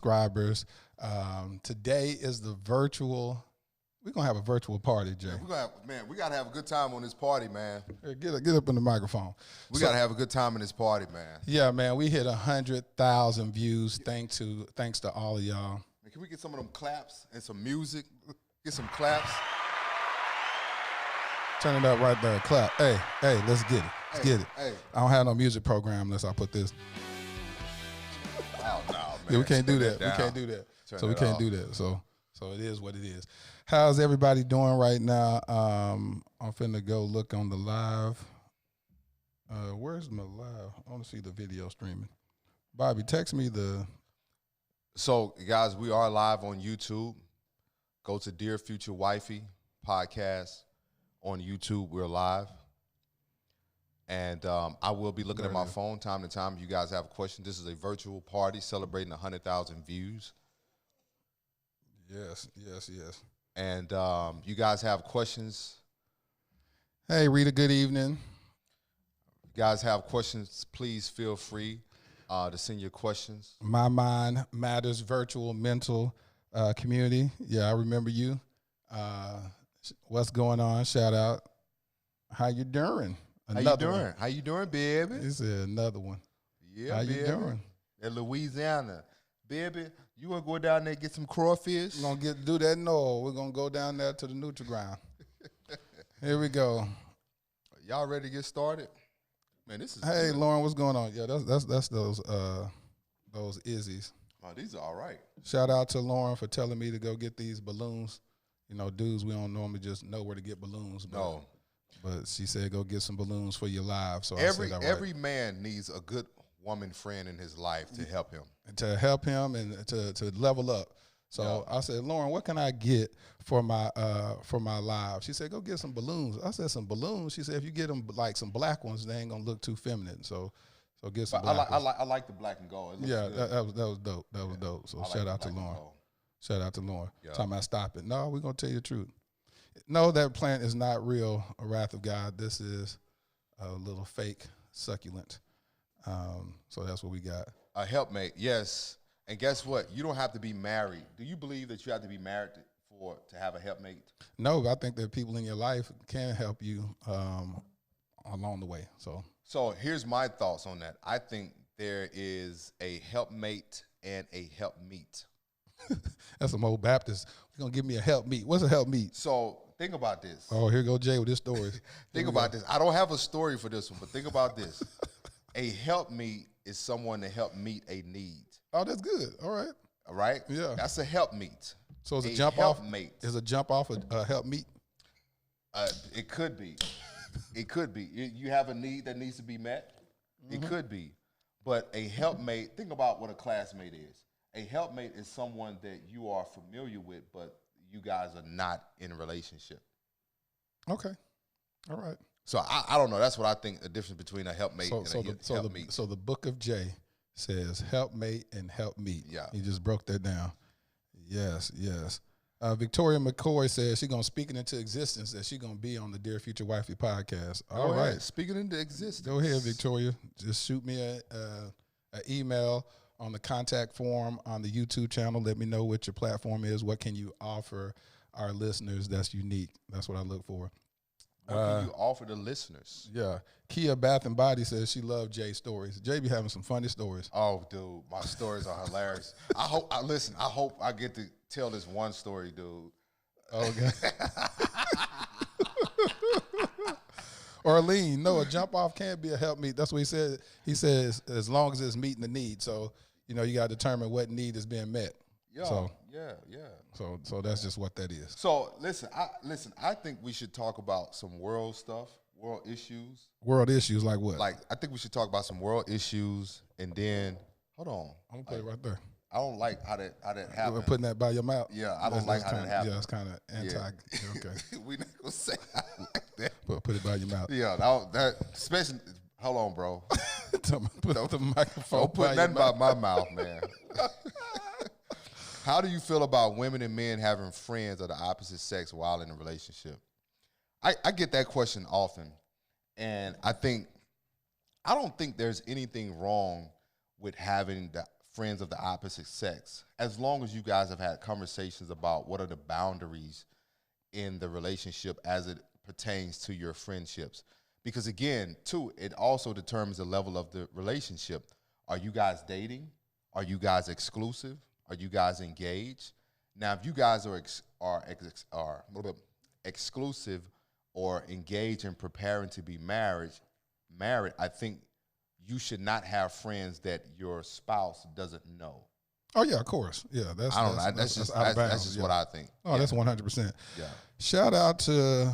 subscribers. Today is the virtual. We're gonna have a virtual party, Jay. We gotta have a good time on this party, man. Hey, get up in the microphone. We gotta have a good time in this party, man. Yeah, man. We hit 100,000 views. Thanks to all of y'all. Man, can we get some of them claps and some music? Get some claps. Turn it up right there. Clap. Hey, let's get it. Let's get it. Hey. I don't have no music program unless I put this. Oh no, man. Yeah, we can't do that. Turn We can't do that. So we it can't off. do that. So it is what it is. How's everybody doing right now? I'm finna go look on the live. Where's my live? I want to see the video streaming. Bobby, text me the. So, guys, we are live on YouTube. Go to Dear Future Wifey podcast on YouTube. We're live. And I will be looking at my phone time to time. If you guys have a question, this is a virtual party celebrating 100,000 views. Yes. And you guys have questions. Hey, Rita, good evening. If you guys have questions, please feel free to send your questions. My Mind Matters virtual mental community. Yeah, I remember you. What's going on? Shout out. How you doing? How you doing, baby? This is another one. Yeah, How baby. you doing? In Louisiana. Baby, you want to go down there and get some crawfish? We're going to do that? No, we're going to go down there to the neutral ground. Here we go. Y'all ready to get started? Man, this is Hey, good. Lauren, what's going on? Yeah, that's those Izzies. Oh, these are all right. Shout out to Lauren for telling me to go get these balloons. You know, dudes, we don't normally just know where to get balloons. No. But she said go get some balloons for your live. So Every man needs a good woman friend in his life to help him. To help him and to level up. So I said, Lauren, what can I get for my live? She said, go get some balloons. I said, some balloons. She said, if you get them like some black ones, they ain't gonna look too feminine. So get some. But black ones. I like the black and gold. It looks Yeah, good. that was dope. That was dope. So I shout like out the to black and Lauren. gold. Shout out to Lauren. Yeah. Talking about stop it. No, we're gonna tell you the truth. No, that plant is not real. A wrath of God. This is a little fake succulent. So that's what we got. A helpmate, yes. And guess what? You don't have to be married. Do you believe that you have to be married to have a helpmate? No, I think that people in your life can help you along the way. So here's my thoughts on that. I think there is a helpmate and a helpmeet. That's some old Baptist. We're gonna give me a help meet. What's a help meet? So think about this. Oh, here go Jay with his stories. Think about this. I don't have a story for this one, but think about this. A helpmeet is someone to help meet a need. Oh, that's good. All right. All right? Yeah. That's a helpmeet. So is a jump off? Helpmate. Is a jump off a help meet? It could be. It could be. You have a need that needs to be met. It could be. But a helpmate, think about what a classmate is. A helpmate is someone that you are familiar with, but you guys are not in a relationship. Okay. All right. So I don't know. That's what I think the difference between a helpmate and a helpmeet. So the book of Jay says helpmate and helpmeet. Yeah. He just broke that down. Yes. Victoria McCoy says she's going to speak it into existence that she's going to be on the Dear Future Wifey podcast. All right. Speaking into existence. Go ahead, Victoria. Just shoot me an email on the contact form on the YouTube channel. Let me know what your platform is. What can you offer our listeners that's unique? That's what I look for. What can you offer the listeners? Yeah. Kia Bath and Body says she loved Jay's stories. Jay be having some funny stories. Oh, dude, my stories are hilarious. I hope I get to tell this one story, dude. Okay. Orlean, no, a jump off can't be a help meet. That's what he said. He says as long as it's meeting the need. So, you know, you got to determine what need is being met. Yeah, so, yeah. So that's just what that is. So listen, I think we should talk about some world stuff, world issues. World issues like what? Like I think we should talk about some world issues, and then hold on. I'm gonna play it right there. I don't like how that happened. Putting that by your mouth. Yeah, I don't like how that happened. Yeah, it's kind of anti. Yeah. Okay. We not gonna say I like that. Put it by your mouth. Yeah, that especially. Hold on, bro. Put the microphone. Don't put nothing by my mouth, man. How do you feel about women and men having friends of the opposite sex while in a relationship? I get that question often, and I don't think there's anything wrong with having the friends of the opposite sex, as long as you guys have had conversations about what are the boundaries in the relationship as it pertains to your friendships. Because again, too, it also determines the level of the relationship. Are you guys dating? Are you guys exclusive? Are you guys engaged? Now, if you guys are exclusive or engaged in preparing to be married, I think you should not have friends that your spouse doesn't know. Oh yeah, of course. Yeah, That's just what I think. Oh, that's 100%. Yeah. Shout out to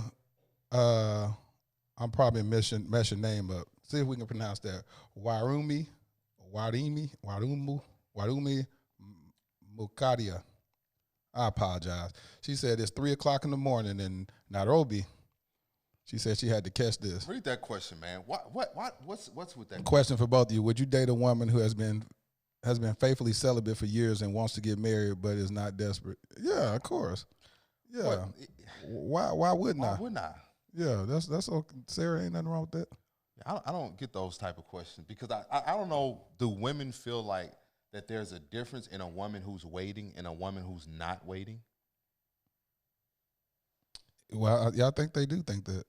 I'm probably messing your name up. See if we can pronounce that. Warumi Mukadia. I apologize. She said it's 3:00 in the morning in Nairobi. She said she had to catch this. Read that question, man. What's with that question for both of you? Would you date a woman who has been faithfully celibate for years and wants to get married but is not desperate? Yeah, of course. Yeah. Why wouldn't I? Why wouldn't I? Yeah, that's okay. Sarah, ain't nothing wrong with that. I don't get those type of questions because I don't know. Do women feel like that there's a difference in a woman who's waiting and a woman who's not waiting? Well, I think they do think that.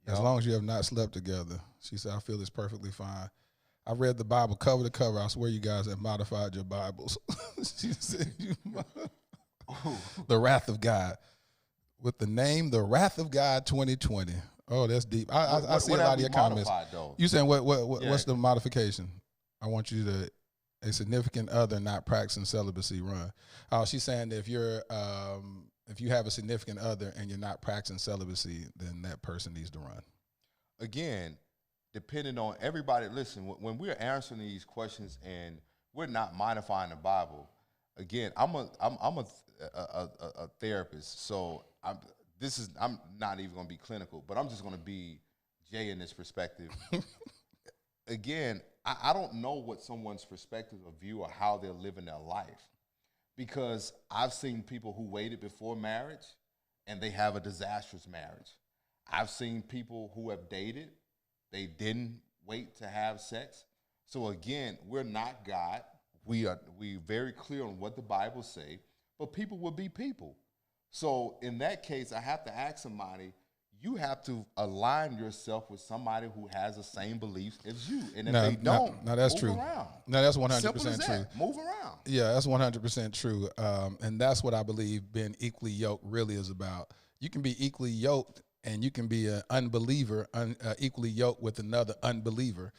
As long as you have not slept together. She said, I feel it's perfectly fine. I read the Bible cover to cover. I swear you guys have modified your Bibles. She said, The Wrath of God. With the name, The Wrath of God 2020. Oh, that's deep. I see a lot of your comments. Though? You saying what's the modification? I want you to, a significant other not practicing celibacy, run. She's saying that if you have a significant other and you're not practicing celibacy, then that person needs to run. Again, depending on everybody, listen, when we're answering these questions and we're not modifying the Bible, again, I'm a therapist, so I'm not even going to be clinical, but I'm just going to be Jay in this perspective. Again, I don't know what someone's perspective or view or how they're living their life. Because I've seen people who waited before marriage and they have a disastrous marriage. I've seen people who have dated, they didn't wait to have sex. So again, we're not God. We're very clear on what the Bible say, but people will be people. So in that case, I have to ask somebody, you have to align yourself with somebody who has the same beliefs as you. And if they don't, that's move true. around. No, that's 100% true. Move around. Yeah, that's 100% true. And that's what I believe being equally yoked really is about. You can be equally yoked and you can be an unbeliever, equally yoked with another unbeliever.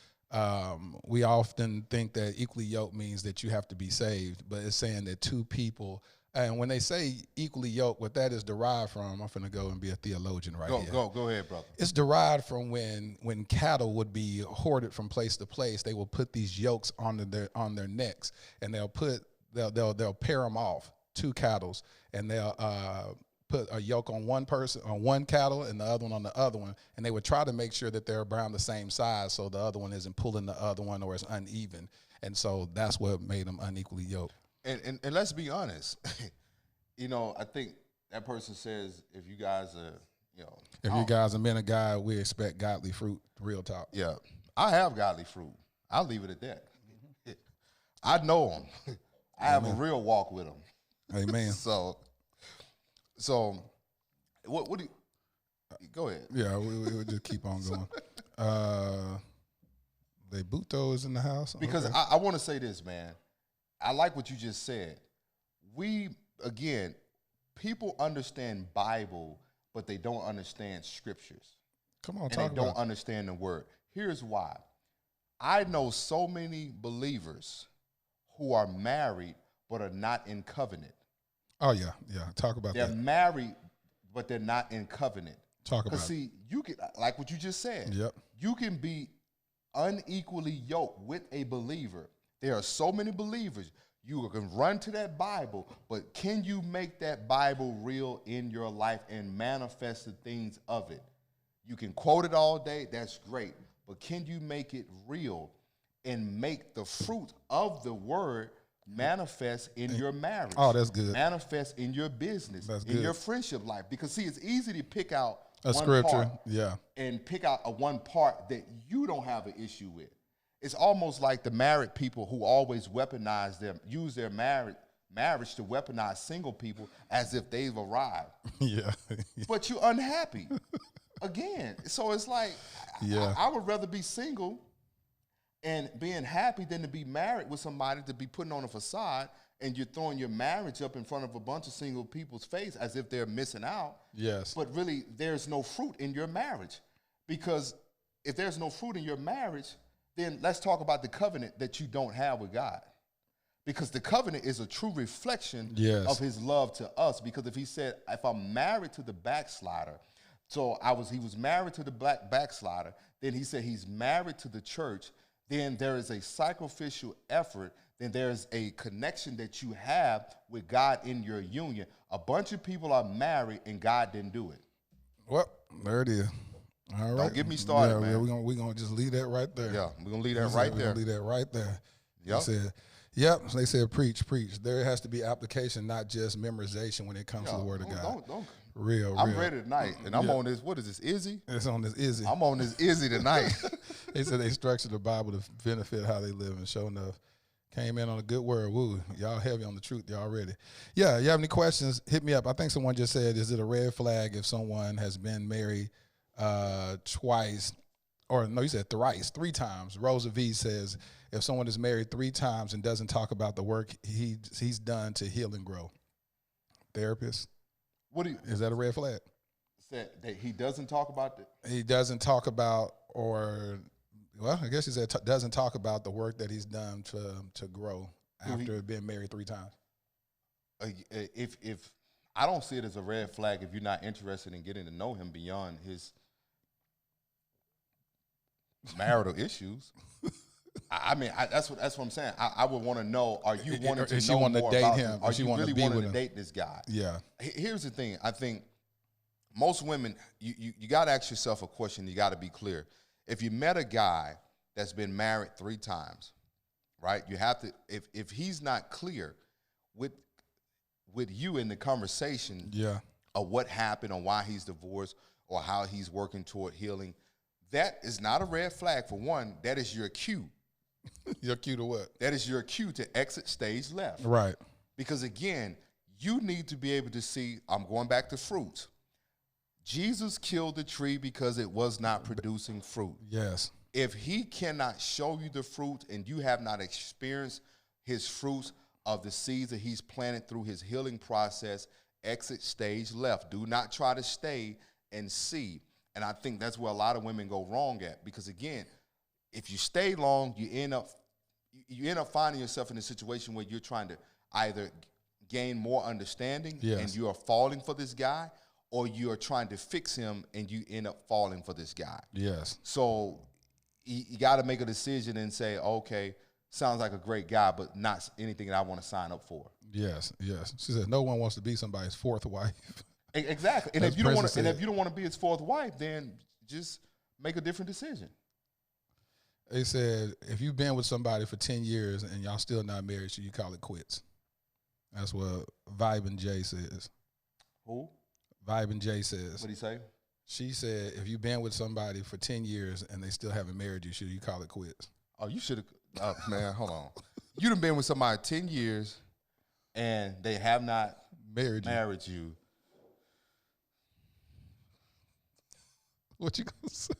We often think that equally yoked means that you have to be saved, but it's saying that two people. And when they say equally yoked, what that is derived from, I'm finna go and be a theologian right here. Go ahead, brother. It's derived from when cattle would be hoarded from place to place. They will put these yokes on their necks, and they'll pair them off, two cattle, and they'll put a yoke on one person, on one cattle, and the other one on the other one, and they would try to make sure that they're around the same size, so the other one isn't pulling the other one or it's uneven, and so that's what made them unequally yoked. And let's be honest, I think that person says if you guys are, if you guys are men of God, we expect godly fruit. Real talk. Yeah, I have godly fruit. I'll leave it at that. Mm-hmm. I know them. I have a real walk with them. Amen. So what do you? Go ahead. Yeah, we'll just keep on going. Lebuto is in the house because okay. I want to say this, man. I like what you just said. People understand Bible, but they don't understand scriptures. Come on, and talk about it. They don't understand the word. Here's why. I know so many believers who are married but are not in covenant. Oh, yeah. Talk about that. They're married, but they're not in covenant. Talk about it. Because, see, you can, like what you just said, yep. You can be unequally yoked with a believer. There are so many believers. You can run to that Bible, but can you make that Bible real in your life and manifest the things of it? You can quote it all day, that's great, but can you make it real and make the fruit of the word manifest in your marriage? Oh, that's good. Manifest in your business, that's in good. your friendship life. Because, see, it's easy to pick out a one scripture, part yeah, and pick out one part that you don't have an issue with. it's almost like the married people who always use their marriage to weaponize single people as if they've arrived. Yeah. But you're unhappy. Again, so it's like, I would rather be single and being happy than to be married with somebody to be putting on a facade and you're throwing your marriage up in front of a bunch of single people's face as if they're missing out. Yes. But really, there's no fruit in your marriage. Because if there's no fruit in your marriage, then let's talk about the covenant that you don't have with God. Because the covenant is a true reflection of his love to us. Because if he said, if I'm married to the backslider, he was married to the backslider, then he said he's married to the church, then there is a sacrificial effort, then there's a connection that you have with God in your union. A bunch of people are married and God didn't do it. Well, there it is. All right. Don't get me started, man. We're gonna just leave that right there. Yeah, we're going to leave that right there. Leave that right there. Yep. They said preach. There has to be application, not just memorization when it comes to the word of God. I'm ready tonight, and I'm on this, what is this, Izzy? It's on this Izzy. I'm on this Izzy tonight. They said they structured the Bible to benefit how they live, and sure enough, came in on a good word. Woo, y'all heavy on the truth. Y'all ready? Yeah, you have any questions, hit me up. I think someone just said, is it a red flag if someone has been married twice, or no, you said thrice, 3 times. Rosa V says, if someone is married 3 times and doesn't talk about the work he's done to heal and grow. Therapist? Is that a red flag? Said that he doesn't talk about it? He doesn't talk about, I guess he said doesn't talk about the work that he's done to grow after being married 3 times. If I don't see it as a red flag if you're not interested in getting to know him beyond his marital issues. I mean, that's what I'm saying. I would want to know: are you wanting to know more about him? Are you really wanting to date this guy? Yeah. Here's the thing. I think most women, you got to ask yourself a question. You got to be clear. If you met a guy that's been married 3 times, right? You have to. If he's not clear with you in the conversation, of what happened or why he's divorced or how he's working toward healing, that is not a red flag. For one, that is your cue. Your cue to what? That is your cue to exit stage left. Right. Because again, you need to be able to see, I'm going back to fruit. Jesus killed the tree because it was not producing fruit. Yes. If he cannot show you the fruit and you have not experienced his fruits of the seeds that he's planted through his healing process, exit stage left. Do not try to stay and see. And I think that's where a lot of women go wrong at. Because again, if you stay long, you end up finding yourself in a situation where you're trying to either gain more understanding and you are falling for this guy, or you are trying to fix him and you end up falling for this guy. Yes. So you got to make a decision and say, okay, sounds like a great guy, but not anything that I want to sign up for. Yes, yes. She said no one wants to be somebody's 4th wife. Exactly. And if you don't want to be his 4th wife, then just make a different decision. They said if you've been with somebody for 10 years and y'all still not married, should you call it quits? That's what Vibe and Jay says. Who? Vibe and Jay says. What'd he say? She said if you've been with somebody for 10 years and they still haven't married you, should you call it quits? Oh, you should have. Man, hold on. You done been with somebody 10 years and they have not married you. What you gonna say?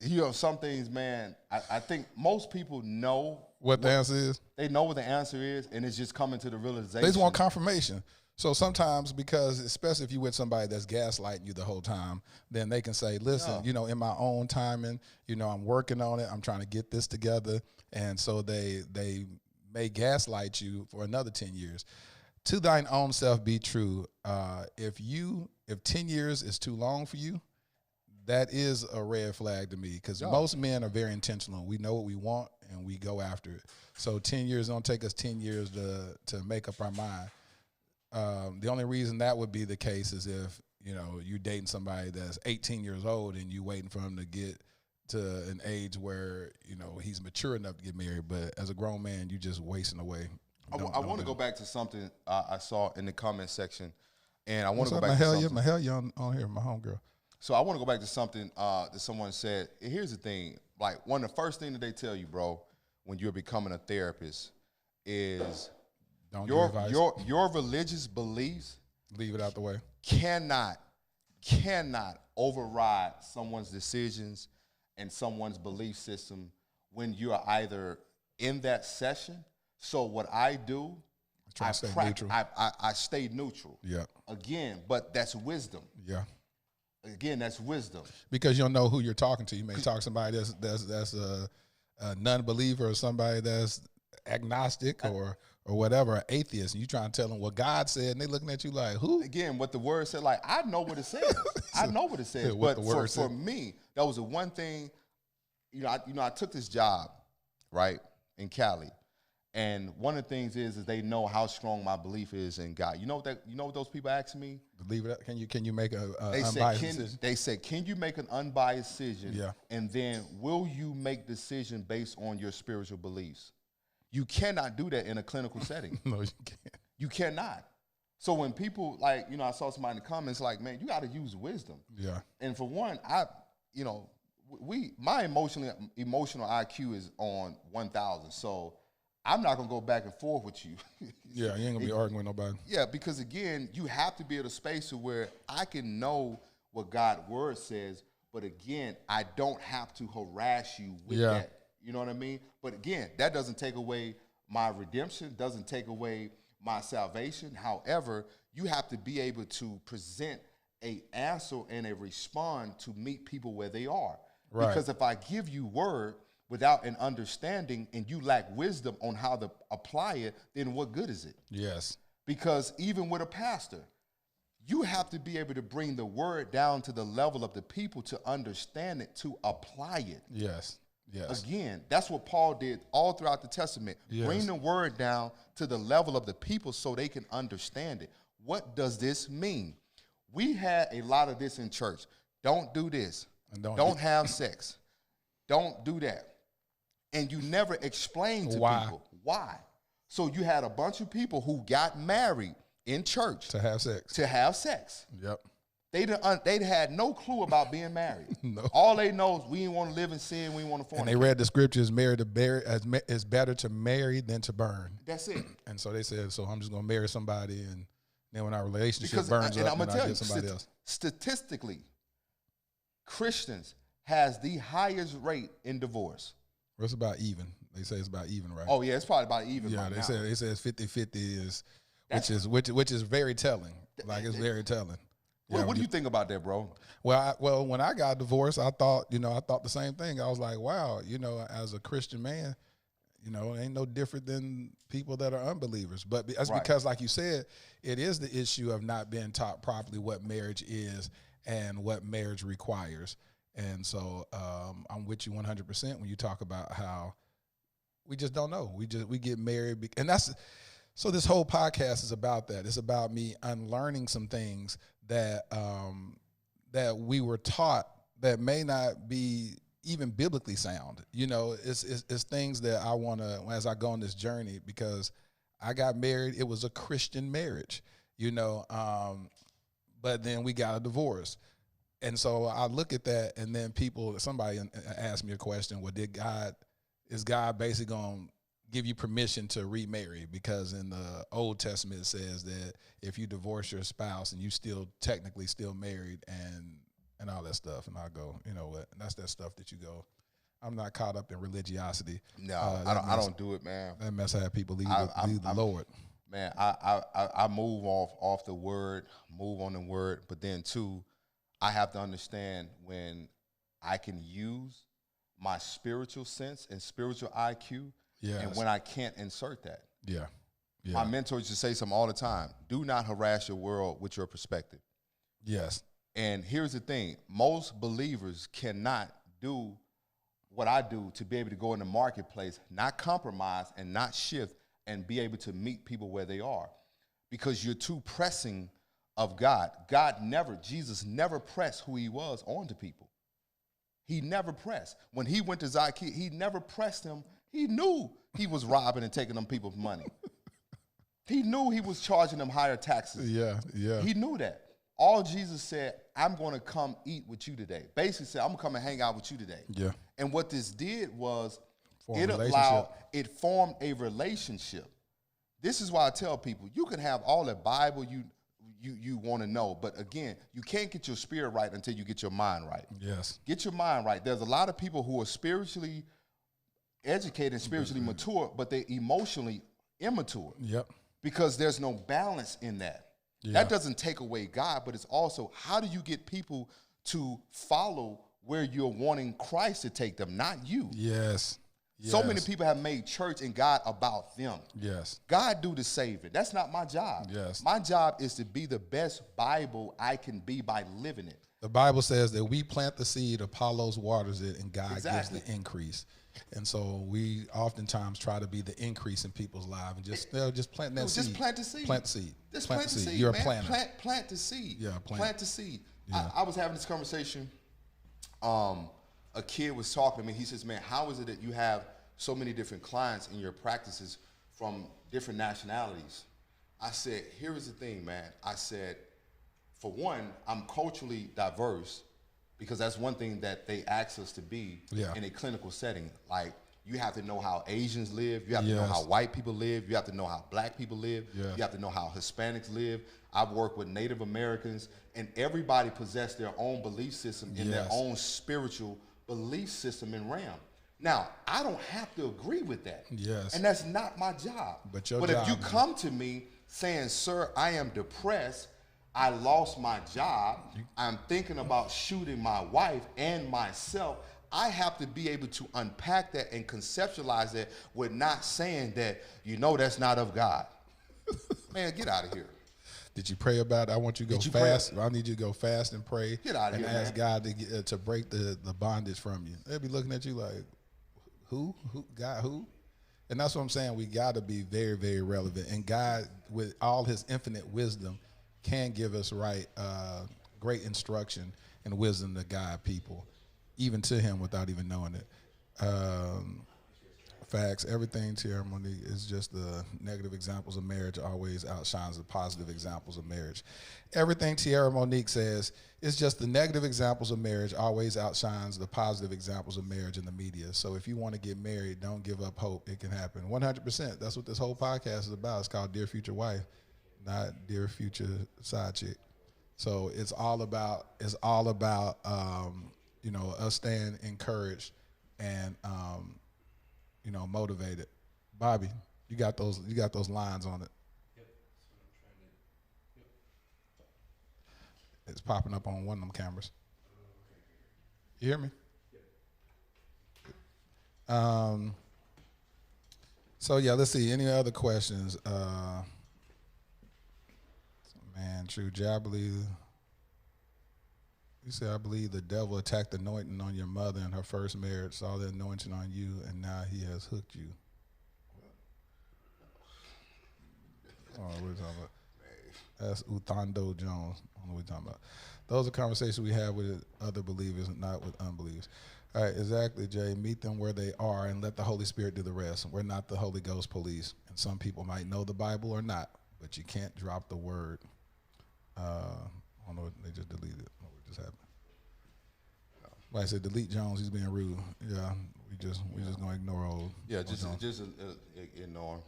You know, some things, man, I think most people know what the answer is. They know what the answer is, and it's just coming to the realization. They just want confirmation. So sometimes, because especially if you with somebody that's gaslighting you the whole time, then they can say, listen, you know, in my own timing, you know, I'm working on it. I'm trying to get this together. And so they may gaslight you for another 10 years. To thine own self be true. If 10 years is too long for you, that is a red flag to me, because most men are very intentional. We know what we want and we go after it. So 10 years don't take us 10 years to make up our mind. The only reason that would be the case is if, you know, you're dating somebody that's 18 years old and you waiting for him to get to an age where, you know, he's mature enough to get married. But as a grown man, you're just wasting away. I want to go back to something I saw in the comment section, and I want to go back to something. My hell, you on here, my homegirl. So I want to go back to something that someone said. Here's the thing. like one of the first things that they tell you, bro, when you're becoming a therapist is your religious beliefs, leave it out the way, cannot override someone's decisions and someone's belief system when you're either in that session. So what I do, I stay neutral. Yeah. Again, but that's wisdom. Yeah. Again, that's wisdom. Because you don't know who you're talking to. You may talk to somebody that's a non-believer, or somebody that's agnostic or whatever, an atheist, and you trying to tell them what God said, and they looking at you like, who? Again, what the word said, like, I know what it says. I know what it says. But for me, that was the one thing, I took this job, right, in Cali. And one of the things is they know how strong my belief is in God. You know what those people ask me? Believe it. Can you make a unbiased decision? They said, can you make an unbiased decision? Yeah. And then will you make decision based on your spiritual beliefs? You cannot do that in a clinical setting. No, you can't. You cannot. So when people I saw somebody in the comments like, man, you got to use wisdom. Yeah. And for one, my emotional IQ is on 1,000. So I'm not going to go back and forth with you. Yeah, you ain't going to be arguing with nobody. Yeah, because, again, you have to be at a space where I can know what God's word says, but, again, I don't have to harass you with that. You know what I mean? But, again, that doesn't take away my redemption, doesn't take away my salvation. However, you have to be able to present an answer and a response to meet people where they are. Right. Because if I give you word without an understanding and you lack wisdom on how to apply it, then what good is it? Yes. Because even with a pastor, you have to be able to bring the word down to the level of the people to understand it, to apply it. Yes. Yes. Again, that's what Paul did all throughout the Testament. Yes. Bring the word down to the level of the people so they can understand it. What does this mean? We had a lot of this in church. Don't do this. And don't have sex. Don't do that. And you never explained to people why. So you had a bunch of people who got married in church to have sex. Yep. They had no clue about being married. No. All they know is we didn't want to live in sin. We didn't want to fornicate. And they read the scriptures, it's better to marry than to burn. That's it. And so they said, so I'm just going to marry somebody, and then when our relationship burns up, then I get somebody else. Statistically, Christians has the highest rate in divorce. Well, it's about even. They say it's about even, right? Oh yeah, it's probably about even. Yeah, right they now. say it's 50-50 which is very telling. Like, it's very telling. What do you think about that, bro? Well, when I got divorced, I thought the same thing. I was like, wow, as a Christian man, it ain't no different than people that are unbelievers. But that's because, like you said, it is the issue of not being taught properly what marriage is and what marriage requires. And so I'm with you 100% when you talk about how we just don't know. We get married, and so this whole podcast is about that. It's about me unlearning some things that we were taught that may not be even biblically sound. It's things that I want to, as I go on this journey, because I got married. It was a Christian marriage, but then we got a divorce. And so I look at that, and then somebody asked me a question, well, is God basically going to give you permission to remarry? Because in the Old Testament it says that if you divorce your spouse and you still technically still married and all that stuff, and I go, you know what? And that's that stuff that you go, I'm not caught up in religiosity. No, I don't do it, man. That mess have people leave the Lord. Man, I move off the word, move on the word, but then too, I have to understand when I can use my spiritual sense and spiritual IQ, and when I can't insert that. Yeah. My mentor used to say something all the time: do not harass your world with your perspective. Yes. And here's the thing: most believers cannot do what I do to be able to go in the marketplace, not compromise and not shift, and be able to meet people where they are, because you're too pressing of God. Jesus never pressed who he was onto people. He never pressed. When he went to Zacchaeus, he never pressed him. He knew he was robbing and taking them people's money. He knew he was charging them higher taxes. Yeah. He knew that. All Jesus said, I'm going to come eat with you today. Basically said, I'm going to come and hang out with you today. Yeah. And what this did was it formed a relationship. This is why I tell people, you can have all the Bible you want to know, but again, you can't get your spirit right until you get your mind right. Yes. Get your mind right. There's a lot of people who are spiritually educated and spiritually mature, but they're emotionally immature. Yep. Because there's no balance in that. Yeah. That doesn't take away God, but it's also, how do you get people to follow where you're wanting Christ to take them, not you? Yes. So many people have made church and God about them. Yes. God do the saving. That's not my job. Yes. My job is to be the best Bible I can be by living it. The Bible says that we plant the seed, Apollos waters it, and God gives the increase. And so we oftentimes try to be the increase in people's lives and just plant that seed. Just plant the seed. Plant the seed. Just plant the seed. You're man. a planter. Plant the seed. Yeah, plant the seed. Yeah. I was having this conversation. A kid was talking to me. He says, man, how is it that you have so many different clients in your practices from different nationalities? I said, here is the thing, man. I said, for one, I'm culturally diverse because that's one thing that they ask us to be in a clinical setting. Like, you have to know how Asians live. You have to know how white people live. You have to know how black people live. You have to know how Hispanics live. I've worked with Native Americans, and everybody possesses their own belief system and their own spiritual belief system and realm. Now, I don't have to agree with that. Yes. And that's not my job. But if you come to me saying, sir, I am depressed, I lost my job, I'm thinking about shooting my wife and myself, I have to be able to unpack that and conceptualize that with not saying that, that's not of God. Man, get out of here. Did you pray about it? I want you to go fast. I need you to go fast and pray. Get out of here, ask God to break the bondage from you. They'll be looking at you like, who? God, who? And that's what I'm saying. We got to be very, very relevant. And God, with all his infinite wisdom, can give us great instruction and wisdom to guide people, even to him without even knowing it. Facts. Everything, Tierra Monique, is just the negative examples of marriage always outshines the positive examples of marriage. Everything Tierra Monique says is just the negative examples of marriage always outshines the positive examples of marriage in the media. So if you want to get married, don't give up hope. It can happen. 100%. That's what this whole podcast is about. It's called Dear Future Wife, not Dear Future Side Chick. So it's all about us staying encouraged and motivated. Bobby, you got those lines on it. Yep, that's what I'm trying to. Yep. It's popping up on one of them cameras. You hear me? Yep. So yeah, let's see. Any other questions? Man, true. Jay, I believe. You said, I believe the devil attacked the anointing on your mother in her first marriage, saw the anointing on you, and now he has hooked you. Oh, what are we talking about? That's Uthando Jones. I don't know what we're talking about. Those are conversations we have with other believers, not with unbelievers. All right, exactly, Jay. Meet them where they are and let the Holy Spirit do the rest. We're not the Holy Ghost police. And some people might know the Bible or not, but you can't drop the word. I don't know, they just deleted it. Just happened. Like I said, delete Jones. He's being rude. Yeah, we just gonna ignore old. Yeah, just ignore him.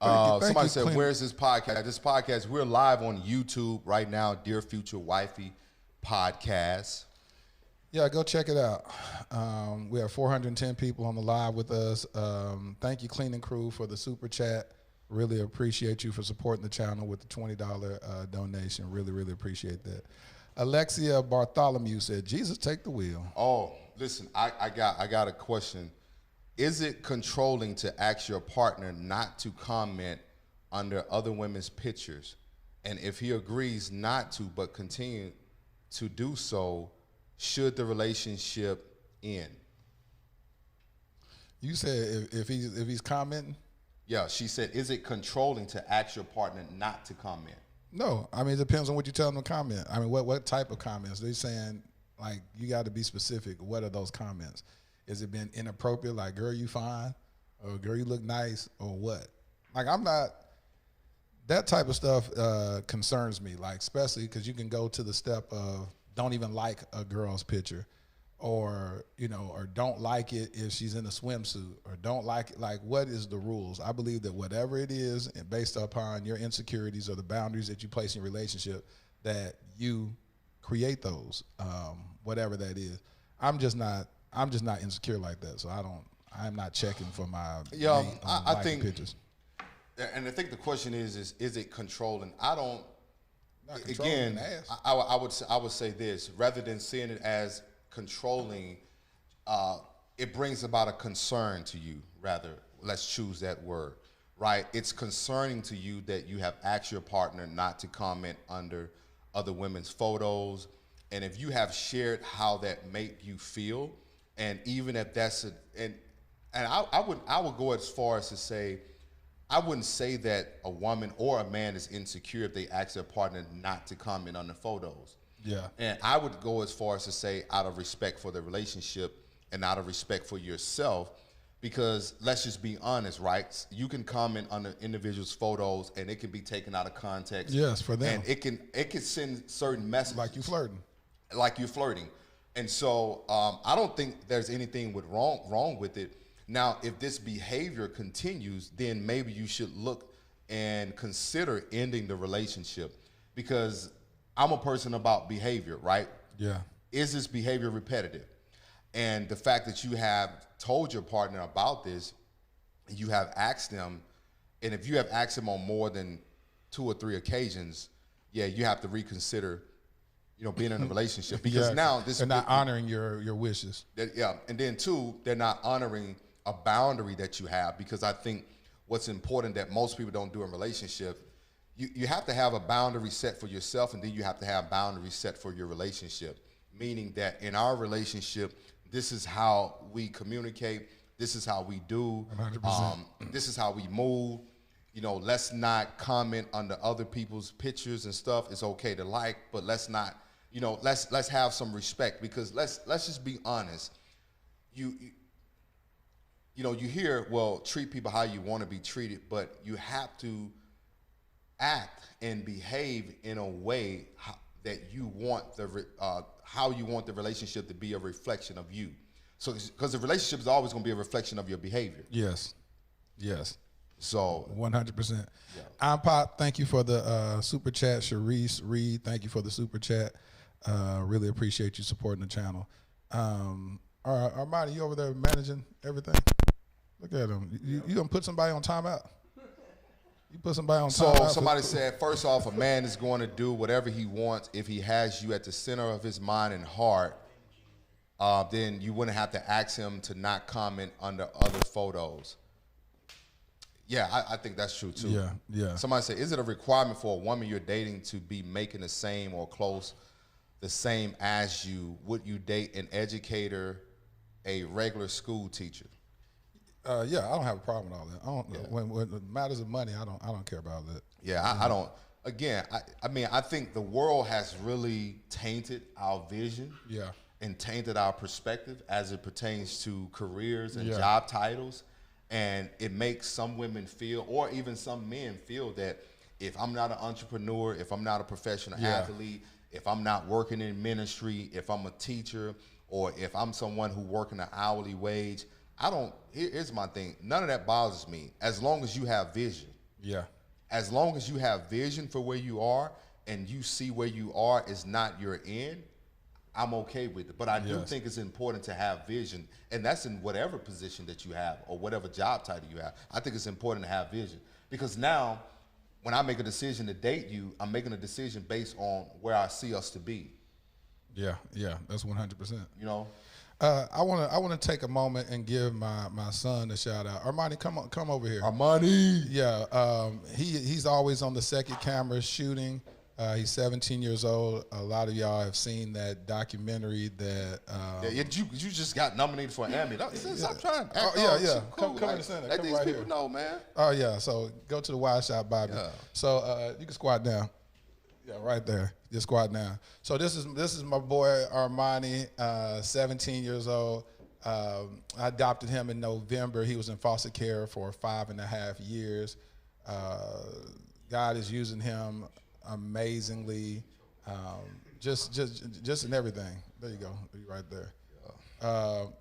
Thank Somebody you, said, Clint. "Where's this podcast?" This podcast, we're live on YouTube right now. Dear Future Wifey podcast. Yeah, go check it out. We have 410 people on the live with us. Thank you, Cleaning Crew, for the super chat. Really appreciate you for supporting the channel with the $20 donation. Really, really appreciate that. Alexia Bartholomew said, Jesus, take the wheel. Oh, listen, I got a question. Is it controlling to ask your partner not to comment under other women's pictures? And if he agrees not to but continue to do so, should the relationship end? You said if he's commenting? Yeah, she said, is it controlling to ask your partner not to comment? No, I mean, it depends on what you tell them to comment. I mean, what type of comments? They're saying, like, you got to be specific. What are those comments? Is it been inappropriate, like, girl, you fine? Or girl, you look nice? Or what? Like, I'm not, that type of stuff concerns me, like, especially because you can go to the step of don't even like a girl's picture or or don't like it if she's in a swimsuit, or don't like it. Like, what is the rules? I believe that whatever it is, and based upon your insecurities or the boundaries that you place in your relationship, that you create those, whatever that is. I'm just not insecure like that, so I'm not checking for my Yeah, mate I liking think pictures. And I think the question is it controlling? I don't. Not controlling Again, an ass. I would say this, rather than seeing it as controlling, it brings about a concern to you. Rather, let's choose that word, right? It's concerning to you that you have asked your partner not to comment under other women's photos, and if you have shared how that make you feel, and even if that's and I would go as far as to say, I wouldn't say that a woman or a man is insecure if they ask their partner not to comment on the photos. Yeah. And I would go as far as to say, out of respect for the relationship and out of respect for yourself, because let's just be honest, right? You can comment on the individual's photos and it can be taken out of context. Yes, for them. And it can send certain messages. Like you flirting. Like you're flirting. And so I don't think there's anything wrong with it. Now, if this behavior continues, then maybe you should look and consider ending the relationship, because I'm a person about behavior, right? Yeah. Is this behavior repetitive? And the fact that you have told your partner about this, you have asked them, and if you have asked them on more than 2 or 3 occasions, yeah, you have to reconsider, being in a relationship, because now they're not honoring your wishes. Yeah, and then 2, they're not honoring a boundary that you have, because I think what's important that most people don't do in relationship, you have to have a boundary set for yourself, and then you have to have boundaries set for your relationship, meaning that in our relationship, this is how we communicate, this is how we do, 100%. This is how we move. Let's not comment on the other people's pictures and stuff. It's okay to like, but let's not, let's have some respect, because let's just be honest. You hear, well, treat people how you want to be treated, but you have to act and behave in a way that you want how you want the relationship to be a reflection of you. So, because the relationship is always going to be a reflection of your behavior. Yes. So 100%. I'm Pop. Thank you for the super chat. Sharice Reed, thank you for the super chat. Really appreciate you supporting the channel. Armani, you over there managing everything? Look at him. You gonna put somebody on timeout? You put somebody on timeout. So somebody said, first off, a man is going to do whatever he wants if he has you at the center of his mind and heart. Then you wouldn't have to ask him to not comment under other photos. Yeah, I think that's true too. Yeah. Somebody said, is it a requirement for a woman you're dating to be making the same or close the same as you? Would you date an educator, a regular school teacher? Yeah, I don't have a problem with all that. When it matters of money, I don't care about that. Yeah, I don't. Again, I think the world has really tainted our vision. Yeah. And tainted our perspective as it pertains to careers and job titles. And it makes some women feel, or even some men feel, that if I'm not an entrepreneur, if I'm not a professional athlete, if I'm not working in ministry, if I'm a teacher, or if I'm someone who working an hourly wage, here's my thing. None of that bothers me as long as you have vision. Yeah. As long as you have vision for where you are and you see where you are is not your end, I'm okay with it. But I do think it's important to have vision, and that's in whatever position that you have or whatever job title you have. I think it's important to have vision, because now when I make a decision to date you, I'm making a decision based on where I see us to be. Yeah, that's 100%. I want to take a moment and give my son a shout out. Armani, come over here. Armani. Yeah, he's always on the second camera shooting. He's 17 years old. A lot of y'all have seen that documentary that. You just got nominated for an Emmy. Stop trying. Come in the center. Let come these right people here. know, man. Oh yeah. So go to the wide shot, Bobby. Yeah. So you can squat down. Yeah, right there. Just squat down. So this is my boy Armani, 17 years old. I adopted him in November. He was in foster care for 5.5 years. God is using him amazingly, just in everything. There you go, right there.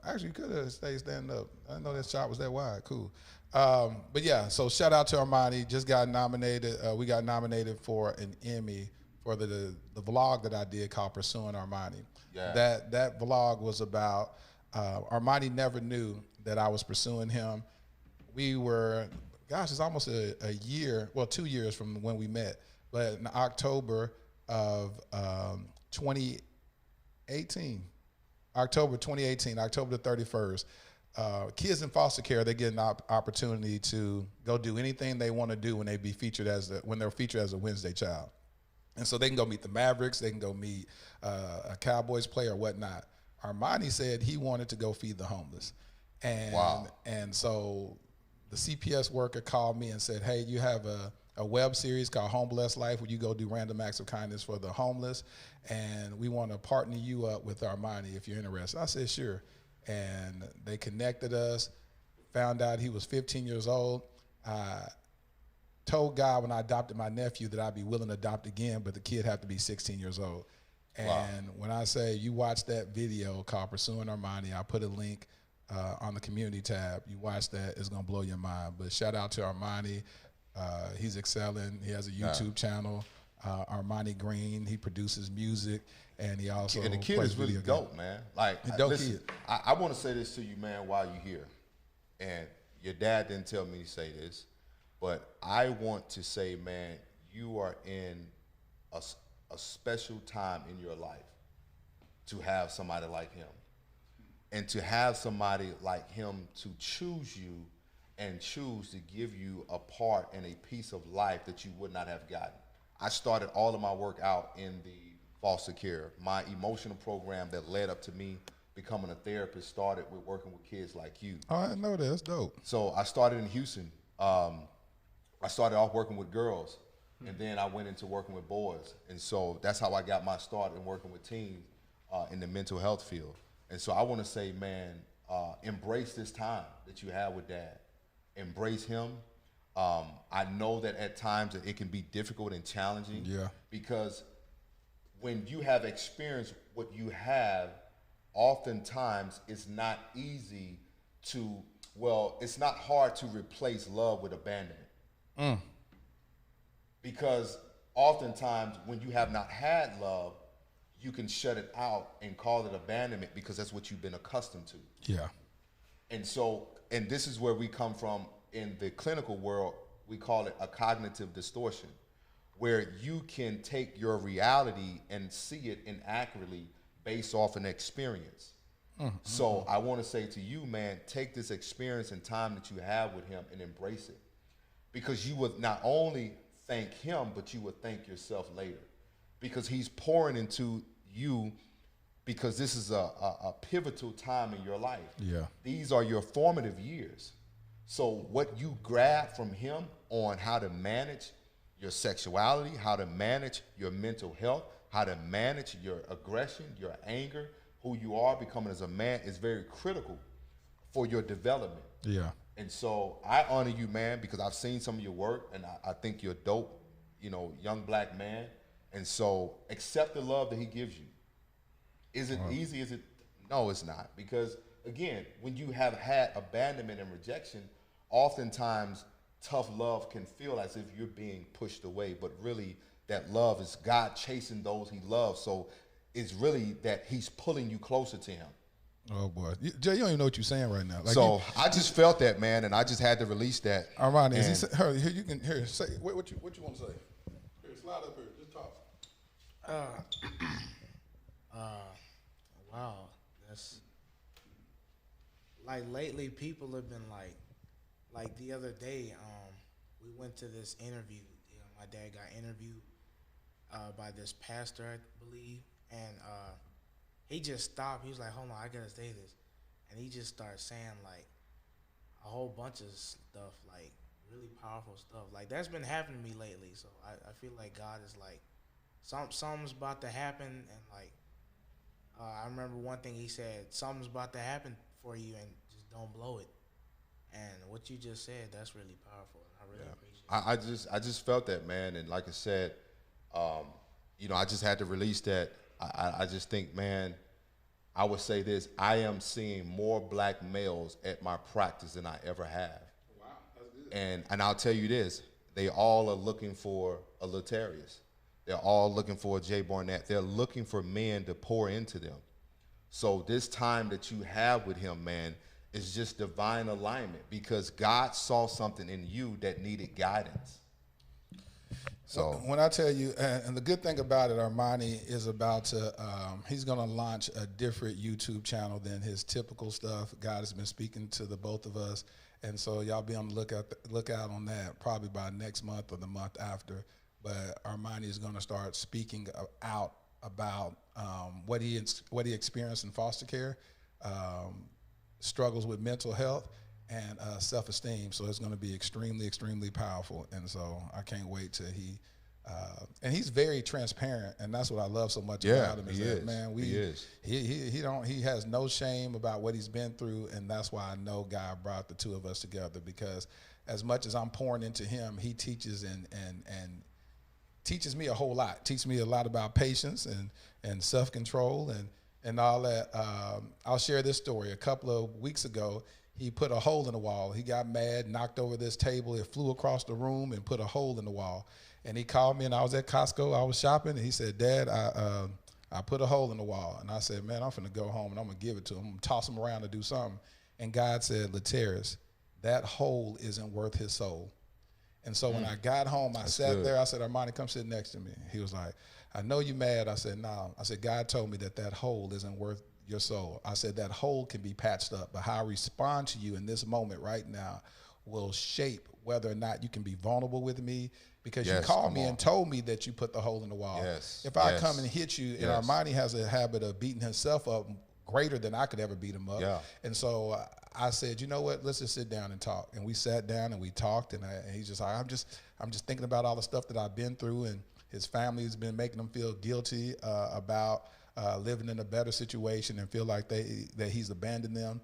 Actually, you could have stayed standing up. I didn't know that shot was that wide. Cool. But yeah, so shout out to Armani. Just got nominated. We got nominated for an Emmy for the vlog that I did called Pursuing Armani. Yeah. That vlog was about Armani never knew that I was pursuing him. We were, gosh, it's almost a year, well, 2 years from when we met. But in October of 2018, October the 31st, kids in foster care, they get an opportunity to go do anything they want to do when they're featured as a Wednesday child. And so they can go meet the Mavericks, they can go meet a Cowboys player or whatnot. Armani said he wanted to go feed the homeless. And, wow. And so the CPS worker called me and said, hey, you have a web series called Home Blessed Life where you go do random acts of kindness for the homeless, and we want to partner you up with Armani if you're interested. I said, sure. And they connected us, found out he was 15 years old. I told God when I adopted my nephew that I'd be willing to adopt again, but the kid had to be 16 years old. And wow. When I say you watch that video called Pursuing Armani, I put a link on the community tab. You watch that, it's going to blow your mind. But shout out to Armani. He's excelling. He has a YouTube channel, Armani Green. He produces music, and he also and the kid is really dope, man. Like, listen, kid. I want to say this to you, man, while you're here. And your dad didn't tell me to say this, but I want to say, man, you are in a special time in your life to have somebody like him, and to have somebody like him to choose you and choose to give you a part and a piece of life that you would not have gotten. I started all of my work out in the foster care. My emotional program that led up to me becoming a therapist started with working with kids like you. Oh, I know that. That's dope. So I started in Houston. I started off working with girls, and then I went into working with boys. And so that's how I got my start in working with teens in the mental health field. And so I want to say, man, embrace this time that you have with Dad. Embrace him. I know that at times it can be difficult and challenging. Yeah. Because when you have experienced what you have, oftentimes it's not easy to, well, it's not hard to replace love with abandonment. Because oftentimes when you have not had love, you can shut it out and call it abandonment because that's what you've been accustomed to. Yeah. And so, and this is where we come from in the clinical world, we call it a cognitive distortion, where you can take your reality and see it inaccurately based off an experience. So I want to say to you, man, take this experience and time that you have with him and embrace it. Because you would not only thank him, but you would thank yourself later. Because he's pouring into you, because this is a pivotal time in your life. Yeah. These are your formative years. So what you grab from him on how to manage your sexuality, how to manage your mental health, how to manage your aggression, your anger, who you are becoming as a man is very critical for your development. Yeah. And so I honor you, man, because I've seen some of your work, and I think you're a dope, young black man. And so accept the love that he gives you. Is it easy? Is it? No, it's not. Because, again, when you have had abandonment and rejection, oftentimes tough love can feel as if you're being pushed away. But really, that love is God chasing those he loves. So it's really that he's pulling you closer to him. Oh, boy. Jay, you don't even know what you're saying right now. Like I just felt that, man, and I just had to release that. Armani, say what you want to say. Here, slide up here. Just talk. Wow, that's like lately people have been like the other day, we went to this interview. My dad got interviewed by this pastor, I believe, and he just stopped. He was like, hold on, I gotta say this. And he just started saying like a whole bunch of stuff, like really powerful stuff. Like that's been happening to me lately. So I feel like God is like, something's about to happen, and like I remember one thing he said, something's about to happen for you, and just don't blow it. And what you just said, that's really powerful. And I really appreciate it. I just felt that, man, and like I said, I just had to release that. I just think, man, I would say this: I am seeing more black males at my practice than I ever have. Wow, that's good. And I'll tell you this: they all are looking for a Latarius. They're all looking for a Jay Barnett. They're looking for men to pour into them. So this time that you have with him, man, is just divine alignment because God saw something in you that needed guidance. So when I tell you, and the good thing about it, Armani is about to, he's going to launch a different YouTube channel than his typical stuff. God has been speaking to the both of us. And so y'all be on the lookout on that probably by next month or the month after. But Armani is going to start speaking out about what he experienced in foster care, struggles with mental health, and self-esteem. So it's going to be extremely, extremely powerful. And so I can't wait till he, and he's very transparent, and that's what I love so much about him. He has no shame about what he's been through, and that's why I know God brought the two of us together, because as much as I'm pouring into him, he teaches and teaches me a whole lot. Teaches me a lot about patience and self-control and all that. I'll share this story. A couple of weeks ago, he put a hole in the wall. He got mad, knocked over this table. It flew across the room and put a hole in the wall. And he called me, and I was at Costco. I was shopping, and he said, "Dad, I put a hole in the wall." And I said, "Man, I'm finna go home, and I'm gonna give it to him. I'm gonna toss him around and do something." And God said, "Latarius, that hole isn't worth his soul." And so when I got home, I sat there. I said, "Armani, come sit next to me." He was like, "I know you mad." I said, "No." I said, "God told me that hole isn't worth your soul." I said, "That hole can be patched up, but how I respond to you in this moment right now will shape whether or not you can be vulnerable with me, because you called me and told me that you put the hole in the wall. If I come and hit you," and Armani has a habit of beating himself up greater than I could ever beat him up. And so I said, "You know what? Let's just sit down and talk." And we sat down and we talked, and he's just like, I'm just thinking about all the stuff that I've been through, and his family has been making him feel guilty about living in a better situation and feel like that he's abandoned them.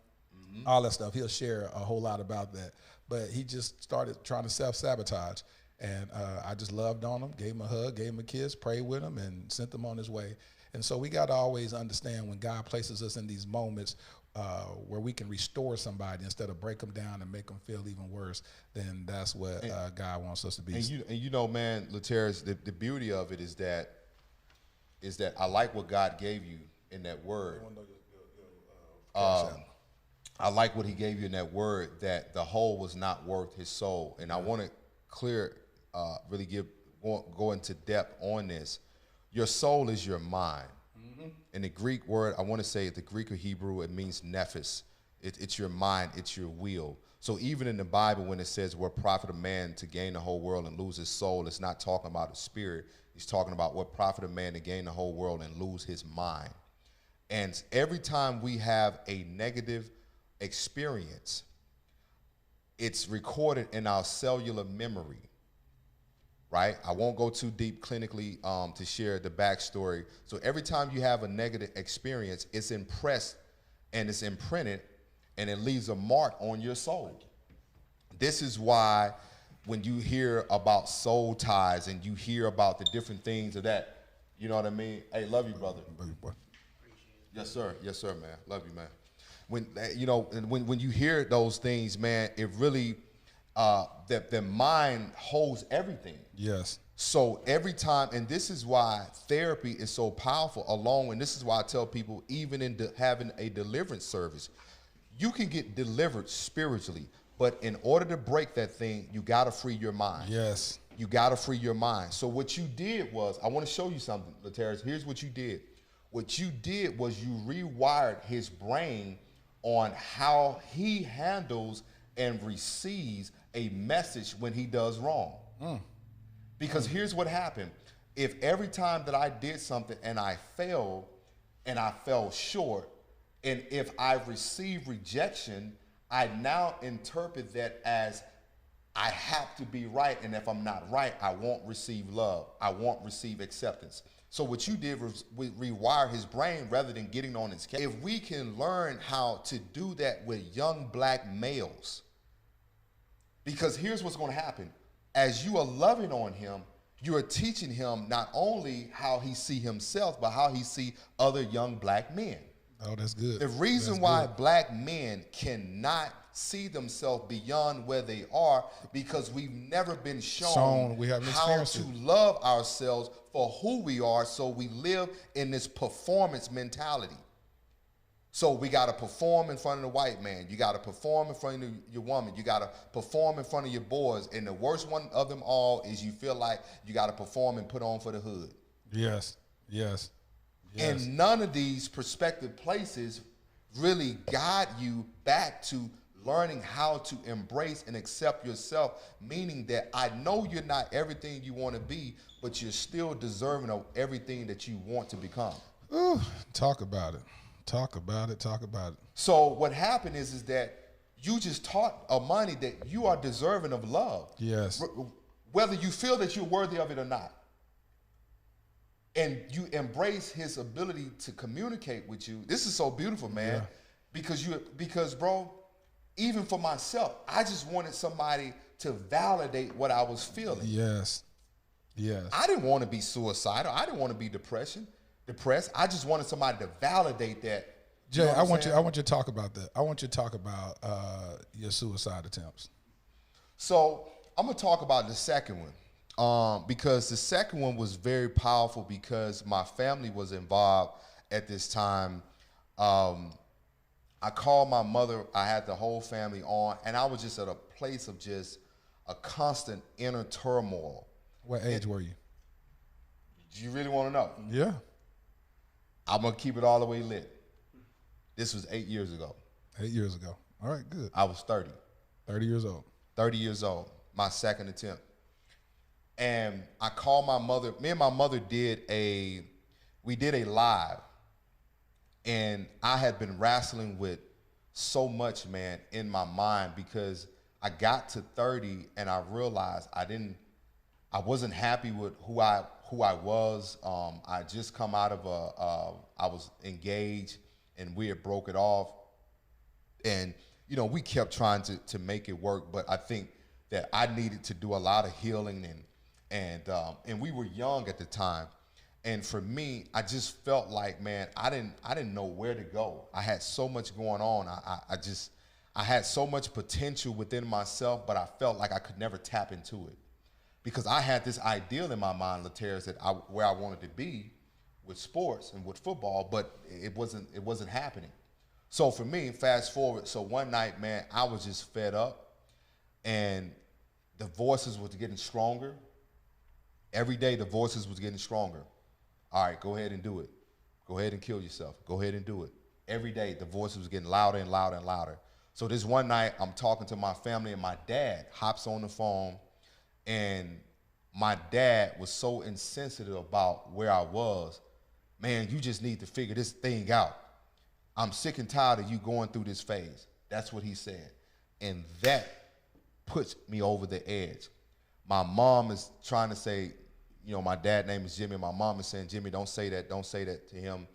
All that stuff. He'll share a whole lot about that. But he just started trying to self-sabotage. And I just loved on him, gave him a hug, gave him a kiss, prayed with him, and sent him on his way. And so we got to always understand when God places us in these moments where we can restore somebody instead of break them down and make them feel even worse, then that's what God wants us to be. And you know, man, Latarius, the beauty of it is that I like what God gave you in that word. I like what he gave you in that word, that the whole was not worth his soul. And I want to really go into depth on this. Your soul is your mind. In the Greek word, I want to say the Greek or Hebrew, it means nephes. It's your mind, it's your will. So even in the Bible, when it says, "What profit a man to gain the whole world and lose his soul," it's not talking about a spirit. He's talking about what profit a man to gain the whole world and lose his mind. And every time we have a negative experience, it's recorded in our cellular memory. Right? I won't go too deep clinically to share the backstory. So every time you have a negative experience, it's impressed and it's imprinted, and it leaves a mark on your soul. This is why when you hear about soul ties and you hear about the different things of that, you know what I mean? Hey, love you, brother. Love you, boy. Yes, sir. Yes, sir, man. Love you, man. When you hear those things, man, it really the mind holds everything. Yes. So every time, and this is why therapy is so powerful, and this is why I tell people, even in having a deliverance service, you can get delivered spiritually, but in order to break that thing, you got to free your mind. Yes. You got to free your mind. So what you did was, I want to show you something, Latarius. Here's what you did. What you did was you rewired his brain on how he handles and receives a message when he does wrong. Because here's what happened. If every time that I did something and I failed and I fell short, and if I received rejection, I now interpret that as I have to be right, and if I'm not right, I won't receive love. I won't receive acceptance. So what you did was rewire his brain rather than getting on his case. If we can learn how to do that with young black males, because here's what's going to happen. As you are loving on him, you are teaching him not only how he see himself, but how he see other young black men. Oh, that's good. The reason That's why good. black men cannot see themselves beyond where they are because we've never been shown We haven't how experienced to it. love ourselves for who we are, so we live in this performance mentality. So we got to perform in front of the white man. You got to perform in front of your woman. You got to perform in front of your boys. And the worst one of them all is you feel like you got to perform and put on for the hood. Yes. Yes. Yes. And none of these prospective places really guide you back to learning how to embrace and accept yourself, meaning that I know you're not everything you want to be, but you're still deserving of everything that you want to become. Ooh, talk about it. Talk about it. Talk about it. So what happened is that you just taught Amani that you are deserving of love. Yes. Whether you feel that you're worthy of it or not. And you embrace his ability to communicate with you. This is so beautiful, man. Yeah. Because bro, even for myself, I just wanted somebody to validate what I was feeling. Yes. Yes. I didn't want to be suicidal. I didn't want to be depressed. I just wanted somebody to validate that. Jay, You know what I I'm want saying? you to talk about that. I want you to talk about your suicide attempts. So I'm gonna talk about the second one, because the second one was very powerful because my family was involved at this time. I called my mother. I had the whole family on, and I was just at a place of just a constant inner turmoil. What age were you? Do you really want to know? Yeah. I'm gonna keep it all the way lit. This was 8 years ago. 8 years ago. All right, good. I was 30. 30 years old. 30 years old, my second attempt. And I called my mother. Me and my mother did a live. And I had been wrestling with so much, man, in my mind because I got to 30 and I realized I wasn't happy with who I was. I just come out of I was engaged and we had broke it off. And, you know, we kept trying to make it work, but I think that I needed to do a lot of healing and we were young at the time. And for me, I just felt like, man, I didn't know where to go. I had so much going on. I had so much potential within myself, but I felt like I could never tap into it. Because I had this ideal in my mind, Laterras, that where I wanted to be with sports and with football, but it wasn't happening. So for me, fast forward, so one night, man, I was just fed up and the voices were getting stronger. Every day the voices was getting stronger. All right, go ahead and do it. Go ahead and kill yourself. Go ahead and do it. Every day the voices was getting louder and louder and louder. So this one night I'm talking to my family and my dad hops on the phone, and my dad was so insensitive about where I was. Man, you just need to figure this thing out. I'm sick and tired of you going through this phase. That's what he said. And that puts me over the edge. My mom is trying to say, you know, my dad's name is Jimmy. My mom is saying, Jimmy, don't say that to him.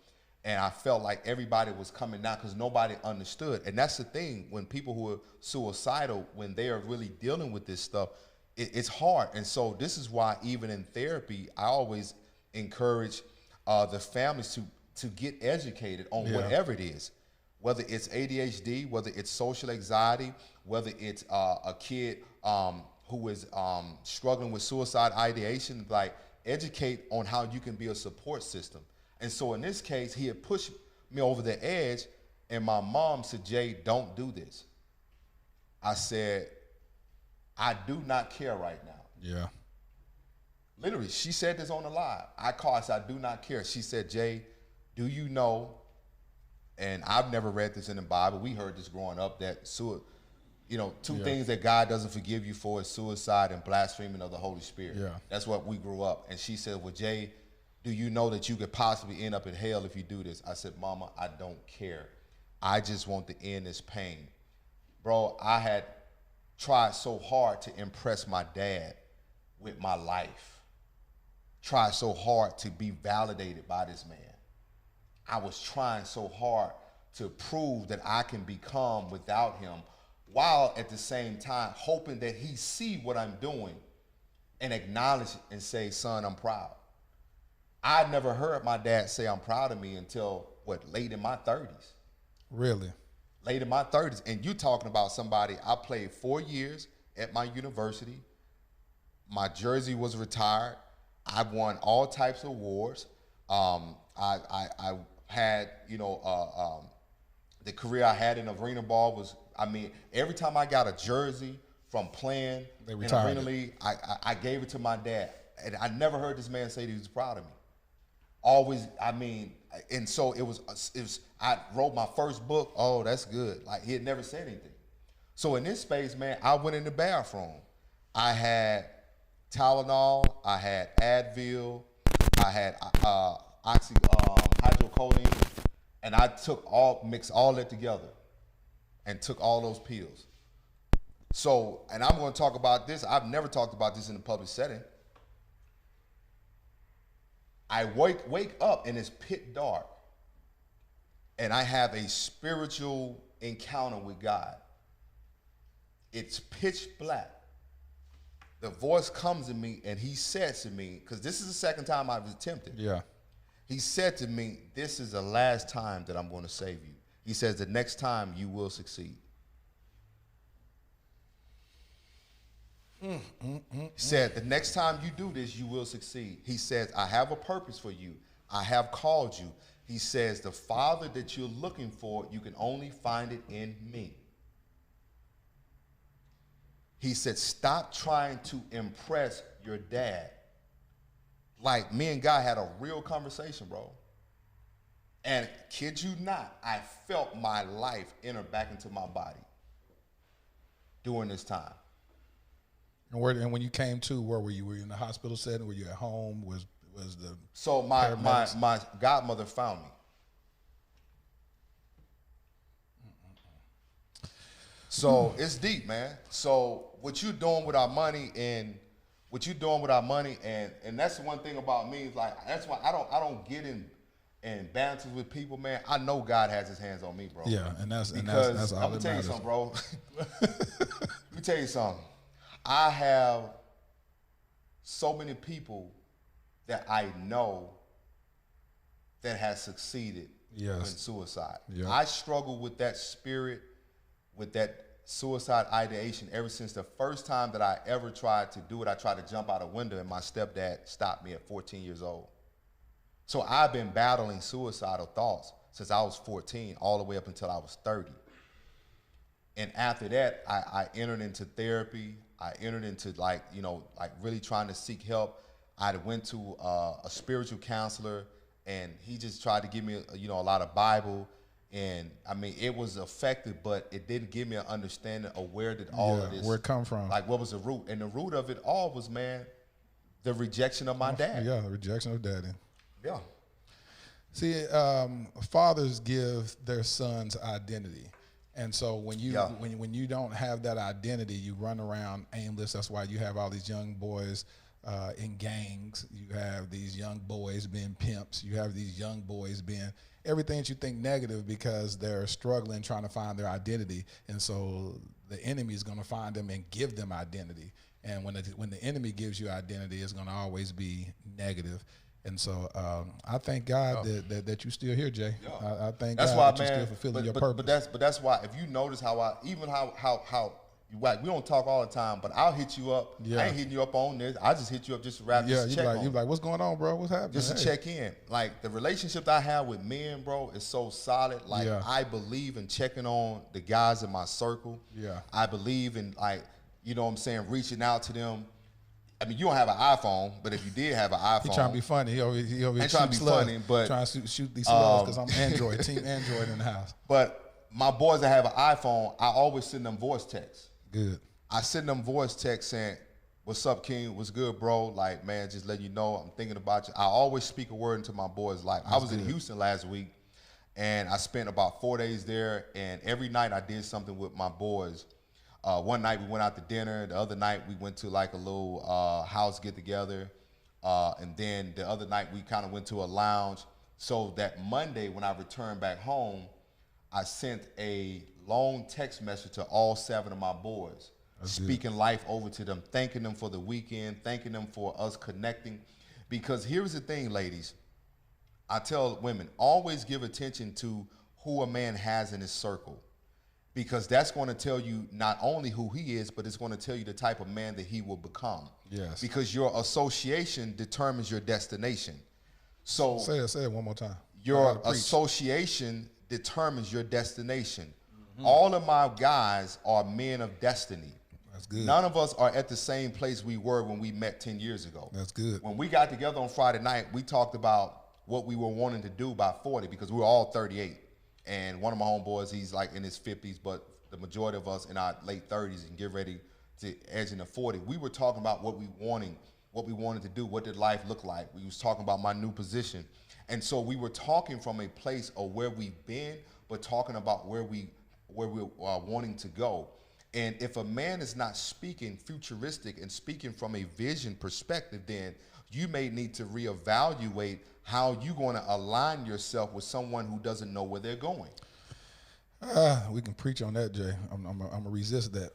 And I felt like everybody was coming down because nobody understood. And that's the thing, when people who are suicidal, when they are really dealing with this stuff, it's hard. And so this is why even in therapy, I always encourage the families to get educated on whatever it is, whether it's ADHD, whether it's social anxiety, whether it's a kid who is struggling with suicide ideation, like educate on how you can be a support system. And so in this case, he had pushed me over the edge, and my mom said, Jay, don't do this. I said, I do not care right now. Yeah. Literally, she said this on the live. I called, I said, I do not care. She said, Jay, do you know, and I've never read this in the Bible, we heard this growing up, that two things that God doesn't forgive you for is suicide and blaspheming of the Holy Spirit. Yeah. That's what we grew up. And she said, well, Jay, do you know that you could possibly end up in hell if you do this? I said, Mama, I don't care. I just want to end this pain. Bro, I had tried so hard to impress my dad with my life. Tried so hard to be validated by this man. I was trying so hard to prove that I can become without him, while at the same time hoping that he see what I'm doing and acknowledge it and say, son, I'm proud. I never heard my dad say I'm proud of me until late in my 30s. Really? Late in my 30s. And you talking about somebody, I played 4 years at my university. My jersey was retired. I won all types of awards. I had, the career I had in arena ball was, every time I got a jersey from playing in arena league, I gave it to my dad. And I never heard this man say that he was proud of me. Always, and so it was, I wrote my first book. Oh, that's good. Like, he had never said anything. So in this space, man, I went in the bathroom. I had Tylenol, I had Advil, I had hydrocodone, and I mixed all that together and took all those pills. So, and I'm going to talk about this. I've never talked about this in a public setting. I wake up and it's pit dark, and I have a spiritual encounter with God. It's pitch black. The voice comes to me and he says to me, because this is the second time I've attempted. Yeah. He said to me, this is the last time that I'm going to save you. He says, the next time you will succeed. He said, the next time you do this, you will succeed. He says, I have a purpose for you. I have called you. He says, the Father that you're looking for, you can only find it in me. He said, stop trying to impress your dad. Like, me and God had a real conversation, bro. And kid you not, I felt my life enter back into my body during this time. And when you came to, where were you? Were you in the hospital setting? Were you at home? Was the So my godmother found me. So it's deep, man. So what you doing with our money and that's the one thing about me is like, that's why I don't get in banters with people, man. I know God has his hands on me, bro. Yeah, and that's all I'm that gonna tell you matters. something, bro. Let me tell you something. I have so many people that I know that has succeeded in suicide. Yep. I struggle with that spirit, with that suicide ideation ever since the first time that I ever tried to do it. I tried to jump out a window and my stepdad stopped me at 14 years old. So I've been battling suicidal thoughts since I was 14 all the way up until I was 30. And after that, I entered into therapy. I entered into really trying to seek help. I went to a spiritual counselor, and he just tried to give me a lot of Bible. And it was effective, but it didn't give me an understanding of where did all of this, where it come from, like what was the root. And the root of it all was, man, the rejection of my dad. Yeah, the rejection of daddy. Yeah. See, fathers give their sons identity. And so when you don't have that identity, you run around aimless. That's why you have all these young boys in gangs. You have these young boys being pimps. You have these young boys being everything that you think negative because they're struggling trying to find their identity. And so the enemy is going to find them and give them identity. And when the enemy gives you identity, it's going to always be negative. And so I thank God that you're still here, Jay. Yeah. I thank that's God why, that you're still fulfilling your purpose. purpose. But that's why, if you notice how we don't talk all the time, but I'll hit you up. Yeah. I ain't hitting you up on this. I just hit you up just to wrap this check on. You're like, what's going on, bro? What's happening? Just to check in. Like, the relationship I have with men, bro, is so solid. Like, I believe in checking on the guys in my circle. Yeah. I believe in, reaching out to them. You don't have an iPhone, but if you did have an iPhone, he trying to be funny. He over ain't trying to be funny, but trying to shoot these slugs because I'm Android, team Android in the house. But my boys that have an iPhone, I always send them voice texts. Good. I send them voice texts saying, "What's up, King? What's good, bro? Like, man, just letting you know I'm thinking about you." I always speak a word into my boys' life. I was in Houston last week, and I spent about 4 days there, and every night I did something with my boys. One night we went out to dinner. The other night we went to like a little house get together. And then the other night we kind of went to a lounge. So that Monday when I returned back home, I sent a long text message to all 7 of my boys, speaking life over to them, thanking them for the weekend, thanking them for us connecting. Because here's the thing, ladies. I tell women, always give attention to who a man has in his circle, because that's going to tell you not only who he is, but it's going to tell you the type of man that he will become. Yes. Because your association determines your destination. So say it one more time. Your association determines your destination. All of my guys are men of destiny. That's good. None of us are at the same place we were when we met 10 years ago. That's good. When we got together on Friday night, we talked about what we were wanting to do by 40, because we were all 38. And one of my homeboys, he's like in his 50s, but the majority of us in our late 30s and get ready to edge into 40. We were talking about what we wanted to do, what did life look like. We was talking about my new position. And so we were talking from a place of where we've been, but talking about where we're wanting to go. And if a man is not speaking futuristic and speaking from a vision perspective, then you may need to reevaluate how you're going to align yourself with someone who doesn't know where they're going. We can preach on that, Jay. I'm gonna resist that.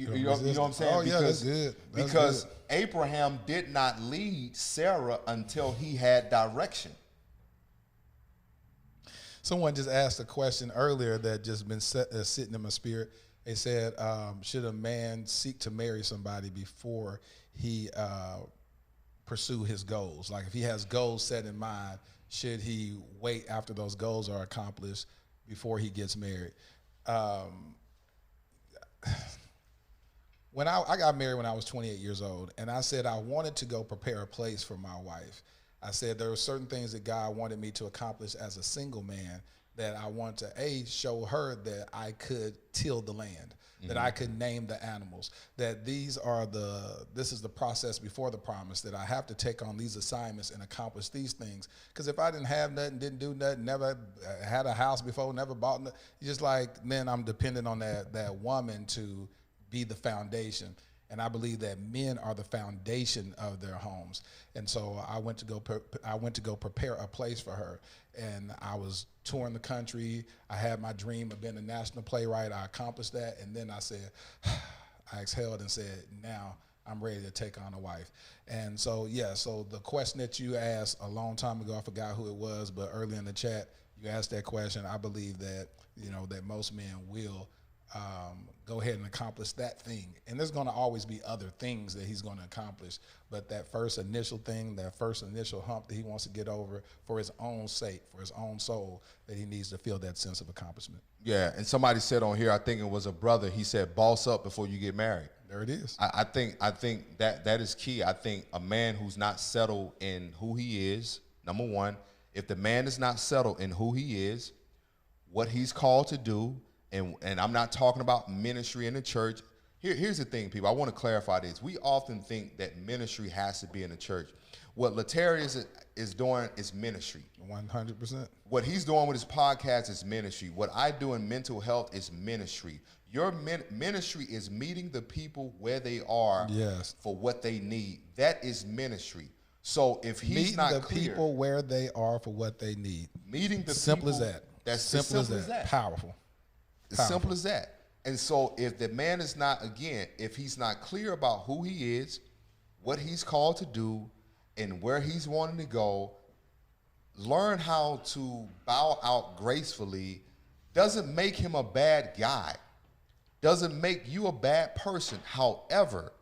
You know what I'm saying? Oh, yeah, that's good. Because Abraham did not lead Sarah until he had direction. Someone just asked a question earlier that just been sitting in my spirit. They said, should a man seek to marry somebody before he pursue his goals? Like if he has goals set in mind, should he wait after those goals are accomplished before he gets married? When I got married when I was 28 years old, and I said I wanted to go prepare a place for my wife. I said there were certain things that God wanted me to accomplish as a single man, that I want to show her that I could till the land, that I could name the animals, that this is the process before the promise, that I have to take on these assignments and accomplish these things. Because if I didn't have nothing, didn't do nothing, never had a house before, never bought nothing, just like then I'm dependent on that woman to be the foundation. And I believe that men are the foundation of their homes. And so I went to go prepare a place for her. And I was touring the country. I had my dream of being a national playwright. I accomplished that. And then I said, I exhaled and said, now I'm ready to take on a wife. And so, so the question that you asked a long time ago, I forgot who it was, but early in the chat, you asked that question. I believe that, that most men will go ahead and accomplish that thing. And there's going to always be other things that he's going to accomplish. But that first initial thing, that first initial hump that he wants to get over for his own sake, for his own soul, that he needs to feel that sense of accomplishment. Yeah, and somebody said on here, I think it was a brother, he said, boss up before you get married. There it is. I think that is key. I think a man who's not settled in who he is, number one, if the man is not settled in who he is, what he's called to do, and I'm not talking about ministry in the church. Here's the thing, people. I want to clarify this. We often think that ministry has to be in the church. What Latarius is doing is ministry. 100%. What he's doing with his podcast is ministry. What I do in mental health is ministry. Your ministry is meeting the people where they are for what they need. That is ministry. So if he's meeting not the clear, people where they are for what they need. Meeting the simple people. As that. That's simple as that. Powerful. As simple as that. And so if the man is not, again, if he's not clear about who he is, what he's called to do, and where he's wanting to go, learn how to bow out gracefully. Doesn't make him a bad guy. Doesn't make you a bad person. However,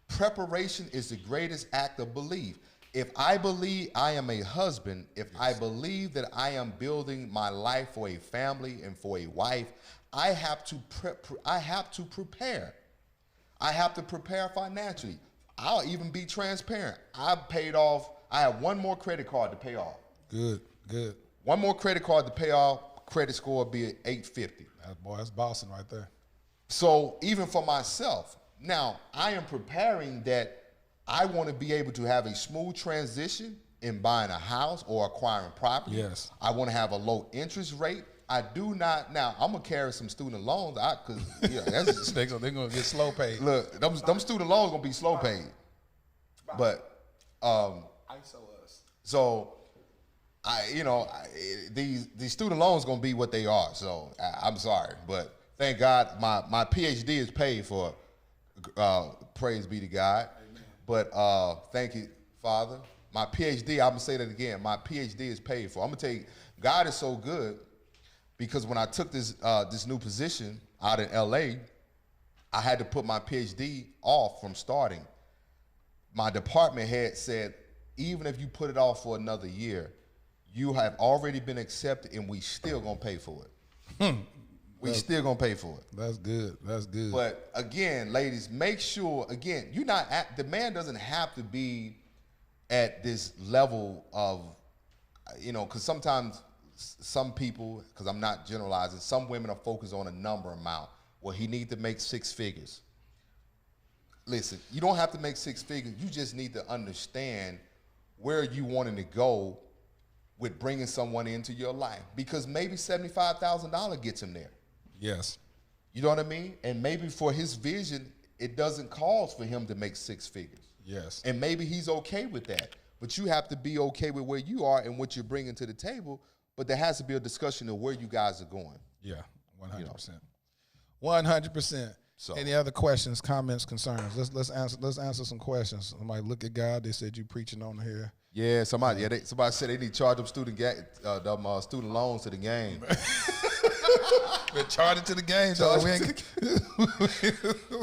preparation is the greatest act of belief. If I believe I am a husband, if I believe that I am building my life for a family and for a wife, I have to prepare. I have to prepare financially. I'll even be transparent. I have one more credit card to pay off. Good. One more credit card to pay off. Credit score will be at 850. That's bossing right there. So even for myself, now I am preparing that I want to be able to have a smooth transition in buying a house or acquiring property. Yes. I want to have a low interest rate. I do not. Now I'm gonna carry some student loans because that's they're gonna get slow paid. Look, them student loans gonna be slow paid. But ISO us. So these student loans gonna be what they are. So I'm sorry, but thank God my PhD is paid for. Praise be to God. Amen. But thank you, Father. My PhD, I'm gonna say that again. My PhD is paid for. I'm gonna tell you, God is so good because when I took this new position out in LA, I had to put my PhD off from starting. My department head said, even if you put it off for another year, you have already been accepted and we still gonna pay for it. We still gonna pay for it. That's good. That's good. But again, ladies, make sure, again, the man doesn't have to be at this level of, because sometimes some people, because I'm not generalizing, some women are focused on a number amount. Well, he needs to make 6 figures. Listen, you don't have to make 6 figures. You just need to understand where you wanting to go with bringing someone into your life, because maybe $75,000 gets him there. Yes. You know what I mean? And maybe for his vision, it doesn't cause for him to make 6 figures. Yes. And maybe he's okay with that. But you have to be okay with where you are and what you're bringing to the table. But there has to be a discussion of where you guys are going. Yeah, 100%. 100%. So, any other questions, comments, concerns? Let's answer some questions. Somebody look at God. They said you preaching on here. Yeah, somebody said they need to charge them student loans to the game. We're charged to the game, so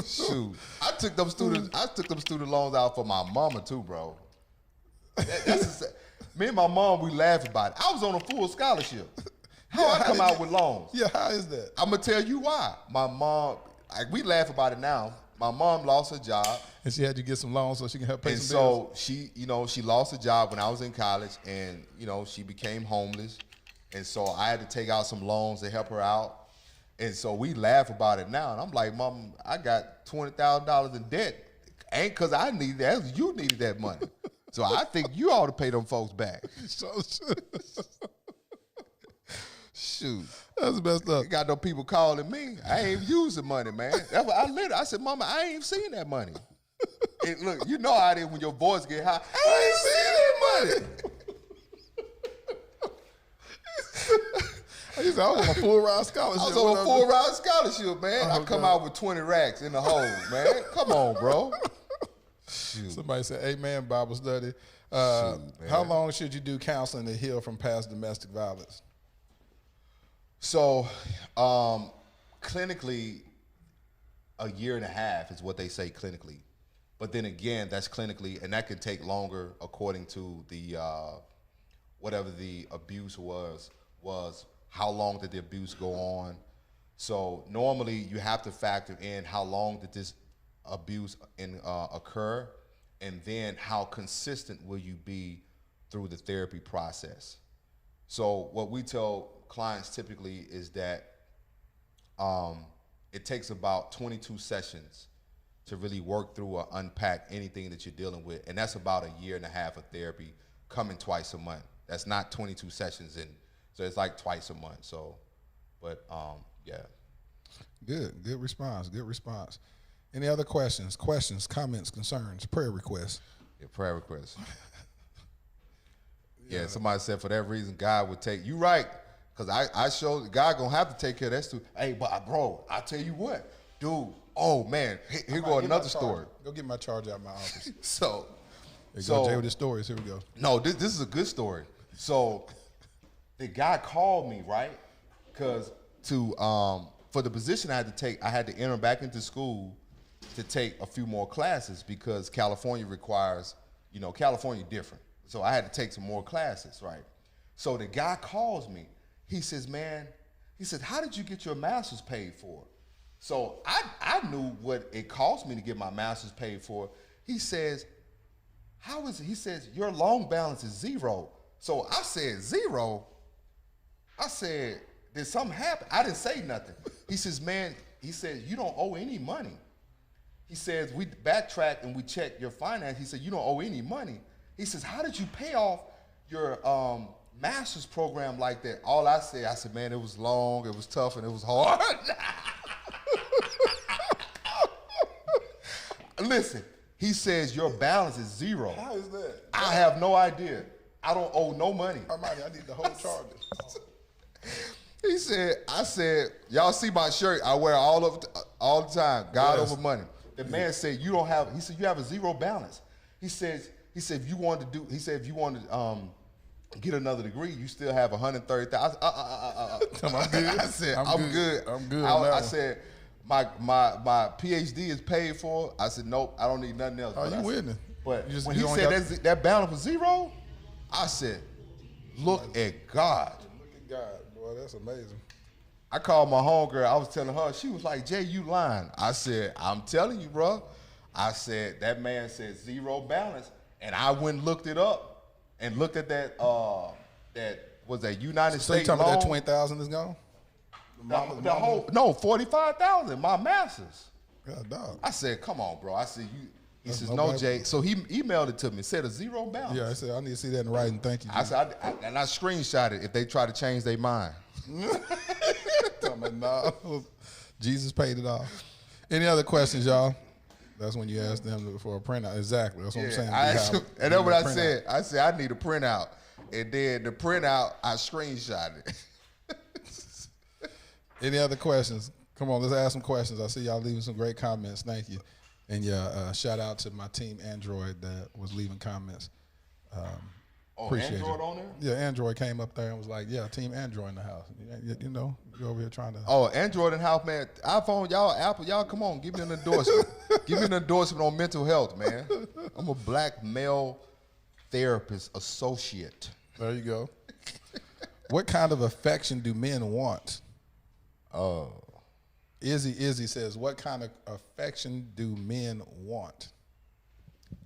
Shoot, I took them student loans out for my mama too, bro. Me and my mom, we laugh about it. I was on a full scholarship. How I come out with loans? Yeah, how is that? I'm gonna tell you why. My mom, we laugh about it now. My mom lost her job, and she had to get some loans so she can help pay some bills. And so she lost her job when I was in college, and she became homeless, and so I had to take out some loans to help her out. And so we laugh about it now, and I'm like, Mom, I got $20,000 in debt. Ain't because I need that, you needed that money. So I think you ought to pay them folks back. Shoot. That's messed up. You got no people calling me. I ain't using money, man. That's what I said, Mama, I ain't seen that money. And look, you know how it is when your voice get high. I ain't seen that money. He said, I was on a full ride scholarship. I was on a full ride scholarship, man. I come out with 20 racks in the hole, man. Come on, bro. Shoot. Somebody said, amen, Bible study. How long should you do counseling to heal from past domestic violence? So, clinically, a year and a half is what they say clinically. But then again, that's clinically, and that could take longer according to the whatever the abuse was how long did the abuse go on. So normally you have to factor in how long did this abuse occur, and then how consistent will you be through the therapy process. So what we tell clients typically is that it takes about 22 sessions to really work through or unpack anything that you're dealing with. And that's about a year and a half of therapy coming twice a month. That's not 22 sessions in, so it's like twice a month. So, but yeah. Good response. Any other questions, comments, concerns, prayer requests? Yeah, prayer requests. Yeah, somebody said for that reason God would take, you right, because I showed God gonna have to take care of that too. Hey, but bro, I tell you what, dude, oh man, here go another story. Go get my charger out of my office. So go Jay with the stories, here we go. No, this is a good story. So the guy called me, right? Because for the position I had to take, I had to enter back into school to take a few more classes because California requires, California different. So I had to take some more classes, right? So the guy calls me. He says, how did you get your master's paid for? So I knew what it cost me to get my master's paid for. He says, how is it? He says, your loan balance is zero. So I said, zero? I said, did something happen? I didn't say nothing. He says, you don't owe any money. He says, we backtracked and we checked your finance. He said, you don't owe any money. He says, how did you pay off your master's program like that? All I said, man, it was long, it was tough, and it was hard. Listen, he says, your balance is zero. How is that? I have no idea. I don't owe no money. Armani, I need the whole charger. I said, y'all see my shirt? I wear all the time. God over money. The man said, you have a zero balance. He says, He said if you wanted to get another degree, you still have 130,000. I'm good. I said I'm good. I'm good. I said my PhD is paid for. I said nope, I don't need nothing else. Oh, you winning? But when he said that balance was zero, I said, look at God. Look at God, boy, that's amazing. I called my homegirl. I was telling her. She was like, Jay, you lying. I said, I'm telling you, bro. I said, that man said zero balance. And I went and looked it up and looked at that United So you States talking loan. about that 20,000 is gone? The whole, no, 45,000, my master's. God, dog. I said, come on, bro. I said, he says, no no, bad. Jay. So he emailed it to me, said a zero balance. Yeah, I said, I need to see that in writing. Thank you. I said, I screenshot it if they try to change their mind. No, Jesus paid it off. Any other questions, y'all? That's when you ask them for a printout. Exactly. That's what I'm saying. And that's what I said. I said, I need a printout. And then the printout, I screenshot it. Any other questions? Come on, let's ask some questions. I see y'all leaving some great comments. Thank you. And yeah, shout out to my team Android that was leaving comments. Appreciate Android you. on there? Yeah, Android came up there and was like, yeah, team Android in the house. You know, you're over here trying to. Oh, Android and house, man. iPhone, y'all, Apple, y'all, come on, give me an endorsement. Give me an endorsement on mental health, man. I'm a black male therapist associate. There you go. What kind of affection do men want? Oh. Izzy says, what kind of affection do men want?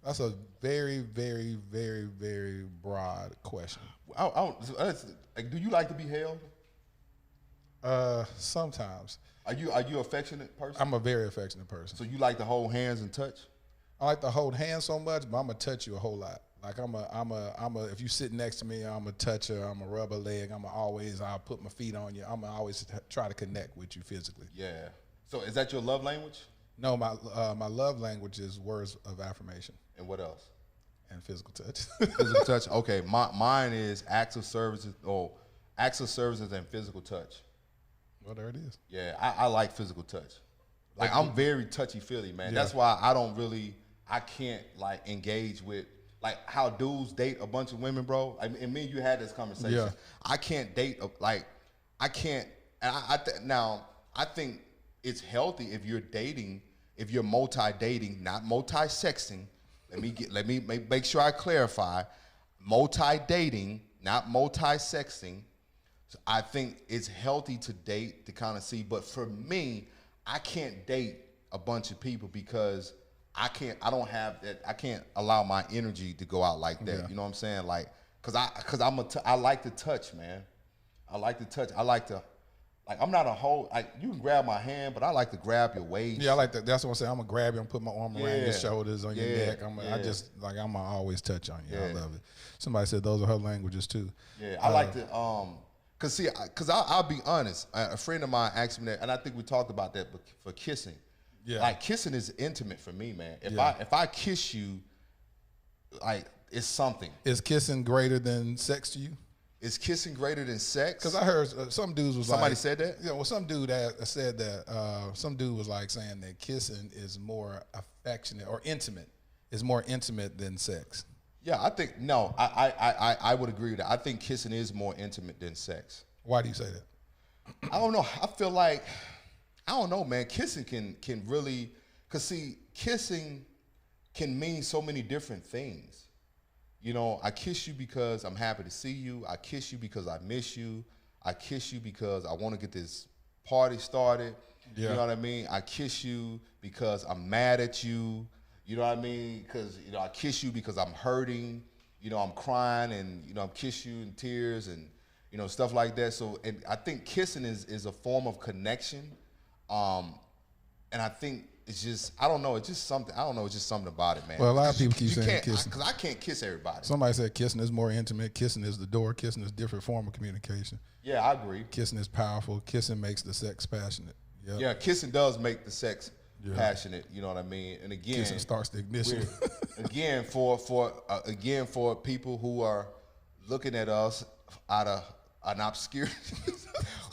That's a very, very, very, very broad question. Do you like to be held? Sometimes. Are you an affectionate person? I'm a very affectionate person. So you like to hold hands and touch? I like to hold hands so much, but I'm gonna touch you a whole lot. Like I'm a. If you sit next to me, I'm a toucher. I'm a rub a leg. I'll put my feet on you. I'm gonna always try to connect with you physically. Yeah. So is that your love language? No, my love language is words of affirmation. And what else? And physical touch. Physical touch. Okay, mine is acts of services and physical touch. Well, there it is. Yeah, I like physical touch. Like I'm very touchy-feely, man. Yeah. That's why I can't like engage with like how dudes date a bunch of women, bro. I mean, and me and you had this conversation. Yeah. I can't date I can't. And I think it's healthy if you're multi-dating, not multi-sexting. Let me make sure I clarify. Multi-dating, not multi-sexting. So I think it's healthy to date to kind of see, but for me, I can't date a bunch of people because I can't allow my energy to go out like that. Yeah. You know what I'm saying? Like, I like to touch, man. I like to touch. Like I'm not a whole, like you can grab my hand, but I like to grab your waist. Yeah, I like that. That's what I'm saying. I'm gonna grab you and put my arm around your shoulders, on your neck. I'm gonna always touch on you. I love it. Somebody said those are her languages too. Yeah, I like to, cause I'll be honest. A friend of mine asked me that, and I think we talked about that, but for kissing. Yeah. Like kissing is intimate for me, man. If I kiss you, like it's something. Is kissing greater than sex to you? Is kissing greater than sex? Because I heard some dudes was Somebody like, said that? Yeah, well, some dude said that. Some dude was like saying that kissing is more affectionate or intimate. Is more intimate than sex. Yeah, I think no. I would agree with that. I think kissing is more intimate than sex. Why do you say that? I don't know. I feel like I don't know, man. Kissing can really, cause see, kissing can mean so many different things. You know, I kiss you because I'm happy to see you. I kiss you because I miss you. I kiss you because I want to get this party started. Yeah. You know what I mean? I kiss you because I'm mad at you. You know what I mean? Because, you know, I kiss you because I'm hurting. You know, I'm crying and, you know, I kiss you in tears and, you know, stuff like that. So, and I think kissing is a form of connection. And I think it's just, I don't know, it's just something, it's just something about it, man. Well, a lot of people keep saying kissing. Because I can't kiss everybody. Somebody said kissing is more intimate. Kissing is the door. Kissing is a different form of communication. Yeah, I agree. Kissing is powerful. Kissing makes the sex passionate. Yep. Yeah, kissing does make the sex passionate. You know what I mean? And again, kissing starts the ignition. again, for people who are looking at us out of an obscure,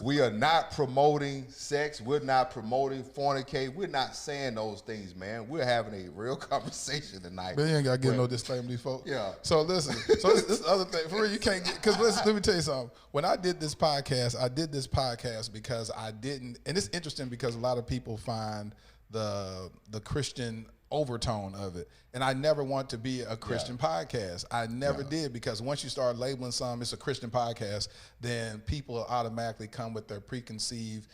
We are not promoting sex. We're not promoting fornicate. We're not saying those things, man. We're having a real conversation tonight. But you ain't got to get no disclaimer to these folks. Yeah. So listen, this other thing, for real, you can't get, because let me tell you something. When I did this podcast because I didn't, and it's interesting because a lot of people find the Christian overtone of it. And I never want to be a Christian podcast. I never did, because once you start labeling something, it's a Christian podcast, then people automatically come with their preconceived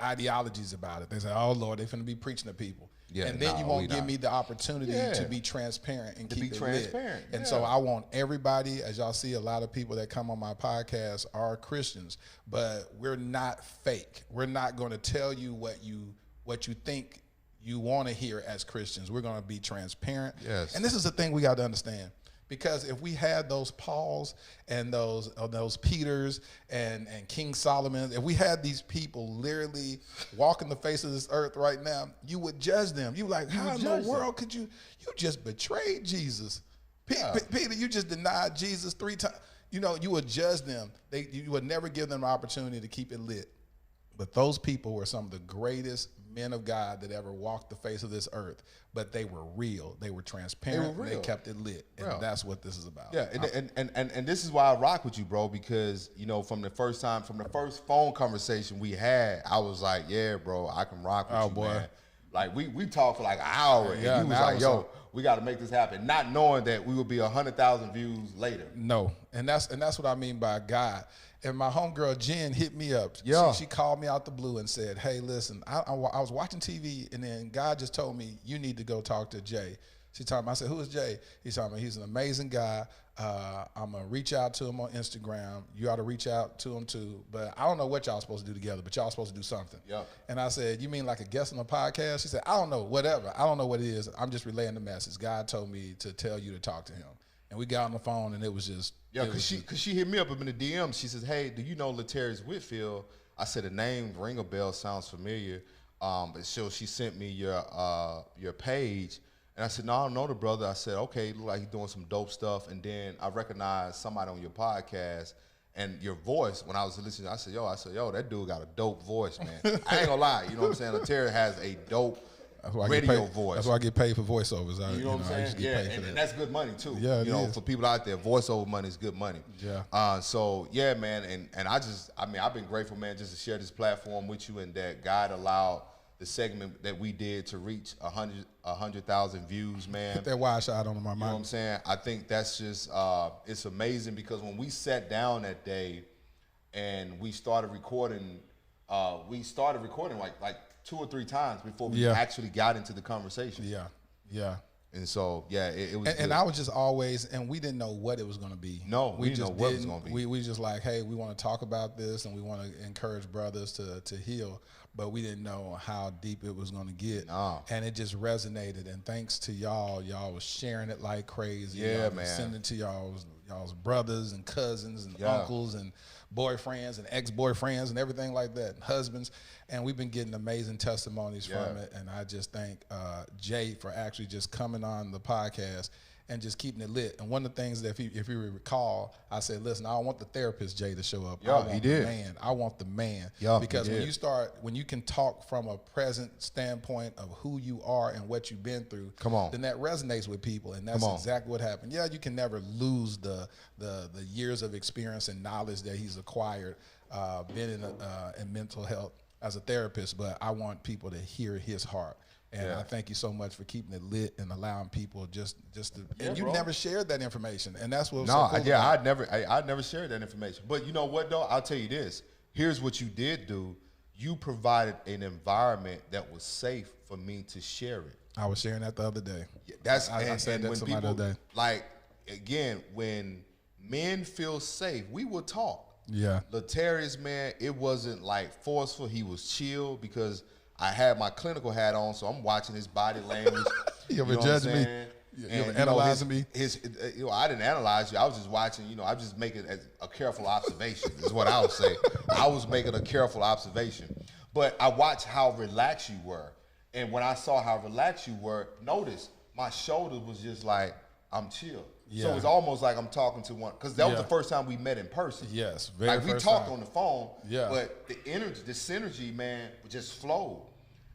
ideologies about it. They say, oh, Lord, they're finna be preaching to people. Yeah, and then you won't give me the opportunity to be transparent and keep it transparent. Lit. And so I want everybody, as y'all see, a lot of people that come on my podcast are Christians, but we're not fake. We're not going to tell you what you think you want to hear as Christians. We're going to be transparent. Yes. And this is the thing we got to understand. Because if we had those Pauls and those Peters and King Solomon, if we had these people literally walking the face of this earth right now, you would judge them. You like, how in the world could you just betrayed Jesus? Peter, you just denied Jesus 3 times. You know, you would judge them. You would never give them an opportunity to keep it lit. But those people were some of the greatest men of God that ever walked the face of this earth. But they were real. They were transparent. They kept it lit. And that's what this is about. Yeah, and this is why I rock with you, bro, because, you know, from the first phone conversation we had, I was like, yeah, bro, I can rock with you, man. Like, we talked for like an hour, and you was like, yo, we got to make this happen, not knowing that we would be 100,000 views later. No, and that's what I mean by God. And my homegirl Jen hit me up. Yeah. She called me out the blue and said, hey, listen, I was watching TV, and then God just told me, you need to go talk to Jay. She told me, I said, who is Jay? He told me, he's an amazing guy. I'm going to reach out to him on Instagram. You ought to reach out to him too. But I don't know what y'all supposed to do together, but y'all supposed to do something. Yeah. And I said, you mean like a guest on a podcast? She said, I don't know, whatever. I don't know what it is. I'm just relaying the message. God told me to tell you to talk to him. And we got on the phone, and it was just... Yeah, because she hit me up in the DM. She says, hey, do you know Latarius Whitfield? I said, the name ring a bell, sounds familiar. But so she sent me your page. And I said, no, I don't know the brother. I said, okay, look like he's doing some dope stuff. And then I recognized somebody on your podcast. And your voice, when I was listening, I said, yo, that dude got a dope voice, man. I ain't gonna lie. You know what I'm saying? Latarius has a dope radio voice. That's why I get paid for voiceovers. You know what I'm saying? Yeah, and that's good money too. Yeah, you know, for people out there, voiceover money is good money. Yeah. So yeah, man, and I've been grateful, man, just to share this platform with you, and that God allowed the segment that we did to reach 100,000 views, man. Put that wide shot on my mind. You know what I'm saying? I think that's just it's amazing, because when we sat down that day and we started recording like 2 or 3 times before we actually got into the conversation. Yeah. And so, it was. And I was just always, and we didn't know what it was going to be. No, we didn't know what it was going to be. We just like, hey, we want to talk about this, and we want to encourage brothers to heal, but we didn't know how deep it was going to get. No. And it just resonated. And thanks to y'all was sharing it like crazy. Yeah, y'all man. Sending it to y'all's brothers and cousins and uncles and boyfriends and ex-boyfriends and everything like that, and husbands. And we've been getting amazing testimonies from it. And I just thank Jay for actually just coming on the podcast and just keeping it lit. And one of the things that if you recall, I said, listen, I don't want the therapist Jay to show up. Yeah, he did. I want the man. Yeah, because when you can talk from a present standpoint of who you are and what you've been through, then that resonates with people. And that's exactly what happened. Yeah, you can never lose the years of experience and knowledge that he's acquired being in mental health as a therapist, but I want people to hear his heart. And I thank you so much for keeping it lit and allowing people just to. And you never shared that information, and that's what. Was so cool I'd never shared that information. But you know what, though? I'll tell you this. Here's what you did do. You provided an environment that was safe for me to share it. I was sharing that the other day. I said that to somebody the other day. Like, again, when men feel safe, we will talk. Yeah. Latarius, man, it wasn't like forceful. He was chill, because I had my clinical hat on, so I'm watching his body language. You ever judge me? You ever analyzing me? I didn't analyze you. I was just watching. I was just making a careful observation. Is what I would say. I was making a careful observation, but I watched how relaxed you were, and when I saw how relaxed you were, notice my shoulders was just like, I'm chill. So it's almost like I'm talking to one, because that was the first time we met in person. Yes, like we talked on the phone, Yeah. but the energy, the synergy, man, just flowed.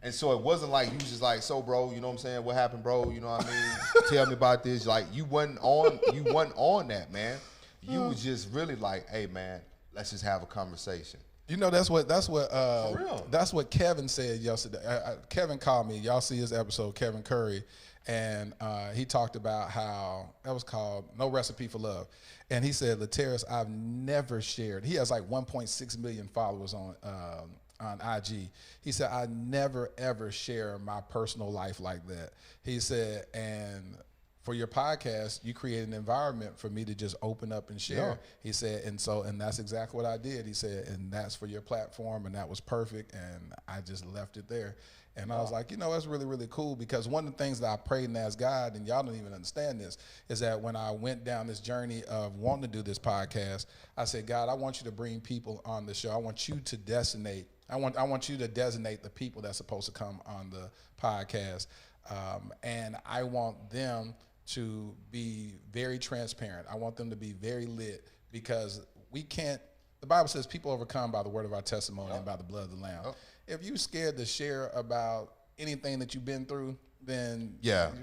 And so it wasn't like you was just like, so bro, you know what I'm saying? What happened, bro? You know what I mean? Tell me about this. Like you wasn't on that, man. You was just really like, hey man, let's just have a conversation. You know, that's what Kevin said yesterday. Kevin called me. Y'all see his episode, Kevin Curry, and he talked about how that was called No Recipe for Love. And he said, Lateris, I've never shared. He has like 1.6 million followers on IG. He said, I never ever share my personal life like that. He said, and for your podcast, you create an environment for me to just open up and share. Yeah. He said, and that's exactly what I did. He said, and that's for your platform, and that was perfect, and I just left it there. And I was like, you know, that's really, really cool, because one of the things that I prayed and asked God, and y'all don't even understand this, is that when I went down this journey of wanting to do this podcast, I said, God, I want you to bring people on the show. I want you to designate. I want you to designate the people that's supposed to come on the podcast, and I want them to be very transparent. I want them to be very lit, because we can't, the Bible says people overcome by the word of our testimony and by the blood of the Lamb. If you're scared to share about anything that you've been through, then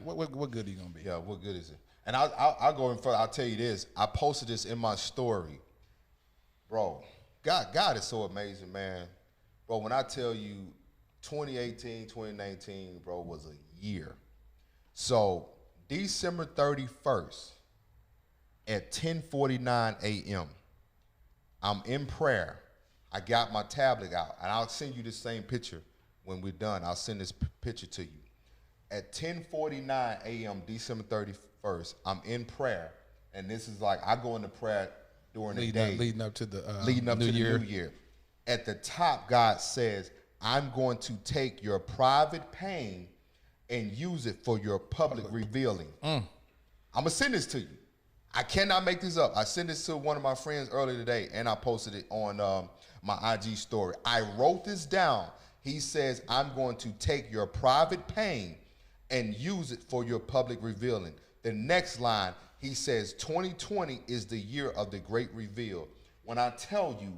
what good are you going to be? Yeah, what good is it? And I'll go in further. I'll tell you this. I posted this in my story. Bro, God is so amazing, man. Bro, when I tell you 2018, 2019, bro, was a year. So December 31st at 10:49 a.m., I'm in prayer. I got my tablet out, and I'll send you the same picture when we're done. I'll send this picture to you. At 10:49 a.m., December 31st, I'm in prayer, and this is like, I go into prayer during the day. Leading up to the New Year. At the top, God says, I'm going to take your private pain and use it for your public revealing. I'm going to send this to you. I cannot make this up. I sent this to one of my friends earlier today, and I posted it on my IG story. I wrote this down. He says, I'm going to take your private pain and use it for your public revealing. The next line, he says, 2020 is the year of the great reveal. When I tell you,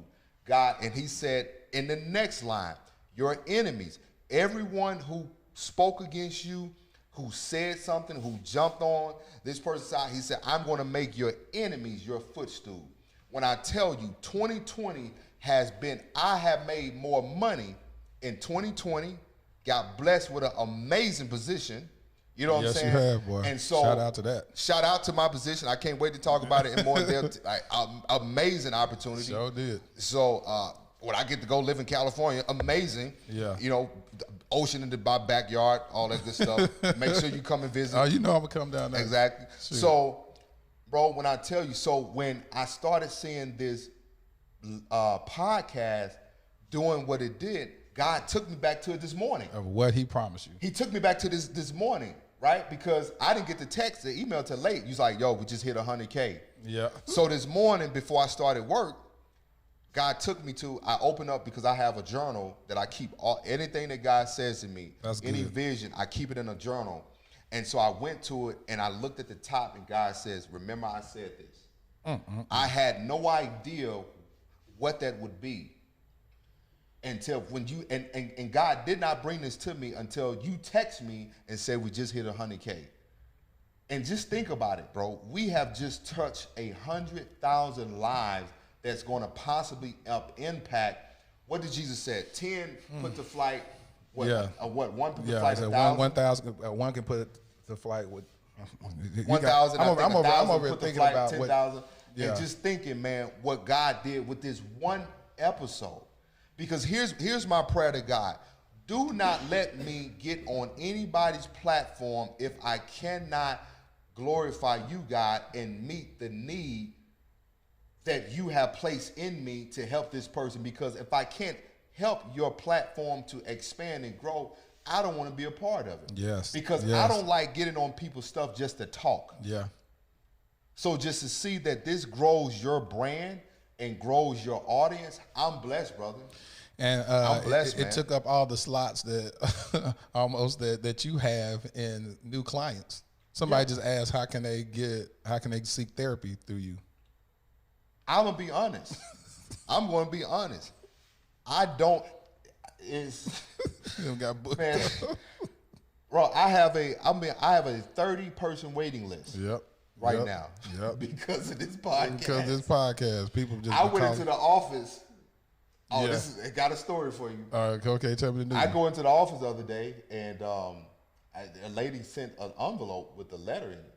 God, and he said in the next line, your enemies, everyone who spoke against you, who said something, who jumped on this person's side, he said, I'm going to make your enemies your footstool. When I tell you 2020 has been, I have made more money in 2020, got blessed with an amazing position. You know what I'm saying? Yes, you have, boy. And so, shout out to that. Shout out to my position. I can't wait to talk about it in more depth. Amazing opportunity. Sure did. So, when I get to go live in California, amazing. Yeah. You know, the ocean in my backyard, all that good stuff. Make sure you come and visit. Oh, you know I'm going to come down there. Exactly. Sure. So, bro, when I tell you, so when I started seeing this podcast doing what it did, God took me back to it this morning. Of what he promised you. He took me back to this morning, right? Because I didn't get the email till late. He was like, yo, we just hit 100K. Yeah. So this morning, before I started work, God took me to, I open up because I have a journal that I keep anything that God says to me, any vision, I keep it in a journal. And so I went to it and I looked at the top and God says, remember I said this. I had no idea what that would be until when you, and God did not bring this to me until you text me and said we just hit 100K. And just think about it, bro. We have just touched 100,000 lives that's going to possibly impact. What did Jesus say? 10 put to flight. What? Yeah. One put to Yeah, flight. so 1,000. One can put to flight with 1,000. I'm over here thinking about 10,000. And just thinking, man, what God did with this one episode. Because here's my prayer to God. Do not let me get on anybody's platform if I cannot glorify you, God, and meet the need that you have placed in me to help this person. Because if I can't help your platform to expand and grow, I don't want to be a part of it. Yes. Because I don't like getting on people's stuff just to talk. Yeah. So just to see that this grows your brand and grows your audience, I'm blessed, brother. And I'm blessed, it took up all the slots that almost that you have in new clients. Somebody just asked, how can they seek therapy through you? I'm gonna be honest. I'm gonna be honest. I don't. It's You don't got booked man, up. bro. I have a 30-person waiting list. Yep. Right now. Yep. Because of this podcast. Because of this podcast, people just. I went into the office. Oh, Yeah. I got a story for you. Okay, tell me the news. I go into the office the other day, and a lady sent an envelope with a letter in it.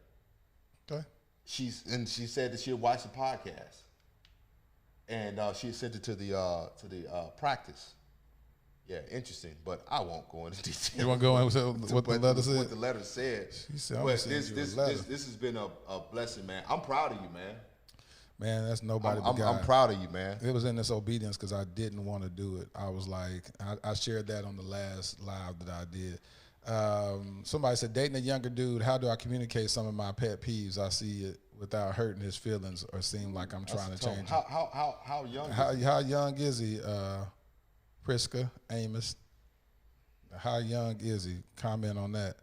Okay. She said that she'd watch the podcast, and she sent it to the practice. Yeah, interesting, but I won't go into detail. You want to go into what the letter said? What the letter said. She said, I'm but gonna this send you a letter. this has been a blessing, man. I'm proud of you, man. Man, that's nobody but I'm God. proud of you, man. It was in this obedience because I didn't want to do it. I was like, I shared that on the last live that I did. Somebody said, dating a younger dude, how do I communicate some of my pet peeves? I see it without hurting his feelings or seem like I'm trying to change him. How young? How young is he, Priska, Amos? How young is he? Comment on that.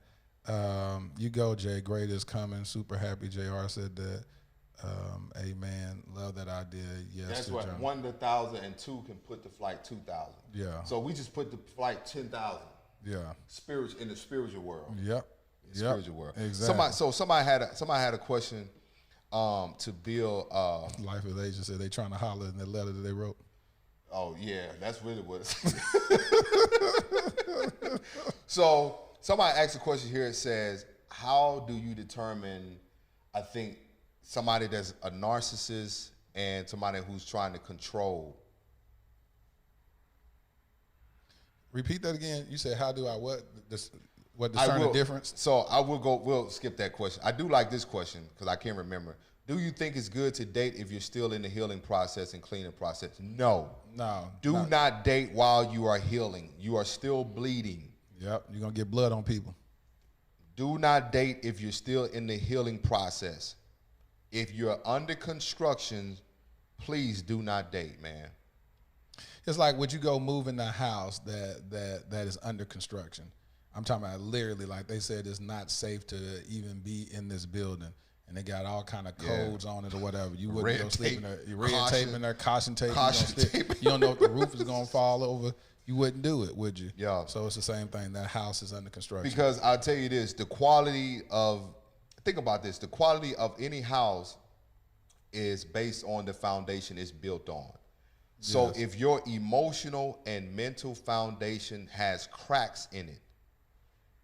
You go, Jay. Great is coming. Super happy. JR said that. Amen. Love that idea. Yes. That's what John. 1 to 1,000 and 2 can put the flight 2,000. Yeah. So we just put the flight 10,000. Yeah. In the spiritual world. Yep. In the spiritual world. Exactly. Somebody had a question to Bill. Life of Asia said they trying to holler in the letter that they wrote. Oh yeah, that's really what. So somebody asked a question here. It says, "How do you determine?" I think somebody that's a narcissist and somebody who's trying to control. Repeat that again. You said, "How do I what discern the difference?" So we'll skip that question. I do like this question because I can't remember. Do you think it's good to date if you're still in the healing process and cleaning process? No. Do not date while you are healing. You are still bleeding. Yep, you're going to get blood on people. Do not date if you're still in the healing process. If you're under construction, please do not date, man. It's like, would you go move in the house that is under construction? I'm talking about literally, like they said, it's not safe to even be in this building. And they got all kind of codes on it or whatever. You wouldn't go sleep in there. Red tape in there, caution tape. You don't know if the roof is going to fall over. You wouldn't do it, would you? Yeah. So it's the same thing. That house is under construction. Because I'll tell you this, think about this, the quality of any house is based on the foundation it's built on. So Yes. if your emotional and mental foundation has cracks in it,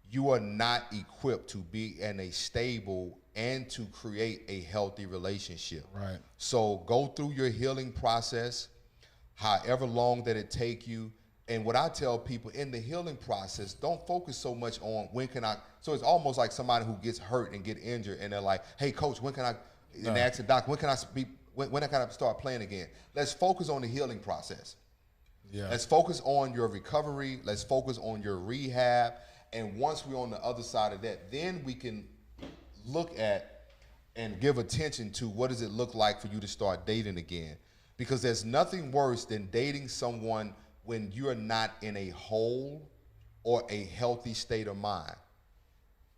you are not equipped to be in a stable and to create a healthy relationship. Right. So go through your healing process, however long that it take you. And what I tell people in the healing process, don't focus so much on when can I. So it's almost like somebody who gets hurt and get injured, and they're like, "Hey, coach, when can I?" And they ask the doctor, "When can I be? When can I start playing again?" Let's focus on the healing process. Yeah. Let's focus on your recovery. Let's focus on your rehab. And once we're on the other side of that, then we can look at and give attention to what does it look like for you to start dating again. Because there's nothing worse than dating someone when you're not in a whole or a healthy state of mind.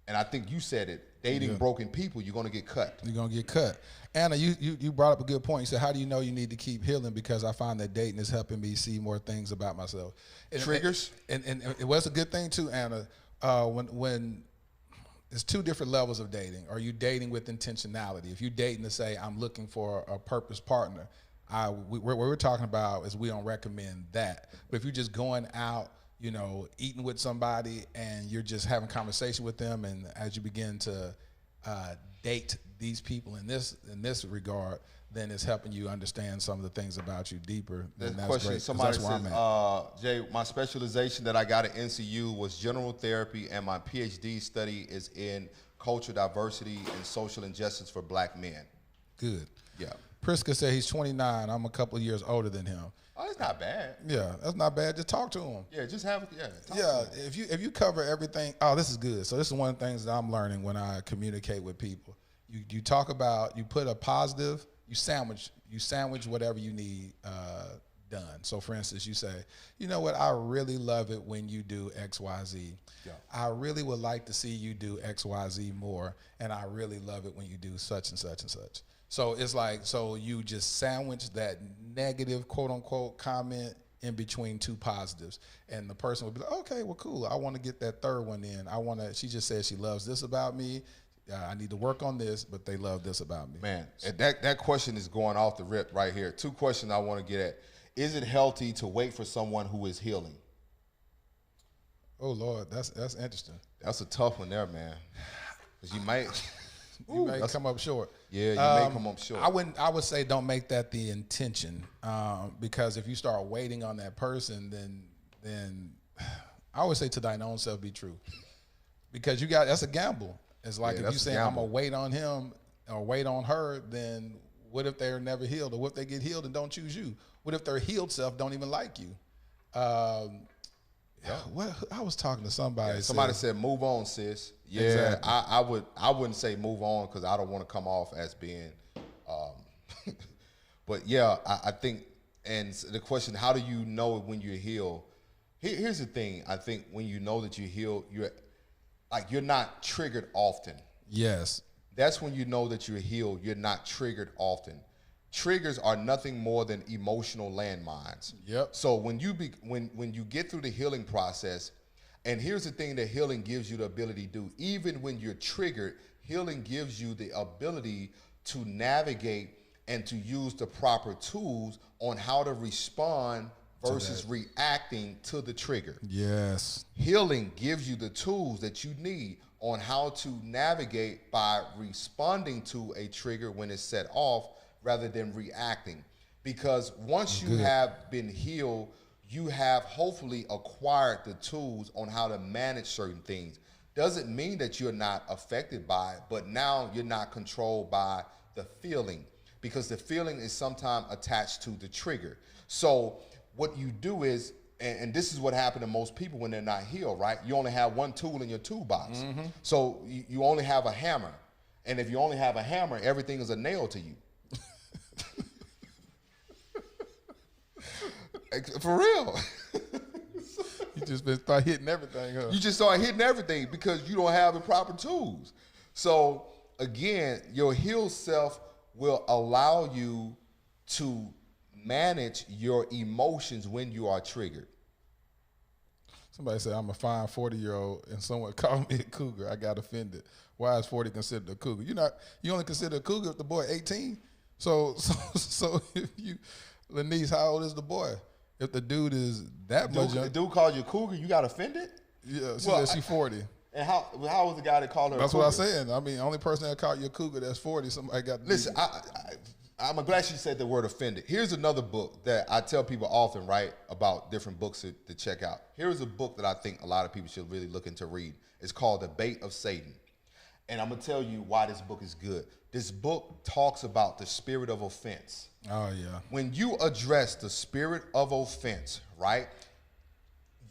And I think you said it, dating broken people, you're going to get cut. You're going to get cut. Anna, you brought up a good point. You said, how do you know you need to keep healing? Because I find that dating is helping me see more things about myself. Triggers? And it was a good thing too, Anna, when there's two different levels of dating. Are you dating with intentionality? If you're dating to say, I'm looking for a purpose partner, what we're talking about is we don't recommend that. But if you're just going out, eating with somebody and you're just having conversation with them, and as you begin to date these people in this regard, then it's helping you understand some of the things about you deeper. Then that's question, great. somebody That's where I'm says, at. Jay, my specialization that I got at NCU was general therapy, and my PhD study is in cultural diversity and social injustice for black men. Good. Yeah. Priska said he's 29. I'm a couple of years older than him. Oh, that's not bad. Yeah, that's not bad. Just talk to him. Yeah, just have, talk to him. If you cover everything, this is good. So this is one of the things that I'm learning when I communicate with people. You talk about, you put a positive, you sandwich whatever you need done. So for instance, you say, you know what, I really love it when you do X, Y, Z. Yeah. I really would like to see you do X, Y, Z more, and I really love it when you do such and such and such. So it's like, so you just sandwich that negative, quote unquote, comment in between two positives, and the person would be like, okay, well, cool, I want to get that third one in. She just said she loves this about me. I need to work on this, but they love this about me. Man, and that question is going off the rip right here. 2 questions I want to get at. Is it healthy to wait for someone who is healing? Oh Lord, that's interesting. That's a tough one there, man. 'Cause you might come up short. Yeah, you may come up short. I would say don't make that the intention, because if you start waiting on that person, then I always say to thine own self be true, because that's a gamble. It's like if you say I'm gonna wait on him or wait on her, then what if they're never healed, or what if they get healed and don't choose you? What if their healed self don't even like you? What I was talking to somebody. Yeah, somebody said, "Move on, sis." Yeah, exactly. I wouldn't say move on because I don't want to come off as being. But yeah, I think, and the question, how do you know when you're healed? Here's the thing. I think when you know that you're healed, you're not triggered often. Yes. That's when you know that you're healed. You're not triggered often. Triggers are nothing more than emotional landmines. Yep. So when you get through the healing process, and here's the thing that healing gives you the ability to do, even when you're triggered, healing gives you the ability to navigate and to use the proper tools on how to respond versus reacting to the trigger. Yes. Healing gives you the tools that you need on how to navigate by responding to a trigger when it's set off rather than reacting. Because once you have been healed, you have hopefully acquired the tools on how to manage certain things. Doesn't mean that you're not affected by it, but now you're not controlled by the feeling, because the feeling is sometimes attached to the trigger. So what you do is, and this is what happened to most people when they're not healed, right? You only have one tool in your toolbox. Mm-hmm. So you only have a hammer. And if you only have a hammer, everything is a nail to you. For real. You just been start hitting everything, huh? You just start hitting everything because you don't have the proper tools. So again, your healed self will allow you to manage your emotions when you are triggered. Somebody said I'm a fine 40-year-old and someone called me a cougar. I got offended. Why is 40 considered a cougar? You only consider a cougar if the boy 18. So if you, Lanice, how old is the boy? If the dude is that much young, the dude called you a cougar, you got offended? Yeah, she said she's 40. And how was the guy that called her That's a cougar? what I'm saying. I mean, the only person that called you a cougar that's 40, somebody got to Listen, I'm glad she said the word offended. Here's another book that I tell people often, right, about different books to check out. Here's a book that I think a lot of people should really look into read. It's called The Bait of Satan. And I'm going to tell you why this book is good. This book talks about the spirit of offense. Oh, yeah. When you address the spirit of offense, right,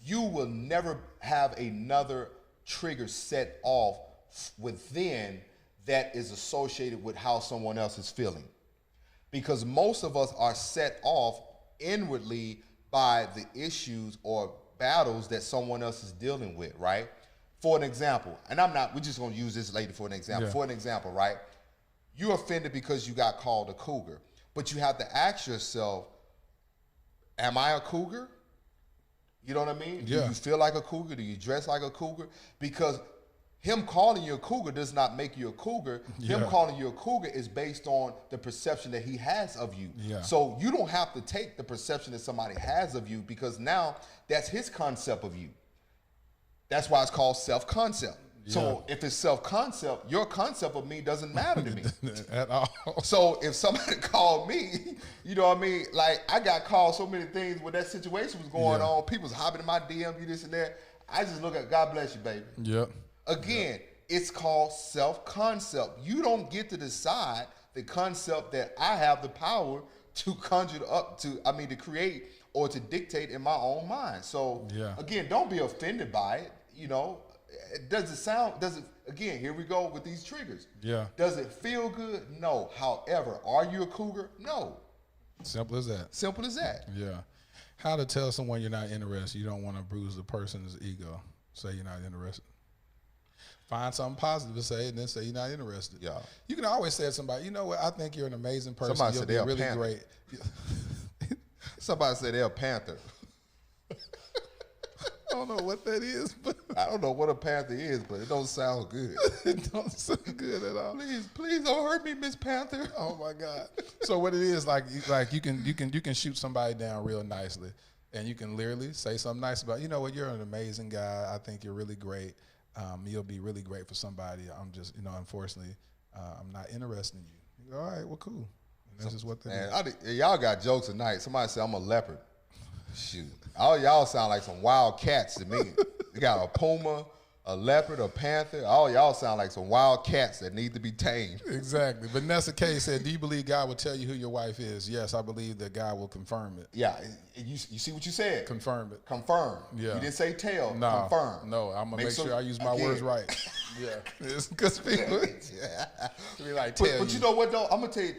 you will never have another trigger set off within that is associated with how someone else is feeling. Because most of us are set off inwardly by the issues or battles that someone else is dealing with, right? For an example, and we're just going to use this lady for an example. Yeah. For an example, right? You're offended because you got called a cougar. But you have to ask yourself, am I a cougar? You know what I mean? Yeah. Do you feel like a cougar? Do you dress like a cougar? Because him calling you a cougar does not make you a cougar. Yeah. Him calling you a cougar is based on the perception that he has of you. Yeah. So you don't have to take the perception that somebody has of you, because now that's his concept of you. That's why it's called self-concept. Yeah. So if it's self-concept, your concept of me doesn't matter to me. At all. So if somebody called me, you know what I mean? Like, I got called so many things when that situation was going on. People was hopping in my DM, you this and that. I just look at, God bless you, baby. Yep. Again, it's called self-concept. You don't get to decide the concept that I have the power to conjure up to, to create or to dictate in my own mind. So again, don't be offended by it. You know, again, here we go with these triggers. Yeah. Does it feel good? No. However, are you a cougar? No. Simple as that. Simple as that. Yeah. How to tell someone you're not interested. You don't want to bruise the person's ego. Say you're not interested. Find something positive to say and then say you're not interested. Yeah. You can always say to somebody, you know what, I think you're an amazing person. Somebody You'll said be they're a really panther. great. Somebody said they're a panther. I don't know what that is, but I don't know what a panther is, but it don't sound good. it don't sound good at all. Please don't hurt me, Miss Panther. Oh my God! So what it is, like you can shoot somebody down real nicely, and you can literally say something nice about, you know what, you're an amazing guy. I think you're really great. You'll be really great for somebody. I'm just, unfortunately, I'm not interested in you. You go, all right, well, cool. And that's just what that is. Y'all got jokes tonight. Somebody said I'm a leopard. Shoot, all y'all sound like some wild cats to me. You got a puma, a leopard, a panther. All y'all sound like some wild cats that need to be tamed. Exactly. Vanessa K said, do you believe God will tell you who your wife is? Yes, I believe that God will confirm it. Yeah, you see what you said? Confirm it. Confirm. Yeah. You didn't say tell. No, confirm. No, I'm going to make sure I use my words right. Yeah. It's because people be like, tell you. But you know what, though? I'm going to tell you,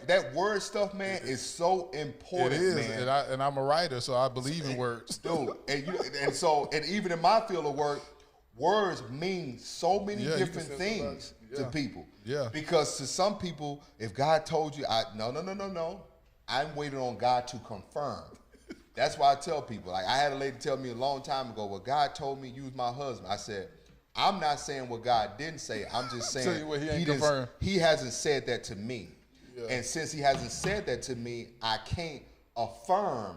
that word stuff, man, is so important, it is, man. And I'm a writer, so I believe in words. Dude, and even in my field of work, words mean so many different things to people. Yeah. Because to some people, if God told you, no, I'm waiting on God to confirm. That's why I tell people. Like, I had a lady tell me a long time ago, well, God told me use my husband. I said, I'm not saying what God didn't say. I'm just saying Tell you what, he hasn't said that to me. Yeah. And since he hasn't said that to me, I can't affirm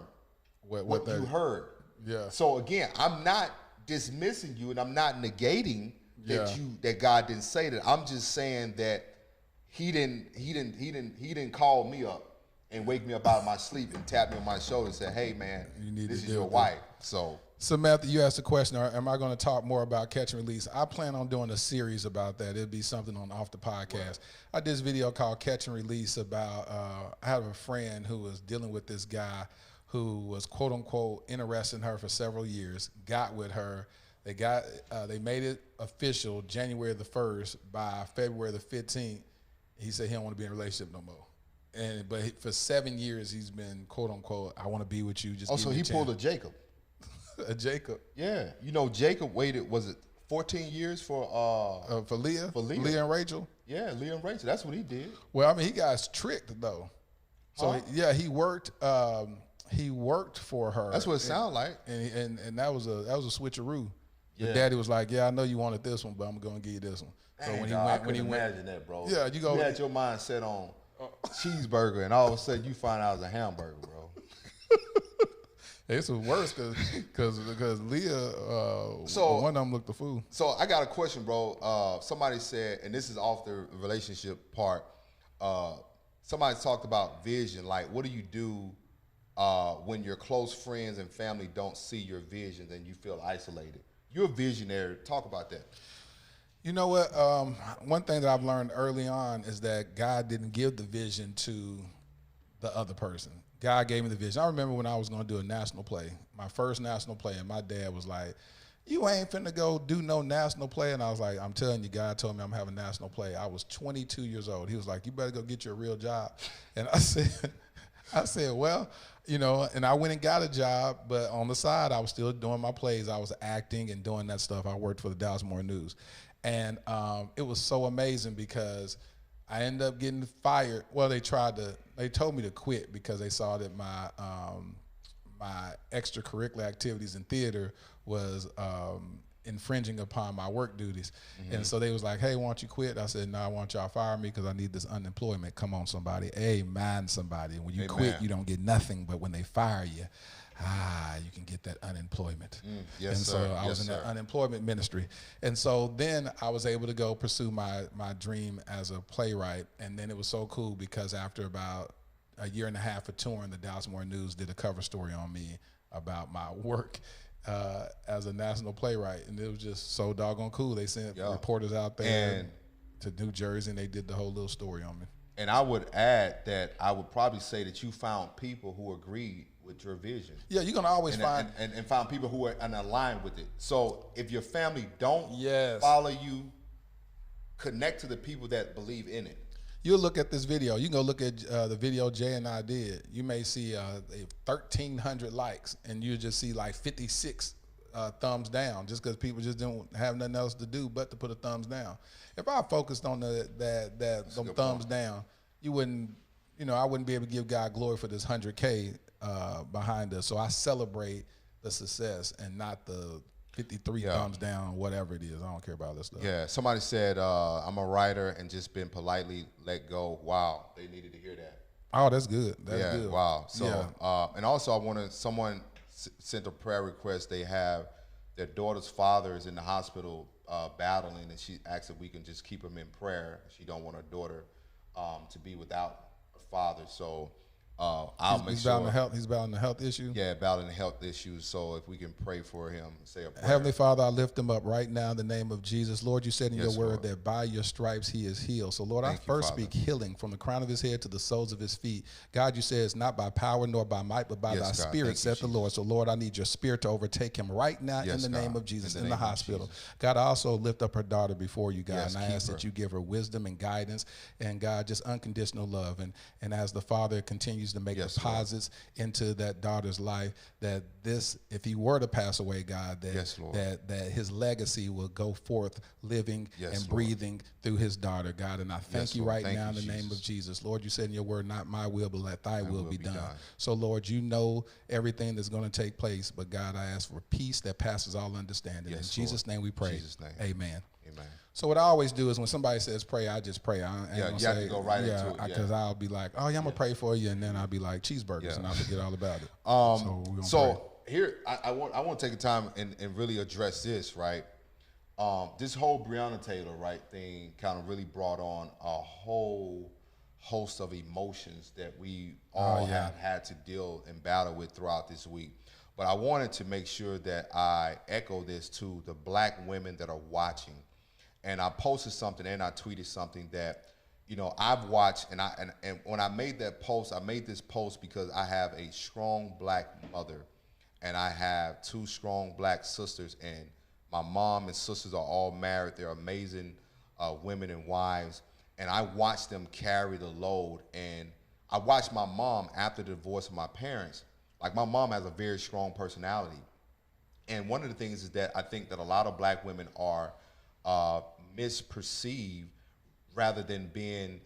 what you heard. Yeah. So again, I'm not dismissing you and I'm not negating that God didn't say that. I'm just saying that he didn't call me up and wake me up out of my sleep and tap me on my shoulder and say, hey man, this is your wife. So Matthew, you asked the question, am I going to talk more about catch and release? I plan on doing a series about that. It'll be something on Off the Podcast. Right. I did this video called Catch and Release about, I have a friend who was dealing with this guy who was quote unquote interested in her for several years, got with her. They made it official January the 1st. By February the 15th, he said he don't want to be in a relationship no more. But for 7 years, he's been quote unquote, I want to be with you. Just so he pulled a Jacob. A Jacob. Yeah. Jacob waited, was it 14 years for Leah? For Leah. Leah and Rachel? Yeah, Leah and Rachel. That's what he did. Well, I mean, he got tricked though. So he worked for her. That's what it sounded like. And that was a switcheroo. Yeah. The daddy was like, yeah, I know you wanted this one, but I'm gonna give you this one. Dang, so I couldn't imagine that, bro. Yeah, you had your mind set on cheeseburger, and all of a sudden you find out it's a hamburger, bro. It's worse because Leah, one of them looked the fool. So I got a question, bro. Somebody said, and this is off the relationship part. Somebody talked about vision. Like, what do you do when your close friends and family don't see your visions and you feel isolated? You're a visionary. Talk about that. You know what? One thing that I've learned early on is that God didn't give the vision to the other person. God gave me the vision. I remember when I was going to do a national play, my first national play, and my dad was like, you ain't finna go do no national play. And I was like, I'm telling you, God told me I'm having a national play. I was 22 years old. He was like, you better go get you a real job. And I said, well, and I went and got a job, but on the side, I was still doing my plays. I was acting and doing that stuff. I worked for the Dallas Morning News. And it was so amazing because I ended up getting fired. Well, they told me to quit because they saw that my extracurricular activities in theater was infringing upon my work duties. Mm-hmm. And so they was like, hey, why don't you quit? I said, no, I want y'all to fire me because I need this unemployment. Come on, somebody. Amen, somebody. When you quit, you don't get nothing. But when they fire you, you can get that unemployment. Yes, and so sir. I was in that unemployment ministry. And so then I was able to go pursue my dream as a playwright. And then it was so cool because after about a year and a half of touring, the Dallas Morning News did a cover story on me about my work as a national playwright. And it was just so doggone cool. They sent reporters out there to New Jersey and they did the whole little story on me. And I would add that I would probably say that you found people who agreed with your vision. Yeah, you're gonna always find and find people who are aligned with it. So if your family don't follow you, connect to the people that believe in it. You'll look at this video. You can go look at the video Jay and I did. You may see 1,300 likes, and you just see like 56 thumbs down, just because people just don't have nothing else to do but to put a thumbs down. If I focused on them thumbs down, you wouldn't, I wouldn't be able to give God glory for this 100K behind us. So I celebrate the success and not the 53 thumbs down, whatever it is. I don't care about this stuff. Yeah, somebody said, I'm a writer and just been politely let go. Wow, they needed to hear that. Oh, that's good. That's good. Wow. So, and also someone sent a prayer request. They have their daughter's father is in the hospital battling, and she asked if we can just keep him in prayer. She don't want her daughter to be without her father. So I'll make sure. He's battling the health issue? Yeah, battling the health issues. So if we can pray for him, say a prayer. Heavenly Father, I lift him up right now in the name of Jesus. Lord, you said in your word Lord, that by your stripes he is healed. So, Lord, I first speak healing from the crown of his head to the soles of his feet. God, you said it's not by power nor by might, but by thy spirit, saith the Lord. So, Lord, I need your spirit to overtake him right now in the name of Jesus in the hospital. God, I also lift up her daughter before you, God, and I ask that you give her wisdom and guidance and, God, just unconditional love. And as the father continues to make deposits into that daughter's life, that this, if he were to pass away, God, that his legacy will go forth living and breathing through his daughter, God. And I thank you right now in the name of Jesus. Lord, you said in your word, not my will, but let thy will be done. So, Lord, you know everything that's going to take place, but God, I ask for peace that passes all understanding. In Jesus' name we pray. Amen. Amen. So what I always do is when somebody says pray, I just pray. I you have to go right into it. Because I'll be like, oh, yeah, I'm going to pray for you. And then I'll be like, cheeseburgers, and I'll forget all about it. So here, I want to take a time and really address this, right? This whole Breonna Taylor, right, thing kind of really brought on a whole host of emotions that we all have had to deal and battle with throughout this week. But I wanted to make sure that I echo this to the black women that are watching. And I posted something and I tweeted something that, I've watched, and when I made that post, I made this post because I have a strong black mother and I have two strong black sisters, and my mom and sisters are all married. They're amazing women and wives, and I watched them carry the load. And I watched my mom after the divorce of my parents. Like, my mom has a very strong personality. And one of the things is that I think that a lot of black women are misperceived rather than being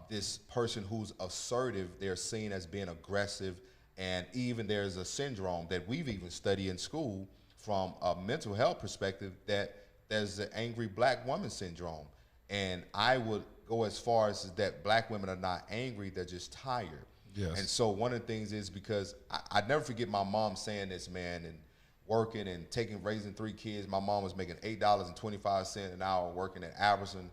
this person who's assertive. They're seen as being aggressive, and even there's a syndrome that we've even studied in school from a mental health perspective, that there's the angry black woman syndrome. And I would go as far as that black women are not angry, they're just tired. Yes. And so one of the things is, because I never forget my mom saying this, man, and working and raising 3 kids. My mom was making $8.25 an hour working at Albertson.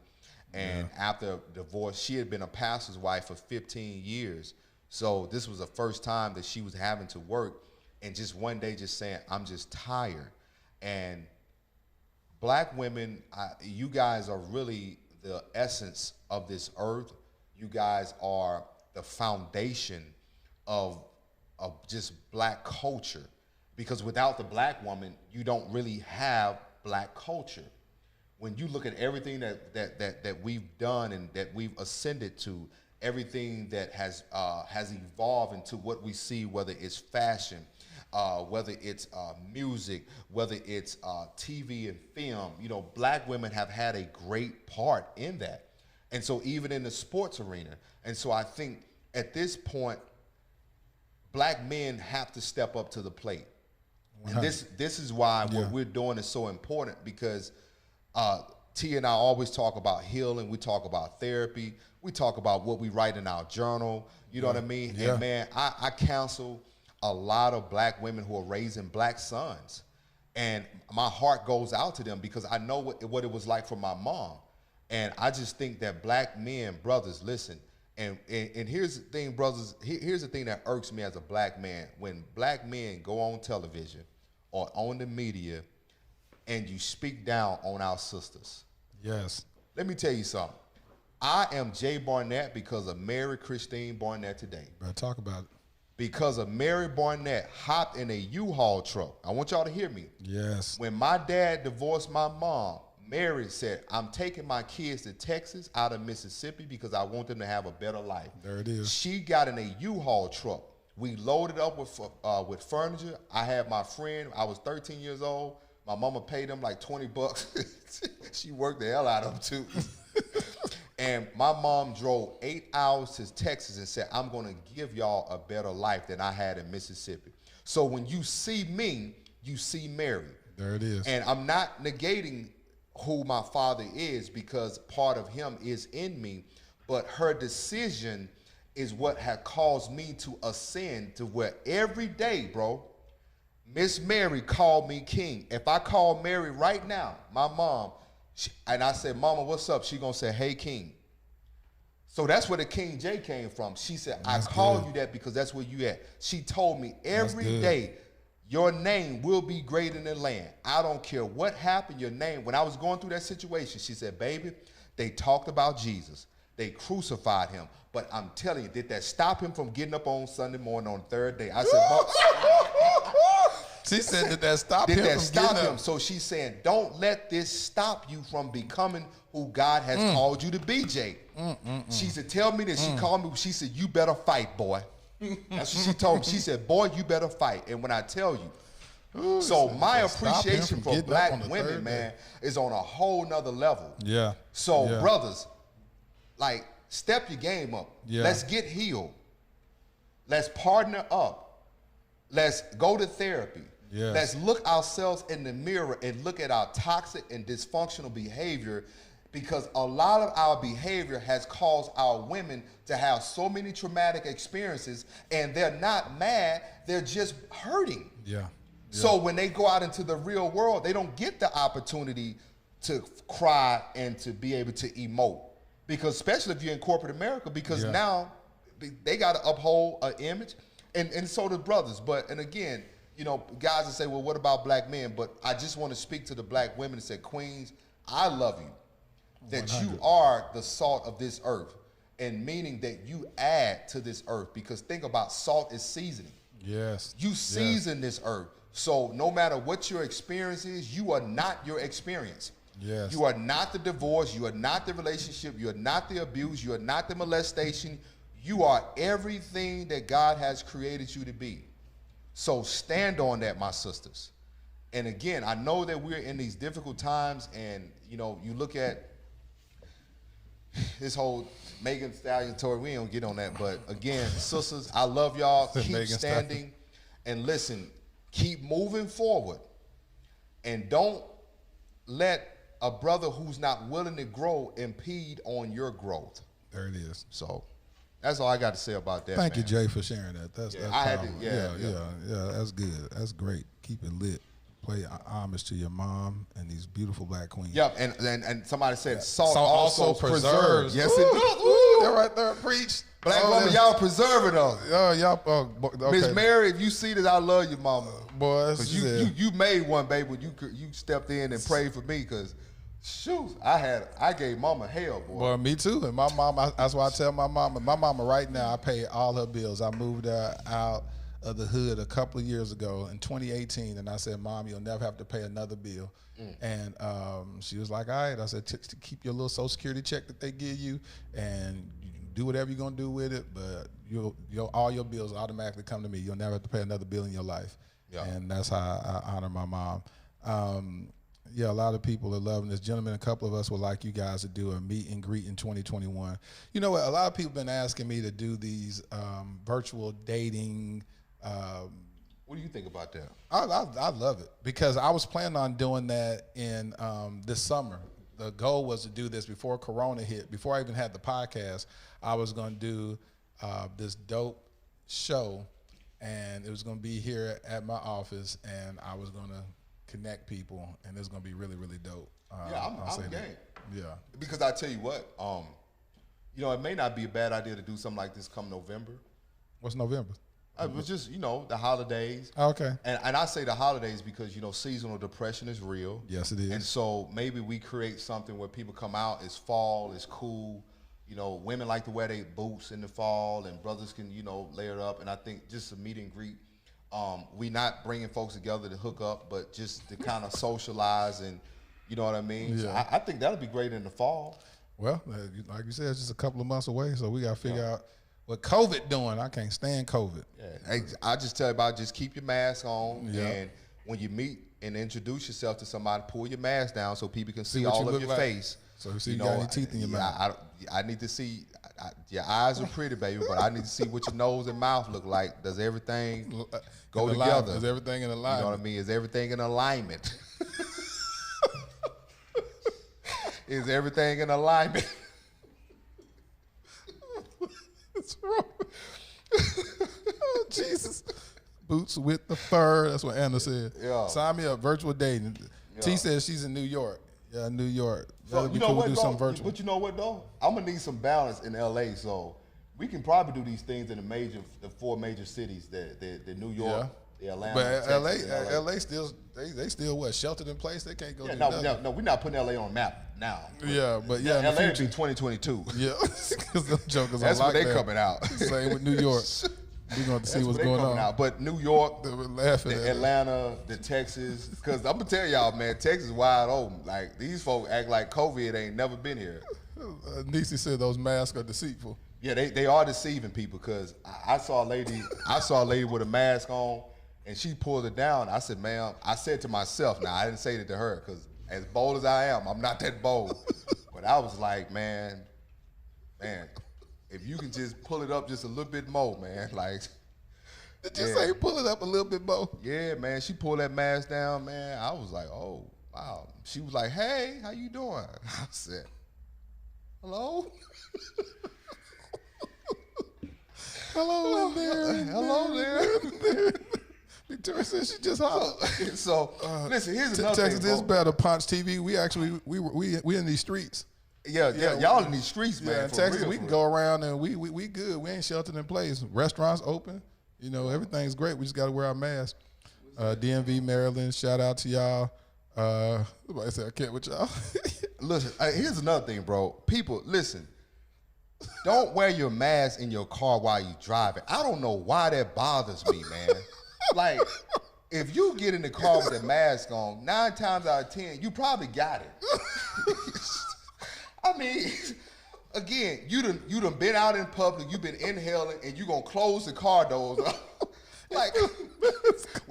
And after divorce, she had been a pastor's wife for 15 years. So this was the first time that she was having to work, and just one day just saying, I'm just tired. And black women, you guys are really the essence of this earth. You guys are the foundation of just black culture. Because without the black woman, you don't really have black culture. When you look at everything that we've done and that we've ascended to, everything that has evolved into what we see, whether it's fashion, whether it's music, whether it's TV and film, black women have had a great part in that. And so even in the sports arena. And so I think at this point, black men have to step up to the plate. And this is why what we're doing is so important, because T and I always talk about healing. We talk about therapy. We talk about what we write in our journal. You know what I mean? Yeah. And man, I counsel a lot of black women who are raising black sons. And my heart goes out to them because I know what it was like for my mom. And I just think that black men, brothers, listen. And here's the thing, brothers, here's the thing that irks me as a black man. When black men go on television or on the media and you speak down on our sisters. Yes. Let me tell you something. I am Jay Barnett because of Mary Christine Barnett today. Better talk about it. Because of Mary Barnett hopped in a U-Haul truck. I want y'all to hear me. Yes. When my dad divorced my mom, Mary said, I'm taking my kids to Texas out of Mississippi because I want them to have a better life. There it is. She got in a U-Haul truck. We loaded up with furniture. I had my friend. I was 13 years old. My mama paid him like $20. She worked the hell out of him too. And my mom drove 8 hours to Texas and said, I'm going to give y'all a better life than I had in Mississippi. So when you see me, you see Mary. There it is. And I'm not negating who my father is because part of him is in me, but her decision is what had caused me to ascend to where every day, bro, Miss Mary called me king. If I call Mary right now, my mom, and I said, Mama, what's up? She gonna say, hey, king. So that's where the King J came from. She said, I call you that because that's where you at. She told me every day, your name will be great in the land. I don't care what happened, your name. When I was going through that situation, she said, baby, they talked about Jesus. They crucified him. But I'm telling you, did that stop him from getting up on Sunday morning on the third day? I said, she said, did that stop him? Did that from stop getting him? up? So she's saying, don't let this stop you from becoming who God has called you to be, Jay. She said, tell me this. She called me. She said, you better fight, boy. That's what she told me. She said, boy, you better fight. And when I tell you, Ooh, so my stop him appreciation from for getting up black on the women, third man, day. is on a whole nother level. Yeah. So, Yeah. brothers, like, step your game up. Yeah. Let's get healed. Let's partner up. Let's go to therapy. Yes. Let's look ourselves in the mirror and look at our toxic and dysfunctional behavior, because a lot of our behavior has caused our women to have so many traumatic experiences, and they're not mad, they're just hurting. Yeah. So when they go out into the real world, they don't get the opportunity to cry and to be able to emote. Because especially if you're in corporate America, because now they got to uphold an image, and so do brothers. But, and again, you know, guys will say, well, what about black men? But I just want to speak to the black women and say, queens, I love you. That 100. you are the salt of this earth, and meaning that you add to this earth, because think about salt is seasoning. Yes. You season this earth. So no matter what your experience is, you are not your experience. Yes. You are not the divorce. You are not the relationship. You are not the abuse. You are not the molestation. You are everything that God has created you to be. So stand on that, my sisters. And again, I know that we're in these difficult times, and you know, you look at this whole Megan Thee Stallion story. We don't get on that, but again, sisters, I love y'all. Keep Megan standing, and listen, keep moving forward, and don't let a brother who's not willing to grow impede on your growth. There it is. So that's all I got to say about that. Thank you, man. Jay, for sharing that. That's I had to- powerful. yeah. That's good. That's great. Keep it lit. Play homage to your mom and these beautiful black queens. Yep, and somebody said salt also also preserves. Yes, it does. Ooh, that right there, preach. Black woman, y'all preserving us. Y'all. Okay. Miss Mary, if you see this, I love you, mama. Boys, Cause you made one, baby. You stepped in and prayed for me, cause shoot, I gave mama hell, boy. Well, me too. And my mom, that's why I tell my mama right now, I pay all her bills. I moved her out of the hood a couple of years ago in 2018, and I said, Mom, you'll never have to pay another bill. And she was like, all right. I said, to keep your little Social Security check that they give you, and you can do whatever you're gonna do with it, but all your bills automatically come to me. You'll never have to pay another bill in your life. Yeah. And that's how I honor my mom. Yeah, a lot of people are loving this. Gentlemen, a couple of us would like you guys to do a meet and greet in 2021. You know what? A lot of people have been asking me to do these virtual dating. What do you think about that? I love it, because I was planning on doing that in this summer. The goal was to do this before Corona hit. Before I even had the podcast, I was going to do this dope show, and it was going to be here at my office, and I was going to connect people, and it's going to be really, really dope. Yeah, I'm game. Yeah. Because I tell you what, you know, it may not be a bad idea to do something like this come November. What's November? It was just, you know, the holidays. Okay. And I say the holidays because, you know, seasonal depression is real. Yes, it is. And so maybe we create something where people come out, it's fall, it's cool. You know, women like to wear their boots in the fall, and brothers can, you know, layer it up. And I think just a meet and greet, we not bringing folks together to hook up, but just to kind of socialize and, You know what I mean? So Yeah. I think that'll be great in the fall. Well, like you said, it's just a couple of months away, so we got to figure out what COVID doing. I can't stand COVID. Yeah. Hey, I just tell you about just keep your mask on, Yeah. and when you meet and introduce yourself to somebody, pull your mask down so people can see what all you of look your like. face. So you got any teeth in your mouth. I need to see. Your eyes are pretty, baby, but I need to see what your nose and mouth look like. Does everything go together? Is everything in alignment? You know what I mean? Is everything in alignment? Is everything in alignment? What's wrong? Oh, Jesus. Boots with the fur. That's what Anna said. Yeah. Sign me up. Virtual dating. Yeah. T says she's in New York. Yeah, New York. So, That'd be you know cool what, to do though? something virtual. But you know what, though? I'm going to need some balance in L.A., so we can probably do these things in the 4 major cities, the New York, the Atlanta, But Texas, and LA still, they still what, sheltered in place? They can't go do no, nothing. no, we're not putting L.A. on the map now. Yeah, but yeah, in the L.A. will be future. 2022. Yeah, because them jokers That's on when they lockdown. coming out. Same with New York. We're going to see That's what's when they going coming on. out. But New York, They were laughing at the it. Atlanta, the Texas, because I'm going to tell y'all, man, Texas is wide open. Like, these folks act like COVID ain't never been here. Nisi said those masks are deceitful. Yeah, they are deceiving people because I saw a lady with a mask on and she pulled it down. I said, ma'am, I said to myself, now I didn't say it to her because as bold as I am, I'm not that bold. But I was like, man, if you can just pull it up just a little bit more, man, like. Did you say pull it up a little bit more? Yeah, man, she pulled that mask down, man. I was like, oh, wow. She was like, hey, how you doing? I said, hello? Hello in there. Hello there. Victoria said she just hollered. So, listen, here's another thing, Texas is bro. better. Punch TV. We actually we in these streets. Yeah, y'all in these streets, man. Yeah, in for Texas real, we for can real. go around and we good. We ain't sheltered in place. Restaurants open. You know, everything's great. We just got to wear our masks. DMV, Maryland. Shout out to y'all. Somebody said I can't with y'all. Listen, here's another thing, bro. People, listen. Don't wear your mask in your car while you driving. I don't know why that bothers me, man. Like, if you get in the car with a mask on, 9 times out of 10, you probably got it. I mean, again, you done been out in public, you've been inhaling, and you gonna close the car doors up. Like,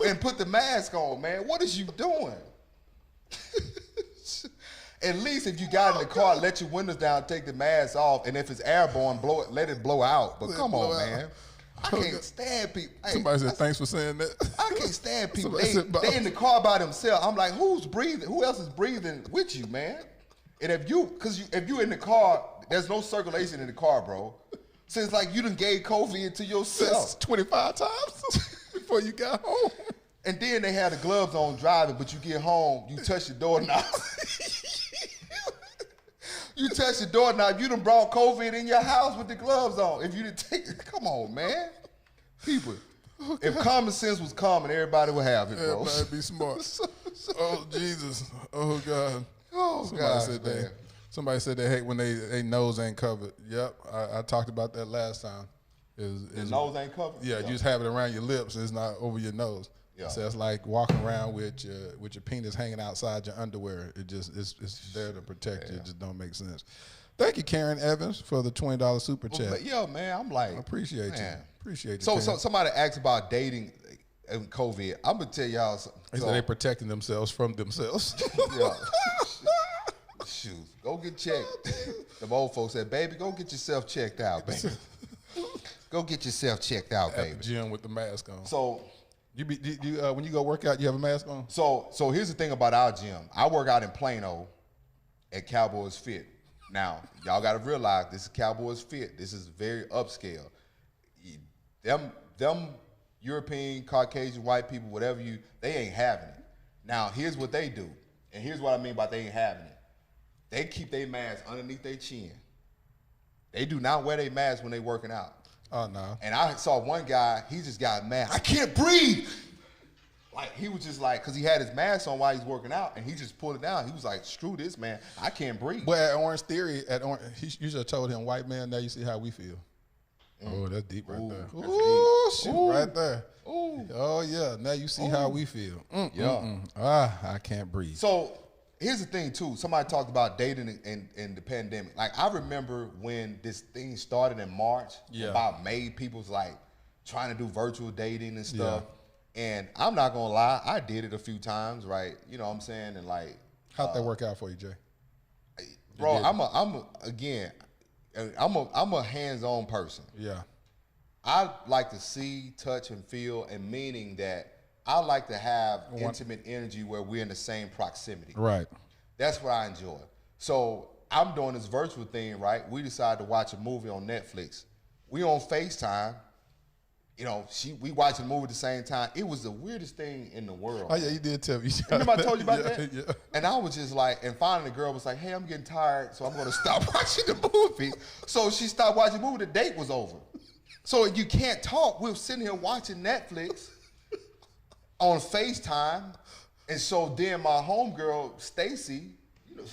and put the mask on, man. What is you doing? At least if you got in the car, let your windows down, take the mask off, and if it's airborne, let it blow out. But come on, man. I can't stand people. Hey, Somebody said thanks for saying that. I can't stand people. Somebody said, They in the car by themselves. I'm like, who's breathing? Who else is breathing with you, man? And if you in the car, there's no circulation in the car, bro. So it's like you done gave COVID to yourself. 25 times before you got home. And then they had the gloves on driving, but you get home, you touch the doorknob. You touch the doorknob, you done brought COVID in your house with the gloves on. If you didn't take it, come on, man. People, if common sense was common, everybody would have it, bro. Everybody be smart. Oh, Jesus. Oh, God. Oh, Somebody said they hate when they nose ain't covered. Yep, I talked about that last time. The nose ain't covered? Yeah, you just have it around your lips. It's not over your nose. Yeah. So it's like walking around with your penis hanging outside your underwear. It's there to protect you. It just don't make sense. Thank you, Karen Evans, for the $20 super chat. But yo, man, I'm like, I appreciate you. Appreciate you. So Karen. somebody asked about dating and COVID. I'm gonna tell y'all something. They said they protecting themselves from themselves. Yeah. Shoot, go get checked. The old folks said, baby, go get yourself checked out, baby. Go get yourself checked out, At baby. the gym with the mask on. So when you go work out, you have a mask on? So here's the thing about our gym. I work out in Plano at Cowboys Fit. Now, y'all got to realize this is Cowboys Fit. This is very upscale. Them European, Caucasian, white people, whatever they ain't having it. Now, here's what they do. And here's what I mean by they ain't having it. They keep their mask underneath their chin. They do not wear their mask when they working out. Oh, no. And I saw one guy, he just got mad. I can't breathe. Like, he was just like, because he had his mask on while he's working out, and he just pulled it down. He was like, screw this, man. I can't breathe. But at Orange Theory, you should have told him, white man, now you see how we feel. Oh, that's deep right there. That's Ooh, deep. shoot, Ooh. right there. Ooh. Oh, yeah, now you see how we feel. Yeah. I can't breathe. So here's the thing too. Somebody talked about dating in the pandemic. Like I remember when this thing started in March. Yeah. About May, people was like trying to do virtual dating and stuff. Yeah. And I'm not gonna lie, I did it a few times, right? You know what I'm saying? And like, how'd that work out for you, Jay? Bro, I'm a hands-on person. Yeah. I like to see, touch, and feel, and meaning that I like to have intimate energy where we're in the same proximity. Right. That's what I enjoy. So I'm doing this virtual thing, right? We decided to watch a movie on Netflix. We on FaceTime. You know, we watching the movie at the same time. It was the weirdest thing in the world. Oh, yeah, you did tell me. Remember I told you about that? Yeah. And I was just like, and finally the girl was like, hey, I'm getting tired, so I'm going to stop watching the movie. So she stopped watching the movie. The date was over. So you can't talk. We were sitting here watching Netflix on FaceTime. And so then my homegirl, Stacy,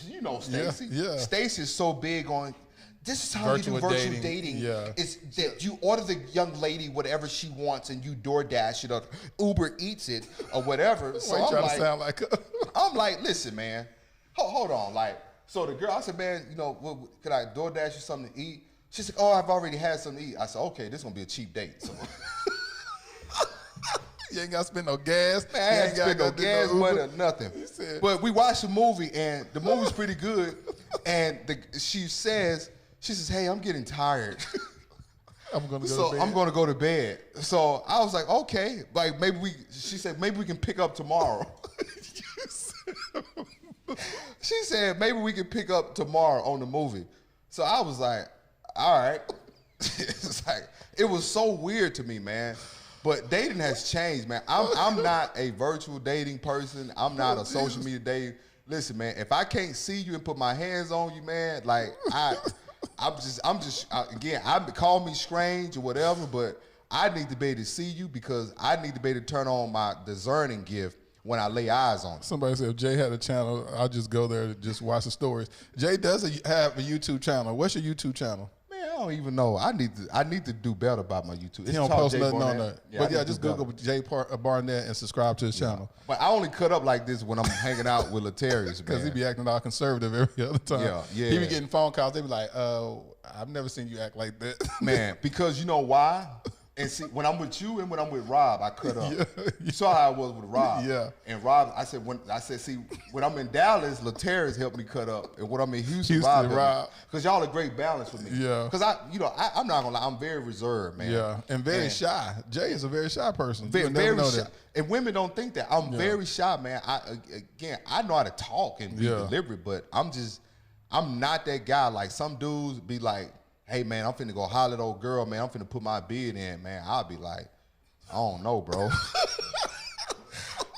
you know Stacy. Yeah. Stacy's so big on, this is how Virtual you do virtual dating. dating. Yeah. It's that you order the young lady whatever she wants and you DoorDash it or Uber Eats it or whatever. So Why you I'm trying like, to sound like I'm like, listen, man, hold on. Like, so the girl, I said, man, you know, could I DoorDash you something to eat? She said, oh, I've already had something to eat. I said, okay, this is going to be a cheap date. So. You ain't got to spend no gas. Man, I ain't spend no gas money or nothing. But we watched the movie, and the movie's pretty good. And she says, hey, I'm getting tired. I'm going to go So to bed. I'm going to go to bed. So I was like, okay. Like, she said, maybe we can pick up tomorrow. She said, maybe we can pick up tomorrow on the movie. So I was like, all right. It's like, it was so weird to me, man. But dating has changed, man. I'm not a virtual dating person. I'm not a social media dating. Listen, man, if I can't see you and put my hands on you, man, like again, call me strange or whatever, but I need to be able to see you because I need to be able to turn on my discerning gift when I lay eyes on you. Somebody said if Jay had a channel, I'll just go there to just watch the stories. Jay does have a YouTube channel. What's your YouTube channel? I don't even know. I need to do better about my YouTube. He don't post Jay nothing on Barnett. there. But yeah, just Google Jay Barnett and subscribe to his channel. But I only cut up like this when I'm hanging out with Latarius, Because he be acting all conservative every other time. Yeah. He be getting phone calls. They be like, I've never seen you act like that. Man, because you know why? And see, when I'm with you and when I'm with Rob, I cut up. Yeah. You saw how I was with Rob. Yeah. And Rob, I said, see, when I'm in Dallas, Latarius helped me cut up. And when I'm in Houston, Rob. Because y'all a great balance for me. Yeah. Because I'm not gonna lie, I'm very reserved, man. Yeah. And very shy. Jay is a very shy person. Very know shy. that. And women don't think that. I'm very shy, man. I know how to talk and be deliberate, but I'm not that guy. Like some dudes be like, hey, man, I'm finna go holler at old girl, man. I'm finna put my beard in, man. I'll be like, I don't know, bro.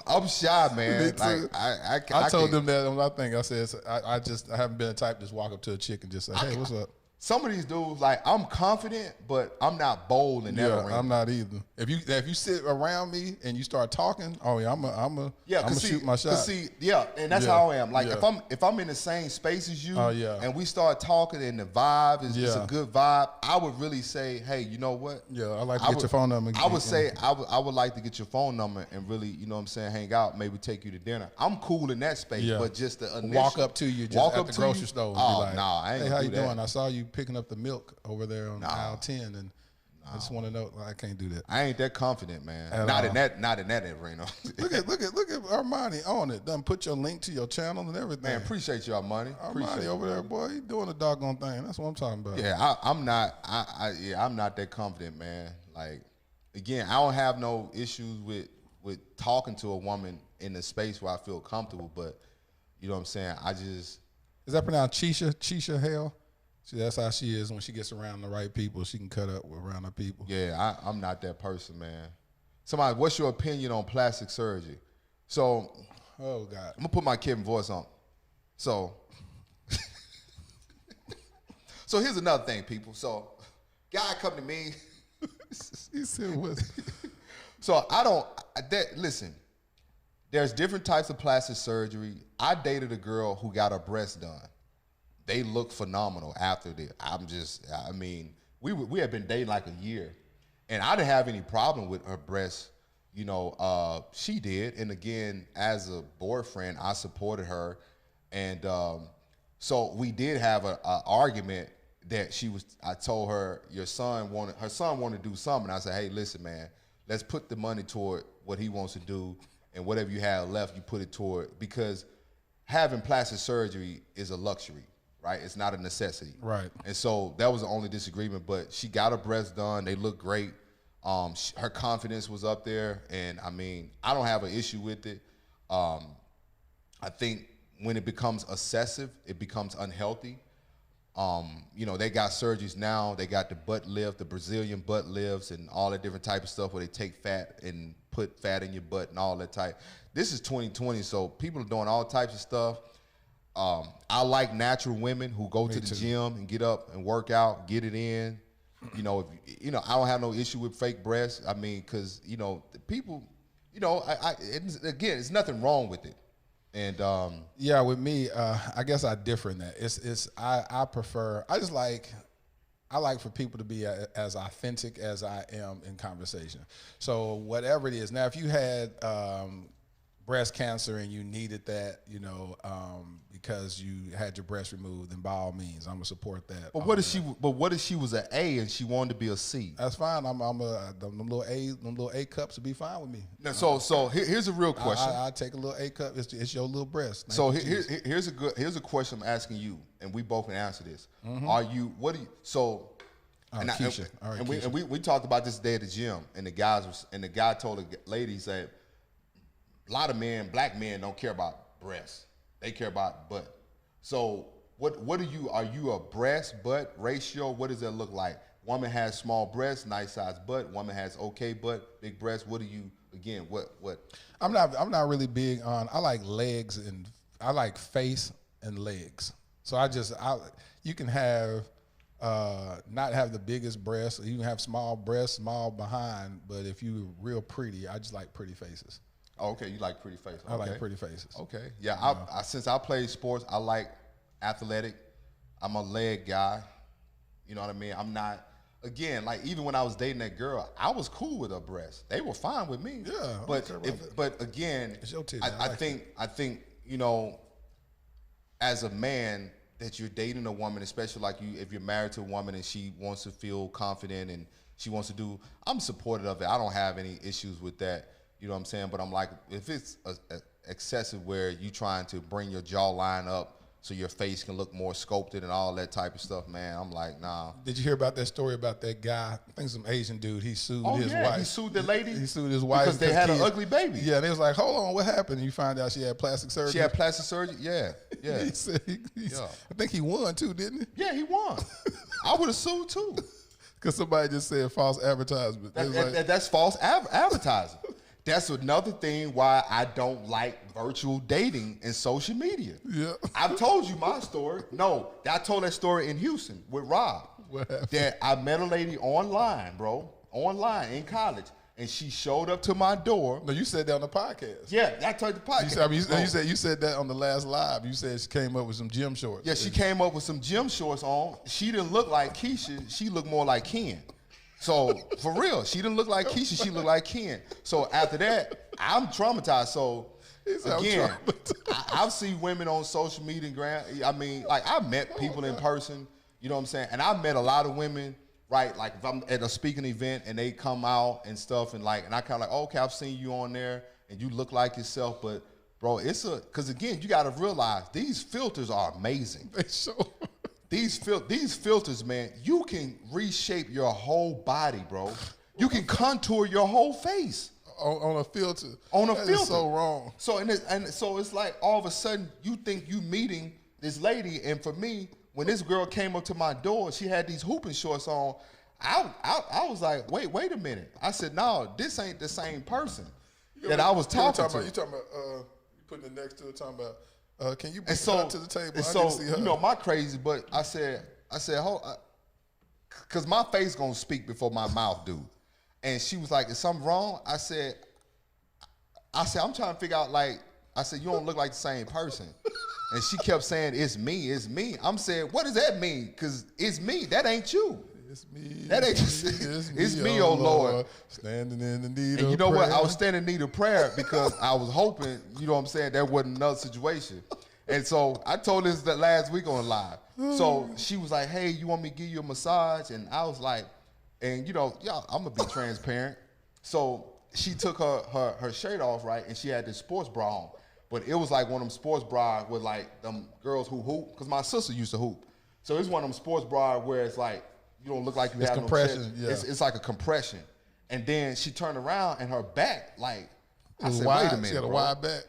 I'm shy, man. Me too. Like, I told them that on my thing. I said, I haven't been the type to just walk up to a chick and just say, hey, what's up? Some of these dudes, like, I'm confident, but I'm not bold in that arena. I'm not either. If you sit around me and you start talking, oh yeah, I'm gonna shoot my shot. And that's how I am. Like if I'm in the same space as you, and we start talking and the vibe is just a good vibe, I would really say, hey, you know what? Yeah, I'd like to get your phone number. I would say I would like to get your phone number and really, you know what I'm saying, hang out, maybe take you to dinner. I'm cool in that space, but just the initial walk up to you just at the grocery store. Oh, like, no, I ain't hey, gonna how do you that. doing? I saw you picking up the milk over there on aisle 10, and I just want to know. I can't do that. I ain't that confident, man. Not in that arena. look at Armani on it. Done put your link to your channel and everything. Man, appreciate you, Armani. Armani over there, boy. He doing a doggone thing. That's what I'm talking about. Yeah, I'm not. I'm not that confident, man. Like, again, I don't have no issues with talking to a woman in a space where I feel comfortable. But you know what I'm saying. Is that pronounced Chisha? Chisha Hale? See, that's how she is when she gets around the right people. She can cut up around her people. Yeah, I'm not that person, man. Somebody, what's your opinion on plastic surgery? So, oh God, I'm gonna put my Kevin voice on. So, so here's another thing, people. So, guy come to me. He said what? So listen. There's different types of plastic surgery. I dated a girl who got her breasts done. They look phenomenal after that. We had been dating like a year, and I didn't have any problem with her breasts. You know, she did. And again, as a boyfriend, I supported her. And so we did have a argument that I told her, her son wanted to do something. I said, hey, listen, man, let's put the money toward what he wants to do, and whatever you have left, you put it toward, because having plastic surgery is a luxury, right? It's not a necessity. Right. And so that was the only disagreement, but she got her breasts done. They look great. Her confidence was up there, and I mean, I don't have an issue with it. I think when it becomes excessive, it becomes unhealthy. You know, they got surgeries now. They got the butt lift, the Brazilian butt lifts, and all that different type of stuff where they take fat and put fat in your butt and all that type. This is 2020, so people are doing all types of stuff. I like natural women who go to the gym and get up and work out, get it in. You know, I don't have no issue with fake breasts. I mean, because, you know, the people, you know, again, there's nothing wrong with it. And yeah, with me, I guess I differ in that. I like for people to be as authentic as I am in conversation. So whatever it is. Now, if you had breast cancer and you needed that, you know, because you had your breast removed, then by all means, I'm gonna support that. But what if she was an A and she wanted to be a C? That's fine. Them little A cups would be fine with me. Now, so here's a real question. I take a little A cup. It's your little breast. So here's a question I'm asking you, and we both can answer this. We talked about this day at the gym, and the guy told the lady, he said, a lot of black men don't care about breasts. They care about butt. So are you a breast butt ratio? What does that look like? Woman has small breasts, nice size butt. Woman has okay butt, big breasts. What do you, again, what? I'm not really big on, I like legs and I like face and legs. So you can have, not have the biggest breasts, you can have small breasts, small behind, but if you're real pretty, I just like pretty faces. Oh, okay, you like pretty faces. Okay. I like pretty faces. Okay, yeah. Since I played sports, I like athletic. I'm a leg guy. You know what I mean? I'm not. Again, like even when I was dating that girl, I was cool with her breasts. They were fine with me. Yeah. But again, it's your titty. I think you know, as a man that you're dating a woman, especially like if you're married to a woman and she wants to feel confident and she wants to do, I'm supportive of it. I don't have any issues with that. You know what I'm saying? But I'm like, if it's excessive where you trying to bring your jawline up so your face can look more sculpted and all that type of stuff, man, I'm like, nah. Did you hear about that story about that guy? I think some Asian dude, he sued his wife. He sued the lady? He sued his wife. Because they had an ugly baby. Yeah, they was like, hold on, what happened? And you find out she had plastic surgery. She had plastic surgery? Yeah. He said I think he won too, didn't he? Yeah, he won. I would have sued too. Because somebody just said false advertisement. That's false advertising. That's another thing why I don't like virtual dating and social media. Yeah. I've told you my story. No, I told that story in Houston with Rob. What happened? That I met a lady online, bro, in college, and she showed up to my door. No, you said that on the podcast. Yeah, I told the podcast. You said that on the last live. You said she came up with some gym shorts. Yeah, she came up with some gym shorts on. She didn't look like Keisha. She looked more like Ken. So, for real, she didn't look like Keisha, she looked like Ken. So, after that, I'm traumatized. So, again, I've seen women on social media and I mean, like, I've met people in person, you know what I'm saying? And I've met a lot of women, right? Like, if I'm at a speaking event and they come out and stuff, and I kind of like, okay, I've seen you on there, and you look like yourself, but, bro, because again, you got to realize, these filters are amazing. They so... These filters, man, you can reshape your whole body, bro. You can contour your whole face on a filter. That is so wrong. So so it's like all of a sudden you think you meeting this lady, and for me, when this girl came up to my door, she had these hooping shorts on. I was like, wait a minute. I said, no, this ain't the same person that I was talking to. You talking about you putting it next to it, talking about. Can you bring her to the table? And so, you know, my crazy, but I said, hold, because my face gonna speak before my mouth do. And she was like, is something wrong? I said, I'm trying to figure out, like, I said, you don't look like the same person. And she kept saying, it's me. I'm saying, what does that mean? Because it's me. That ain't you. It's me. That ain't it's me, oh Lord. Standing in the need of prayer. And you know what? I was standing in need of prayer because I was hoping, you know what I'm saying, there wasn't another situation. And so I told this that last week on live. So she was like, hey, you want me to give you a massage? And I was like, and you know, y'all, I'm gonna be transparent. So she took her shirt off, right? And she had this sports bra on. But it was like one of them sports bra with like them girls who hoop, because my sister used to hoop. So it's one of them sports bra where it's like, you don't look like you have compression, no chest. yeah. It's like a compression. And then she turned around and her back, like, I said, wide. wait a minute, She had a bro. wide back.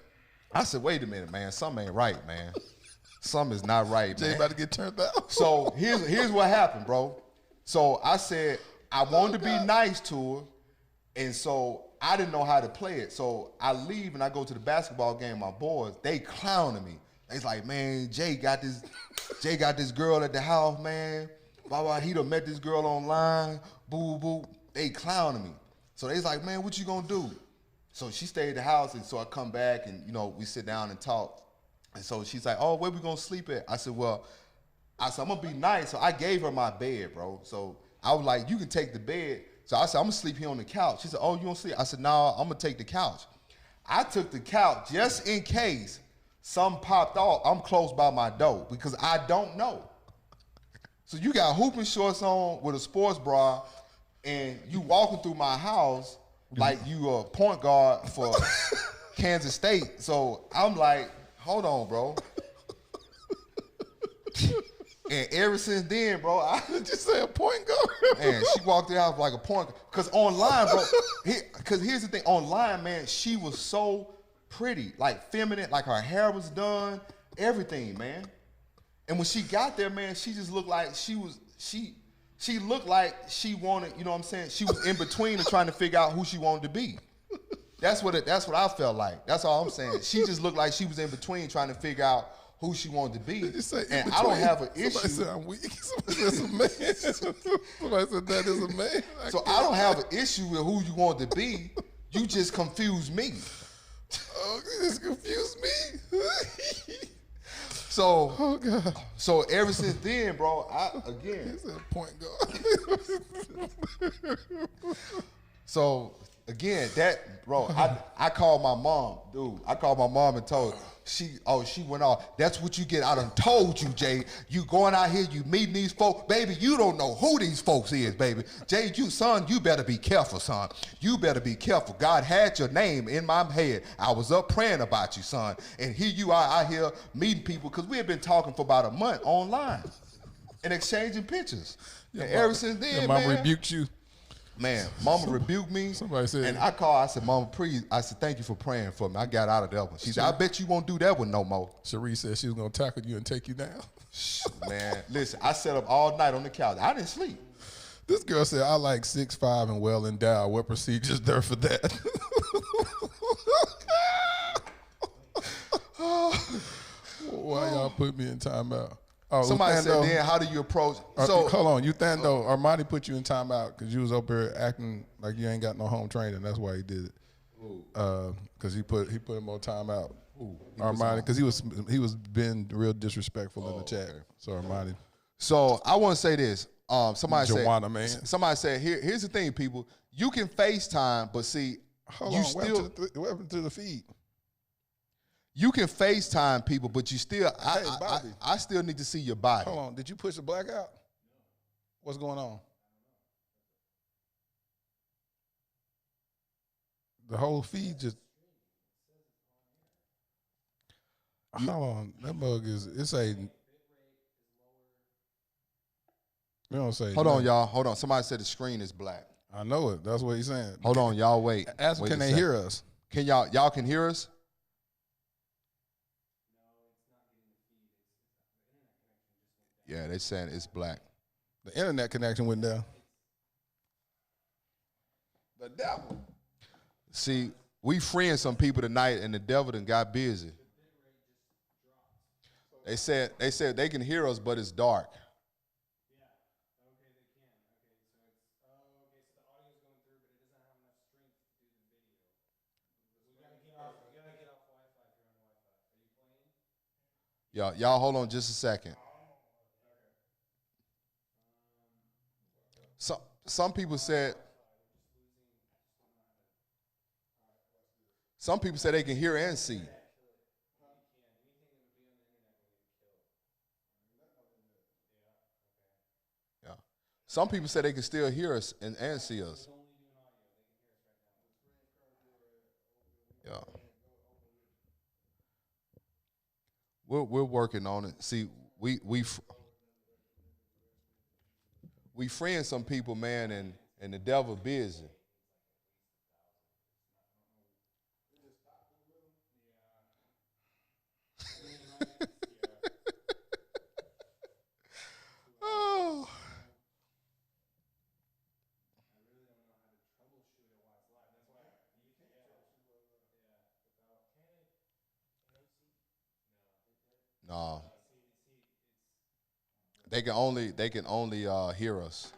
I said, wait a minute, man. Something ain't right, man. Something is not right, Jay man. about to get turned out. So here's what happened, bro. So I said I wanted to be nice to her, and so I didn't know how to play it. So I leave and I go to the basketball game. My boys, they clowning me. They's like, man, Jay got this girl at the house, man. Blah blah. He done met this girl online. Boo boo. They clowning me. So they's like, man, what you gonna do? So she stayed at the house, and so I come back, and you know we sit down and talk. And so she's like, oh, where we gonna sleep at? I said, I'm gonna be nice. So I gave her my bed, bro. So I was like, you can take the bed. So I said, I'm gonna sleep here on the couch. She said, oh, you gonna sleep? I said, no, I'm gonna take the couch. I took the couch just in case something popped off. I'm close by my door because I don't know. So you got hooping shorts on with a sports bra, and you walking through my house like you a point guard for Kansas State. So I'm like, hold on, bro. And ever since then, bro, I just say a point guard. Man, she walked out like a point guard. Cause online, bro, cause here's the thing, online, man, she was so pretty, like feminine, like her hair was done, everything, man. And when she got there, man, she just looked like she looked like she wanted, you know what I'm saying? She was in between and trying to figure out who she wanted to be. That's what I felt like. That's all I'm saying. She just looked like she was in between trying to figure out who she wanted to be. And I don't have an issue. Somebody said I'm weak. Somebody said it's a man. Somebody said that is a man. I don't have an issue with who you want to be. You just confuse me. Oh, you just confused me. So, oh God. So ever since then, bro, again. He said point guard. So again, that bro, I called my mom, dude. I called my mom and told her, she went off. That's what you get. I done told you, Jay. You going out here, you meeting these folks, baby. You don't know who these folks is, baby. Jay, you better be careful, son. You better be careful. God had your name in my head. I was up praying about you, son. And here you are out here meeting people because we had been talking for about a month online and exchanging pictures. And ever since then, mama man, rebuked you. Man, mama rebuked me. Somebody said, and I called, I said, mama, please. I said, thank you for praying for me. I got out of that one. She said, I bet you won't do that one no more. Cherie said she was going to tackle you and take you down. Man, listen, I sat up all night on the couch. I didn't sleep. This girl said, I like 6'5" and well endowed. What procedures there for that? Why y'all put me in timeout? Oh, Somebody Luthando, said, then how do you approach? So hold on, Uthando, Armani put you in timeout because you was up there acting like you ain't got no home training. That's why he did it. Because he put him on timeout. Armani, because he was being real disrespectful in the chat. Okay. So Armani. So I want to say this. Somebody Joanna, said, man. Somebody said, here's the thing, people. You can FaceTime, but see, Hold you on, still what happened to the feed? You can FaceTime people, but you still, Bobby. I still need to see your body. Hold on, did you push the black out? What's going on? The whole feed just. Hold on, that mug it's a. We don't say. Hold on, y'all. Hold on. Somebody said the screen is black. I know it. That's what he's saying. Hold on, y'all. Wait. Ask them, can they hear us? Can y'all can hear us? Yeah, they saying it's black. The internet connection went down. The devil. See, we freeing some people tonight, and the devil done got busy. They said they can hear us, but it's dark. Y'all hold on just a second. Some people said they can hear and see. some people say they can still hear us and see us. Yeah. We're working on it. See, we friend some people, man, and the devil busy. Oh. No. They can only hear us.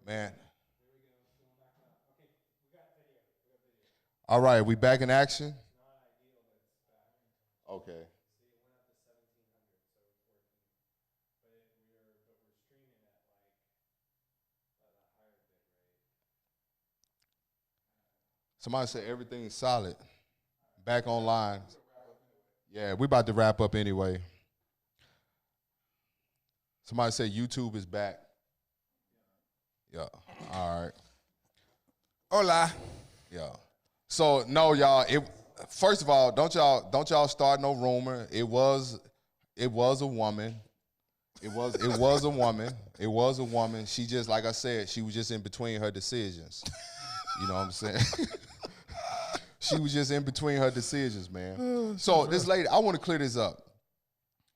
Man. All right, we back in action? Okay. Somebody said everything is solid. Back online. Yeah, we about to wrap up anyway. Somebody said YouTube is back. Yeah. All right. Hola. Yeah. So no, y'all. First of all, don't y'all start no rumor. It was a woman. It was a woman. It was a woman. She just, like I said, she was just in between her decisions. You know what I'm saying? She was just in between her decisions, man. So this lady, I want to clear this up.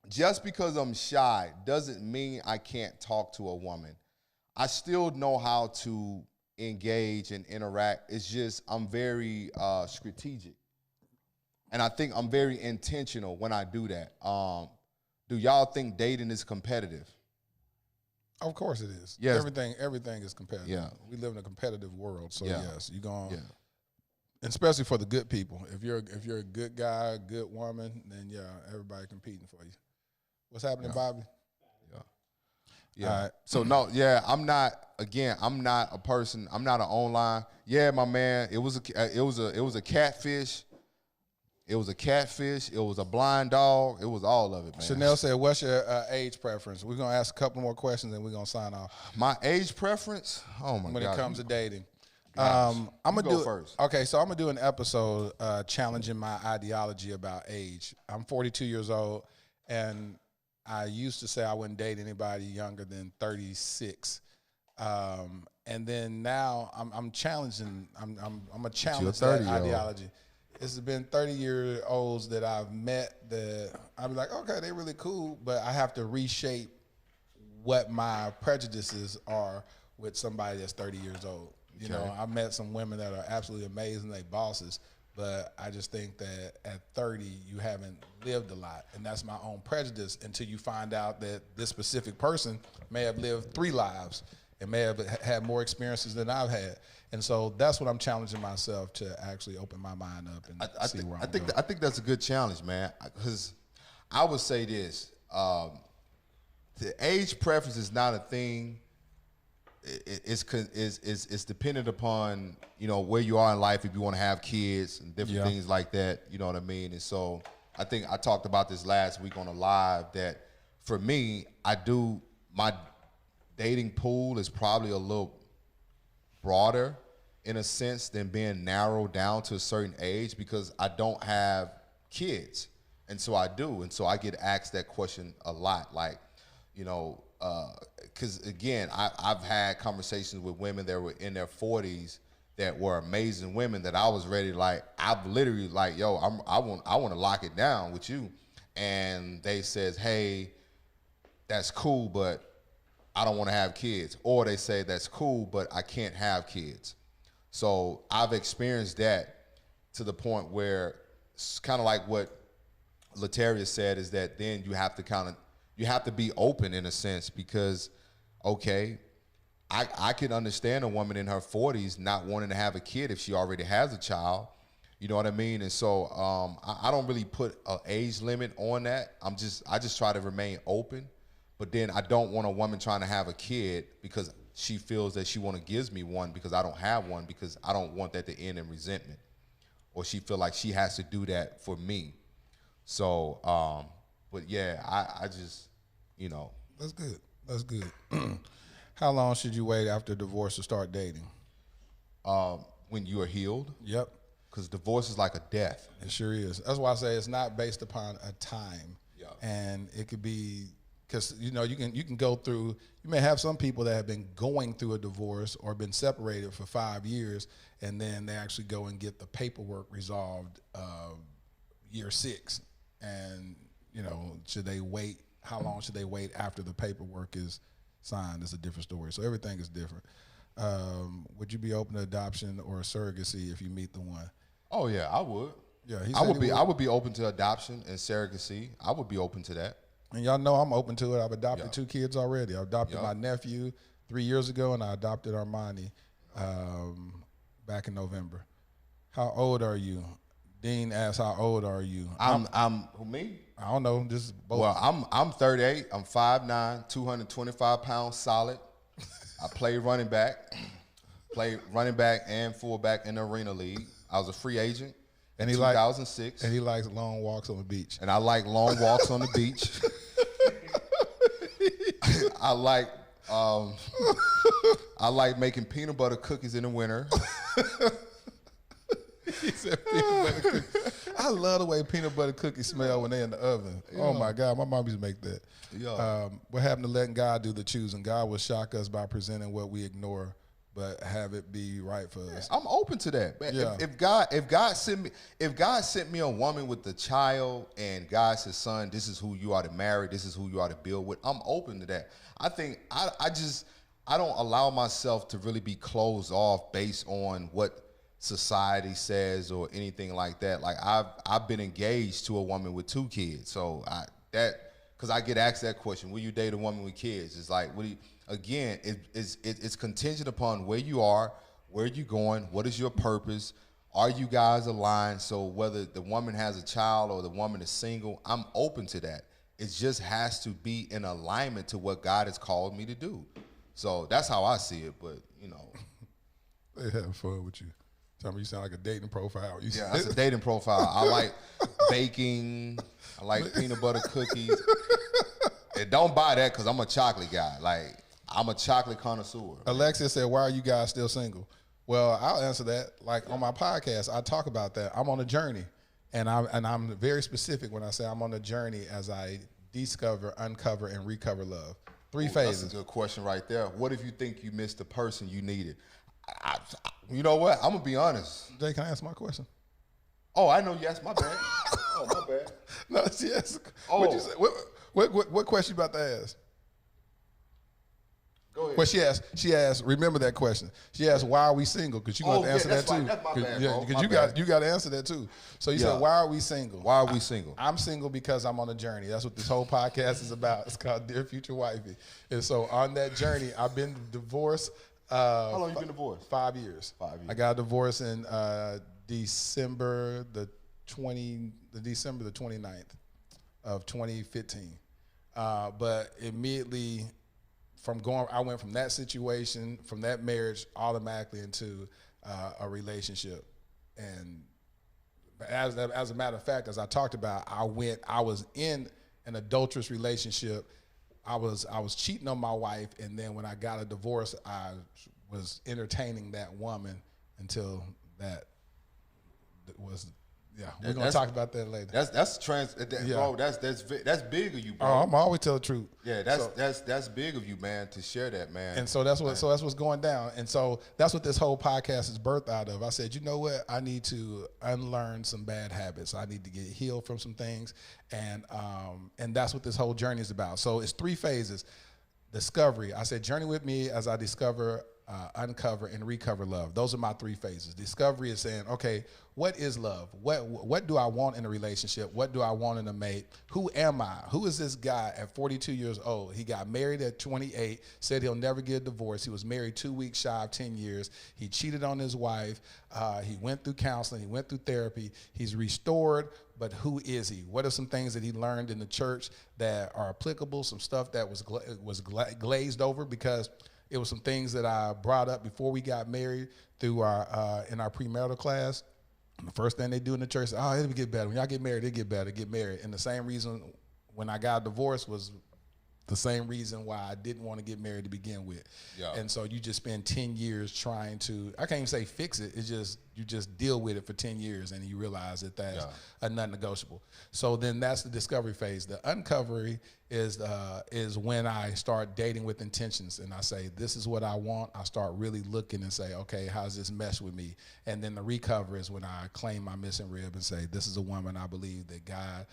Just because I'm shy doesn't mean I can't talk to a woman. I still know how to engage and interact. It's just I'm very strategic. And I think I'm very intentional when I do that. Do y'all think dating is competitive? Of course it is. Yes. Everything is competitive. Yeah. We live in a competitive world, so Yeah. yes, you're going. Yeah. Especially for the good people. If you're a good guy, a good woman, then yeah, everybody competing for you. What's happening, Bobby? Yeah. Yeah. All right. So no, yeah, I'm not a person. I'm not an online. Yeah, my man. It was a catfish. It was a catfish. It was a blind dog. It was all of it, man. Chanel said, "What's your age preference?" We're gonna ask a couple more questions, and we're gonna sign off. My age preference? Oh my god! When it comes to dating, Gosh. I'm gonna You go do first. Okay, so I'm gonna do an episode challenging my ideology about age. I'm 42 years old, and I used to say I wouldn't date anybody younger than 36. And then now I'm challenging. I'm gonna challenge that 30-year-old. ideology. It's been 30-year-olds that I've met that I'd be like, okay, they're really cool, but I have to reshape what my prejudices are with somebody that's 30 years old. You know, I met some women that are absolutely amazing, they bosses, but I just think that at 30, you haven't lived a lot. And that's my own prejudice until you find out that this specific person may have lived 3 lives and may have had more experiences than I've had. And so that's what I'm challenging myself to actually open my mind up and see where I'm going. I think that's a good challenge, man. Because I would say this: the age preference is not a thing. It's dependent upon, you know, where you are in life, if you want to have kids and different things like that. You know what I mean? And so I think I talked about this last week on a live that for me, my dating pool is probably a little broader in a sense than being narrowed down to a certain age because I don't have kids. And so I do. And so I get asked that question a lot. Like, you know, because again, I've had conversations with women that were in their 40s that were amazing women that I was ready to, like, I've literally like, yo, I want to lock it down with you. And they says, hey, that's cool, but I don't want to have kids. Or they say that's cool, but I can't have kids. So I've experienced that to the point where it's kind of like what Lataria said, is that then you have to be open in a sense because, okay, I can understand a woman in her 40s not wanting to have a kid if she already has a child. You know what I mean? And so I don't really put an age limit on that. I just try to remain open. But then I don't want a woman trying to have a kid because she feels that she want to give me one because I don't have one, because I don't want that to end in resentment, or she feel like she has to do that for me. So, but yeah, I just, you know. That's good. That's good. How long should you wait after divorce to start dating? When you are healed. Yep. Because divorce is like a death. It sure is. That's why I say it's not based upon a time. Yeah. And it could be, because you can go through, you may have some people that have been going through a divorce or been separated for 5 years, and then they actually go and get the paperwork resolved year 6. And, should they wait? How long should they wait after the paperwork is signed? It's a different story. So everything is different. Would you be open to adoption or surrogacy if you meet the one? Oh yeah, I would. Yeah, I would be open to adoption and surrogacy. I would be open to that. And y'all know I'm open to it. I've adopted 2 kids already. I adopted my nephew 3 years ago, and I adopted Armani back in November. How old are you? Dean asks, how old are you? I'm who, me? I don't know. Just both. Well, I'm 38. I'm 5'9", 225 pounds solid. I play running back. Played running back and fullback in the Arena League. I was a free agent in 2006. And he likes long walks on the beach. And I like long walks on the beach. I like making peanut butter cookies in the winter. He said peanut butter cookies. I love the way peanut butter cookies smell when they're in the oven. Yeah. Oh my God, my mom used to make that. Yeah. What happened to letting God do the choosing? God will shock us by presenting what we ignore, but have it be right for us. I'm open to that. Yeah. If God sent me a woman with a child, and God said, son, this is who you are to marry, this is who you are to build with, I'm open to that. I think I don't allow myself to really be closed off based on what society says or anything like that. Like I've been engaged to a woman with 2 kids, so because I get asked that question, will you date a woman with kids? It's like, it's contingent upon where you are, where you going, what is your purpose, are you guys aligned? So whether the woman has a child or the woman is single, I'm open to that. It just has to be in alignment to what God has called me to do. So that's how I see it. But they have fun with you. Tell me, you sound like a dating profile. Yeah, that's a dating profile. I like baking. I like peanut butter cookies. And don't buy that because I'm a chocolate guy. Like, I'm a chocolate connoisseur. Alexis said, why are you guys still single? Well, I'll answer that. Like, on my podcast, I talk about that. I'm on a journey. And I'm very specific when I say I'm on a journey as I discover, uncover, and recover love. 3 phases. That's a good question right there. What if you think you missed the person you needed? You know what? I'm gonna be honest. Jay, can I ask my question? Oh, I know you asked. My bad. Oh, my bad. No, she asked. Oh. What'd you say? What question you about to ask? Go ahead. Well, she asked. Remember that question. She asked, "Why are we single?" Because you got to answer that too. Right. That's my bad, bro. Because you got to answer that too. So you said, "Why are we single?" Why are we single? I'm single because I'm on a journey. That's what this whole podcast is about. It's called Dear Future Wifey. And so on that journey, I've been divorced. How long you been divorced? 5 years. 5 years. I got divorced in December the 29th of 2015. But immediately I went from that situation, from that marriage, automatically into a relationship. And as a matter of fact, as I talked about, I was in an adulterous relationship. I was cheating on my wife, and then when I got a divorce, I was entertaining that woman until that was. Yeah, we're gonna talk about that later. Bro. That's big of you, bro. Oh, I'm always tell the truth. Yeah, that's big of you, man, to share that, man. And so that's what's going down. And so that's what this whole podcast is birthed out of. I said, you know what? I need to unlearn some bad habits. I need to get healed from some things, and that's what this whole journey is about. So it's 3 phases. Discovery. I said, journey with me as I discover, uncover, and recover love. Those are my 3 phases. Discovery is saying, okay, what is love? What do I want in a relationship? What do I want in a mate? Who am I? Who is this guy at 42 years old? He got married at 28, said he'll never get a divorce. He was married 2 weeks shy of 10 years. He cheated on his wife. He went through counseling. He went through therapy. He's restored, but who is he? What are some things that he learned in the church that are applicable, some stuff that was glazed over? Because It was some things that I brought up before we got married through our in our premarital class. And the first thing they do in the church is, oh, it'll get better. When y'all get married, it'll get better, get married. And the same reason when I got divorced was the same reason why I didn't want to get married to begin with. Yeah. And so you just spend 10 years trying to, I can't even say fix it, it's just, you just deal with it for 10 years and you realize that that's a non-negotiable. So then that's the discovery phase. The uncovery is when I start dating with intentions and I say, this is what I want. I start really looking and say, okay, how's this mesh with me? And then the recover is when I claim my missing rib and say, this is a woman I believe that God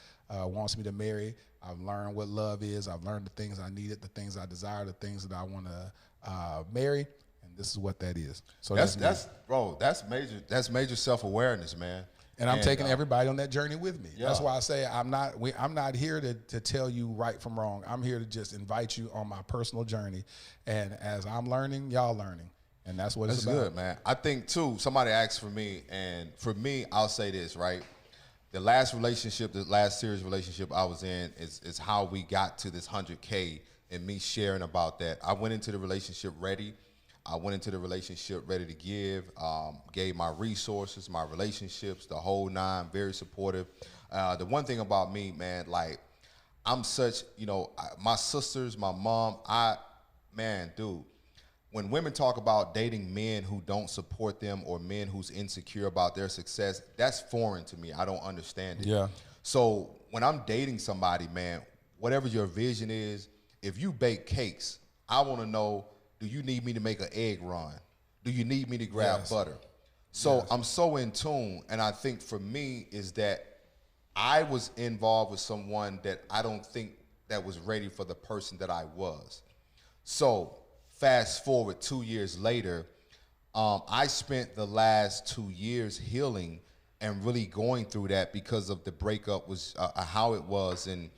wants me to marry. I've learned what love is. I've learned the things I needed, the things I desire, the things that I want to marry, and this is what that is. So that's bro. That's major. That's major self-awareness, man. And I'm taking everybody on that journey with me. Yeah. That's why I say I'm not here to tell you right from wrong. I'm here to just invite you on my personal journey, and as I'm learning, y'all learning, and that's what it's about. That's good, man. I think too. Somebody asked for me, and for me, I'll say this, right? The last serious relationship I was in is how we got to this 100K and me sharing about that. I went into the relationship ready. I went into the relationship ready to give, gave my resources, my relationships, the whole nine, very supportive. The one thing about me, man, like I'm such, my sisters, my mom, dude, when women talk about dating men who don't support them or men who's insecure about their success, that's foreign to me. I don't understand it. Yeah. So when I'm dating somebody, man, whatever your vision is, if you bake cakes, I want to know, do you need me to make an egg run? Do you need me to grab butter? So I'm so in tune, and I think for me is that I was involved with someone that I don't think that was ready for the person that I was. So fast forward 2 years later, I spent the last 2 years healing and really going through that because of the breakup was how it was and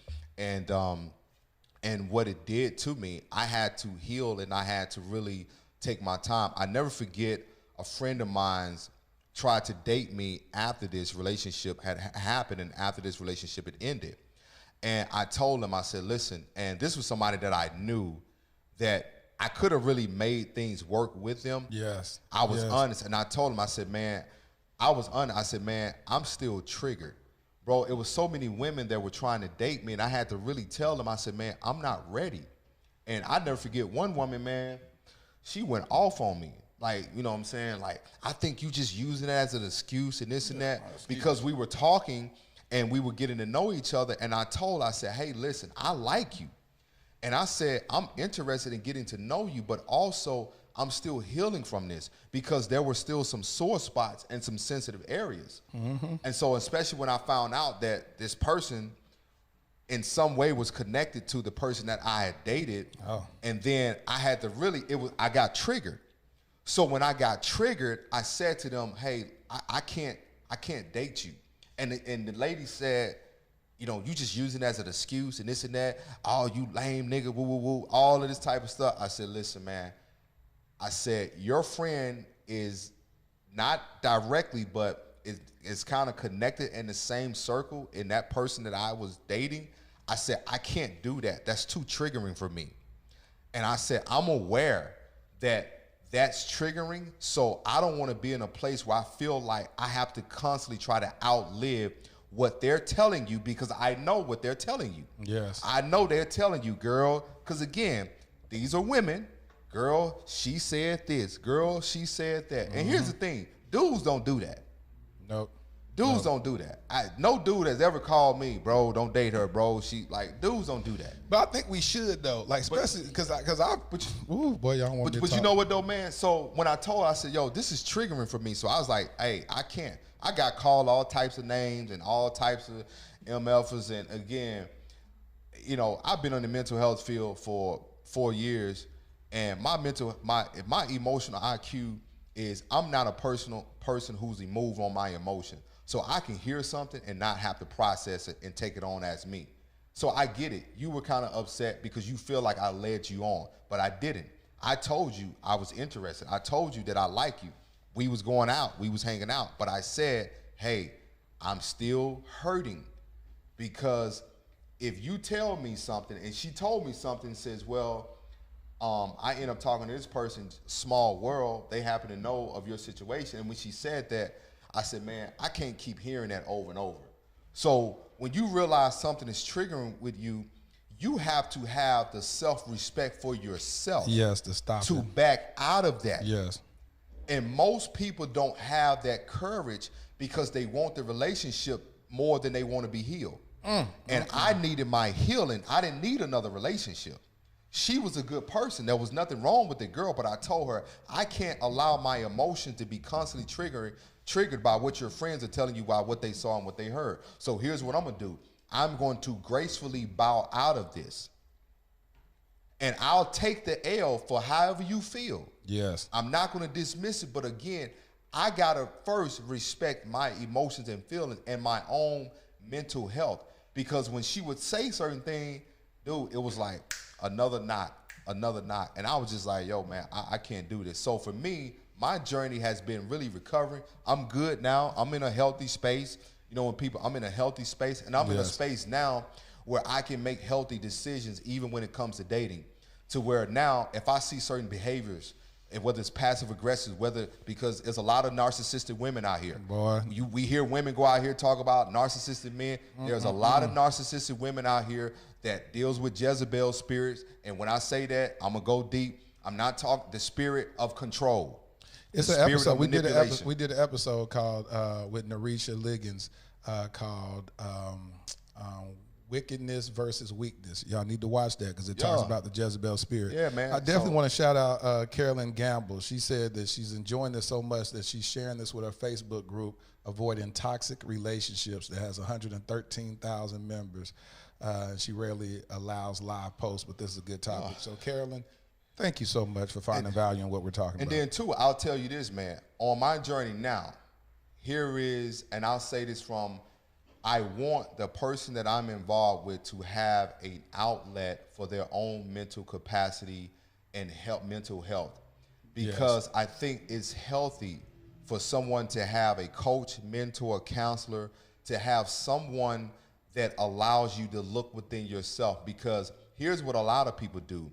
what it did to me. I had to heal and I had to really take my time. I never forget a friend of mine's tried to date me after this relationship had happened and after this relationship had ended. And I told him, I said, listen, and this was somebody that I knew that I could have really made things work with them. Yes. I was honest. And I told him, I said, man, I'm still triggered. Bro, it was so many women that were trying to date me, and I had to really tell them, I said, man, I'm not ready. And I never forget one woman, man, she went off on me. Like, you know what I'm saying? Like, I think you just using it as an excuse and this and that. Because we were talking and we were getting to know each other. And I said, hey, listen, I like you. And I said, I'm interested in getting to know you, but also I'm still healing from this because there were still some sore spots and some sensitive areas. Mm-hmm. And so especially when I found out that this person in some way was connected to the person that I had dated, and then I had to I got triggered. So when I got triggered, I said to them, hey, I can't date you. And the lady said, you just using it as an excuse and this and that. Oh, you lame nigga, woo, woo, woo, all of this type of stuff. I said, listen, man. I said, your friend is not directly, but is kind of connected in the same circle in that person that I was dating. I said, I can't do that. That's too triggering for me. And I said, I'm aware that that's triggering, so I don't want to be in a place where I feel like I have to constantly try to outlive what they're telling you because I know what they're telling you. Yes. I know they're telling you, girl, because again, these are women. Girl, she said this. Girl, she said that. And here's the thing. Dudes don't do that. Nope. Dudes don't do that. No dude has ever called me, bro, don't date her, bro. Dudes don't do that. But I think we should, though. Like, especially because ooh, boy, y'all want me to But talk. you know what, though, man? So when I told her, I said, yo, this is triggering for me. So I was like, hey, I can't. I got called all types of names and all types of MFs. And again, I've been in the mental health field for 4 years. And my emotional IQ is I'm not a person who's moved on my emotion. So I can hear something and not have to process it and take it on as me. So I get it. You were kind of upset because you feel like I led you on, but I didn't. I told you I was interested. I told you that I like you. We was going out. We was hanging out. But I said, hey, I'm still hurting because if you tell me something and she told me something and says, well, I end up talking to this person's small world. They happen to know of your situation. And when she said that, I said, man, I can't keep hearing that over and over. So when you realize something is triggering with you, you have to have the self-respect for yourself. Yes, to stop to it. back out of that. Yes. And most people don't have that courage because they want the relationship more than they want to be healed. And I needed my healing. I didn't need another relationship. She was a good person. There was nothing wrong with the girl, but I told her, I can't allow my emotions to be constantly triggered by what your friends are telling you about what they saw and what they heard. So here's what I'm going to do. I'm going to gracefully bow out of this. And I'll take the L for however you feel. Yes. I'm not going to dismiss it, but again, I got to first respect my emotions and feelings and my own mental health. Because when she would say certain things, dude, it was like another knock. And I was just like, yo, man, I can't do this. So for me, my journey has been really recovering. I'm good now. I'm in a healthy space. You know, I'm in a healthy space, and I'm in a space now where I can make healthy decisions even when it comes to dating, to where now if I see certain behaviors, and whether it's passive aggressive, because there's a lot of narcissistic women out here. Boy. We hear women go out here talk about narcissistic men. There's a lot of narcissistic women out here that deals with Jezebel spirits. And when I say that, I'm going to go deep. I'm not talking the spirit of control. It's an episode. We did an episode called with Narisha Liggins called Wickedness versus Weakness. Y'all need to watch that because it talks about the Jezebel spirit. Yeah, man. I definitely want to shout out Carolyn Gamble. She said that she's enjoying this so much that she's sharing this with her Facebook group, Avoiding Toxic Relationships, that has 113,000 members. She rarely allows live posts, but this is a good topic. So, Carolyn, thank you so much for finding value in what we're talking about. And then, too, I'll tell you this, man. On my journey now, here is, and I'll say this from, I want the person that I'm involved with to have an outlet for their own mental capacity and mental health. Because I think it's healthy for someone to have a coach, mentor, counselor, to have someone that allows you to look within yourself. Because here's what a lot of people do.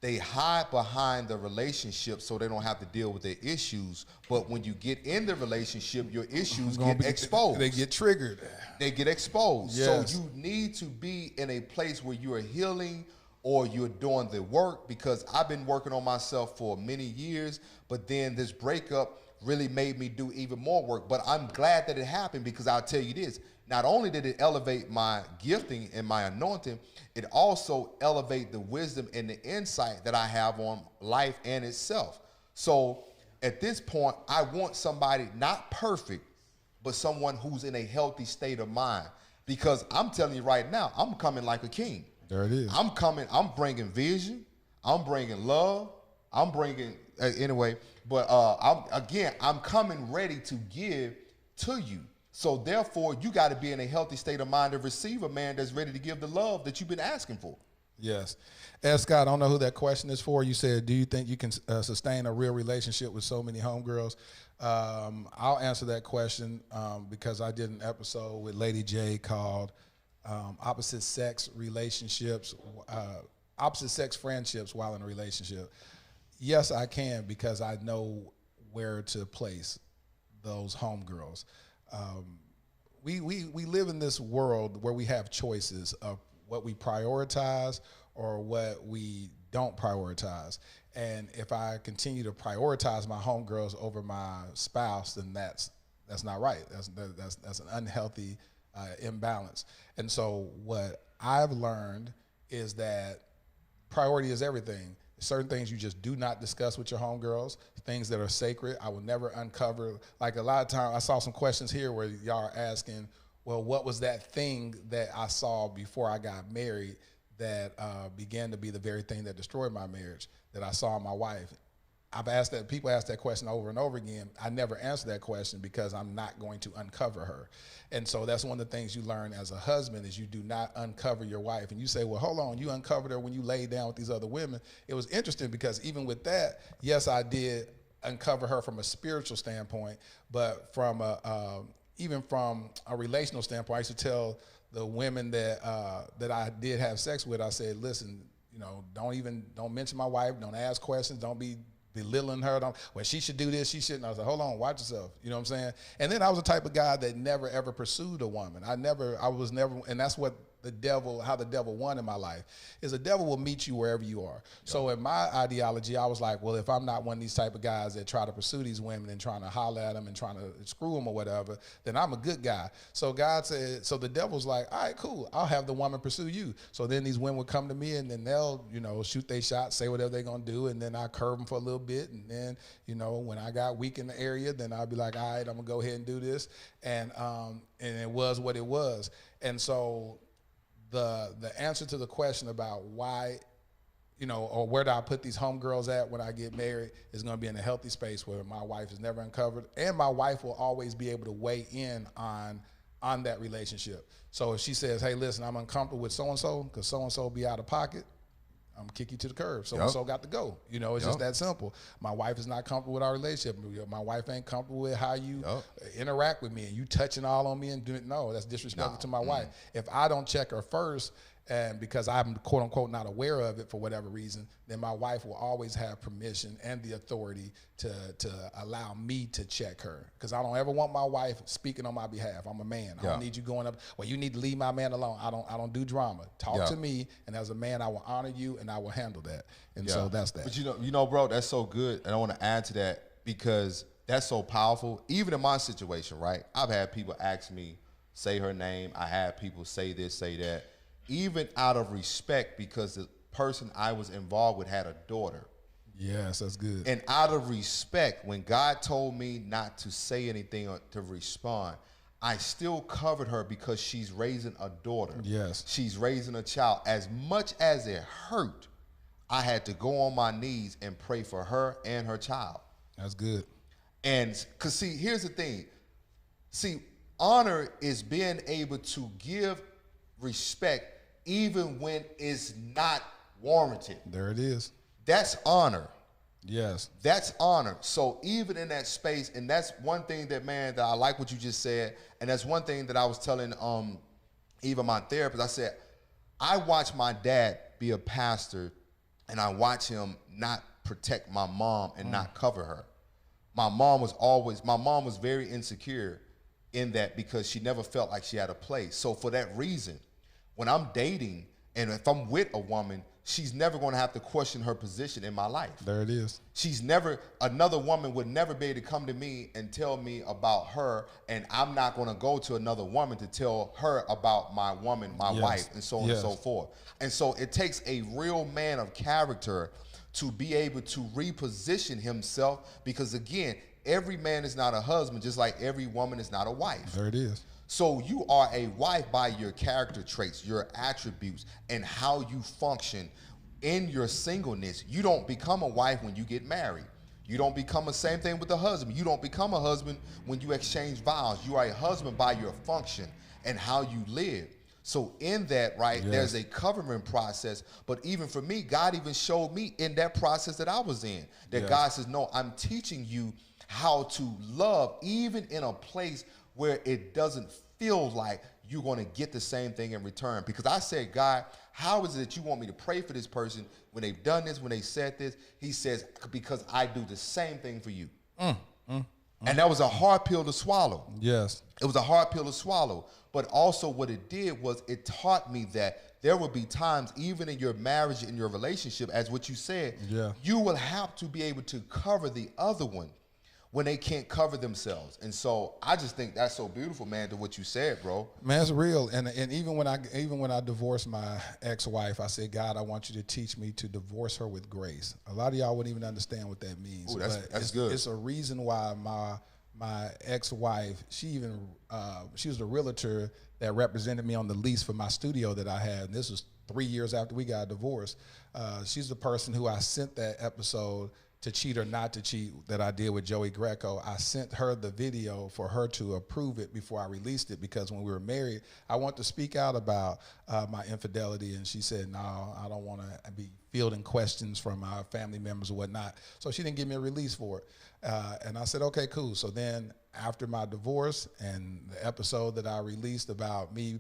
They hide behind the relationship so they don't have to deal with their issues. But when you get in the relationship, your issues get exposed. They get triggered. They get exposed. Yes. So you need to be in a place where you are healing or you're doing the work, because I've been working on myself for many years, but then this breakup really made me do even more work. But I'm glad that it happened, because I'll tell you this, not only did it elevate my gifting and my anointing, it also elevated the wisdom and the insight that I have on life and itself. So at this point, I want somebody not perfect, but someone who's in a healthy state of mind. Because I'm telling you right now, I'm coming like a king. There it is. I'm bringing vision. I'm bringing love. I'm bringing, anyway, but I'm coming ready to give to you. So therefore, you got to be in a healthy state of mind to receive a man that's ready to give the love that you've been asking for. Yes. Scott, I don't know who that question is for. You said, do you think you can sustain a real relationship with so many homegirls? I'll answer that question because I did an episode with Lady J called Opposite Sex Relationships, Opposite Sex Friendships While in a Relationship. Yes, I can, because I know where to place those homegirls. We live in this world where we have choices of what we prioritize or what we don't prioritize. And if I continue to prioritize my homegirls over my spouse, then that's not right. That's an unhealthy imbalance. And so what I've learned is that priority is everything. Certain things you just do not discuss with your homegirls, things that are sacred. I will never uncover. Like a lot of times, I saw some questions here where y'all are asking, well, what was that thing that I saw before I got married that began to be the very thing that destroyed my marriage, that I saw in my wife? I've asked that, people ask that question over and over again. I never answer that question because I'm not going to uncover her. And so that's one of the things you learn as a husband is you do not uncover your wife. And you say, well, hold on, you uncovered her when you laid down with these other women. It was interesting because even with that, yes, I did uncover her from a spiritual standpoint, but from even from a relational standpoint, I used to tell the women that I did have sex with, I said, listen, don't mention my wife, don't ask questions, don't be belittling her. Well, she should do this, she shouldn't. I was like, hold on, watch yourself. You know what I'm saying? And then I was the type of guy that never ever pursued a woman. I was never, and that's what how the devil won in my life, is the devil will meet you wherever you are. Yep. So in my ideology, I was like, well, if I'm not one of these type of guys that try to pursue these women and trying to holler at them and trying to screw them or whatever, then I'm a good guy. So God said, so the devil's like, all right, cool, I'll have the woman pursue you. So then these women would come to me and then they'll, shoot their shot, say whatever they're gonna do, and then I curve them for a little bit, and then, when I got weak in the area, then I'll be like, all right, I'm gonna go ahead and do this. And it was what it was. And so the answer to the question about why, or where do I put these homegirls at when I get married is going to be in a healthy space where my wife is never uncovered, and my wife will always be able to weigh in on that relationship. So if she says, hey, listen, I'm uncomfortable with so-and-so because so-and-so be out of pocket, I'm gonna kick you to the curb. So-and-so got to go. It's just that simple. My wife is not comfortable with our relationship. My wife ain't comfortable with how you interact with me and you touching all on me and doing, no, that's disrespectful to my wife. If I don't check her first, and because I'm quote unquote not aware of it for whatever reason, then my wife will always have permission and the authority to allow me to check her. Because I don't ever want my wife speaking on my behalf. I'm a man. I don't need you going up, well, you need to leave my man alone. I don't do drama. Talk to me, and as a man, I will honor you and I will handle that. And so that's that. But bro, that's so good. And I want to add to that because that's so powerful. Even in my situation, right? I've had people ask me, say her name. I had people say this, say that. Even out of respect, because the person I was involved with had a daughter. Yes, that's good. And out of respect, when God told me not to say anything or to respond, I still covered her because she's raising a daughter. Yes. She's raising a child. As much as it hurt, I had to go on my knees and pray for her and her child. That's good. And because, see, here's the thing. See, honor is being able to give respect even when it's not warranted. There it is. That's honor. Yes. That's honor. So even in that space, and that's one thing that I like what you just said, and that's one thing that I was telling even my therapist. I said, I watched my dad be a pastor, and I watched him not protect my mom and not cover her. My mom was very insecure in that because she never felt like she had a place. So for that reason, when I'm dating and if I'm with a woman, she's never going to have to question her position in my life. There it is. Another woman would never be able to come to me and tell me about her, and I'm not going to go to another woman to tell her about my woman, my wife, and so on and so forth. And so it takes a real man of character to be able to reposition himself because, again, every man is not a husband, just like every woman is not a wife. There it is. So you are a wife by your character traits, your attributes, and how you function in your singleness. You don't become a wife when you get married. You don't become the same thing with a husband. You don't become a husband when you exchange vows. You are a husband by your function and how you live. So in that, right, there's a covering process. But even for me, God even showed me in that process that I was in, that God says, no, I'm teaching you how to love even in a place where it doesn't feel like you're going to get the same thing in return. Because I said, God, how is it that you want me to pray for this person when they've done this, when they said this? He says, because I do the same thing for you. And that was a hard pill to swallow. Yes. It was a hard pill to swallow. But also what it did was it taught me that there will be times, even in your marriage, in your relationship, as what you said, you will have to be able to cover the other one when they can't cover themselves. And so I just think that's so beautiful, man, to what you said, bro. Man, it's real. And even when I divorced my ex-wife, I said, God, I want you to teach me to divorce her with grace. A lot of y'all wouldn't even understand what that means. Ooh, that's good. It's a reason why my ex-wife, she was the realtor that represented me on the lease for my studio that I had. And this was 3 years after we got divorced. She's the person who I sent that episode To Cheat or Not to Cheat that I did with Joey Greco. I sent her the video for her to approve it before I released it, because when we were married, I wanted to speak out about my infidelity, and she said, no, I don't want to be fielding questions from our family members or whatnot. So she didn't give me a release for it. And I said, okay, cool. So then after my divorce and the episode that I released about me,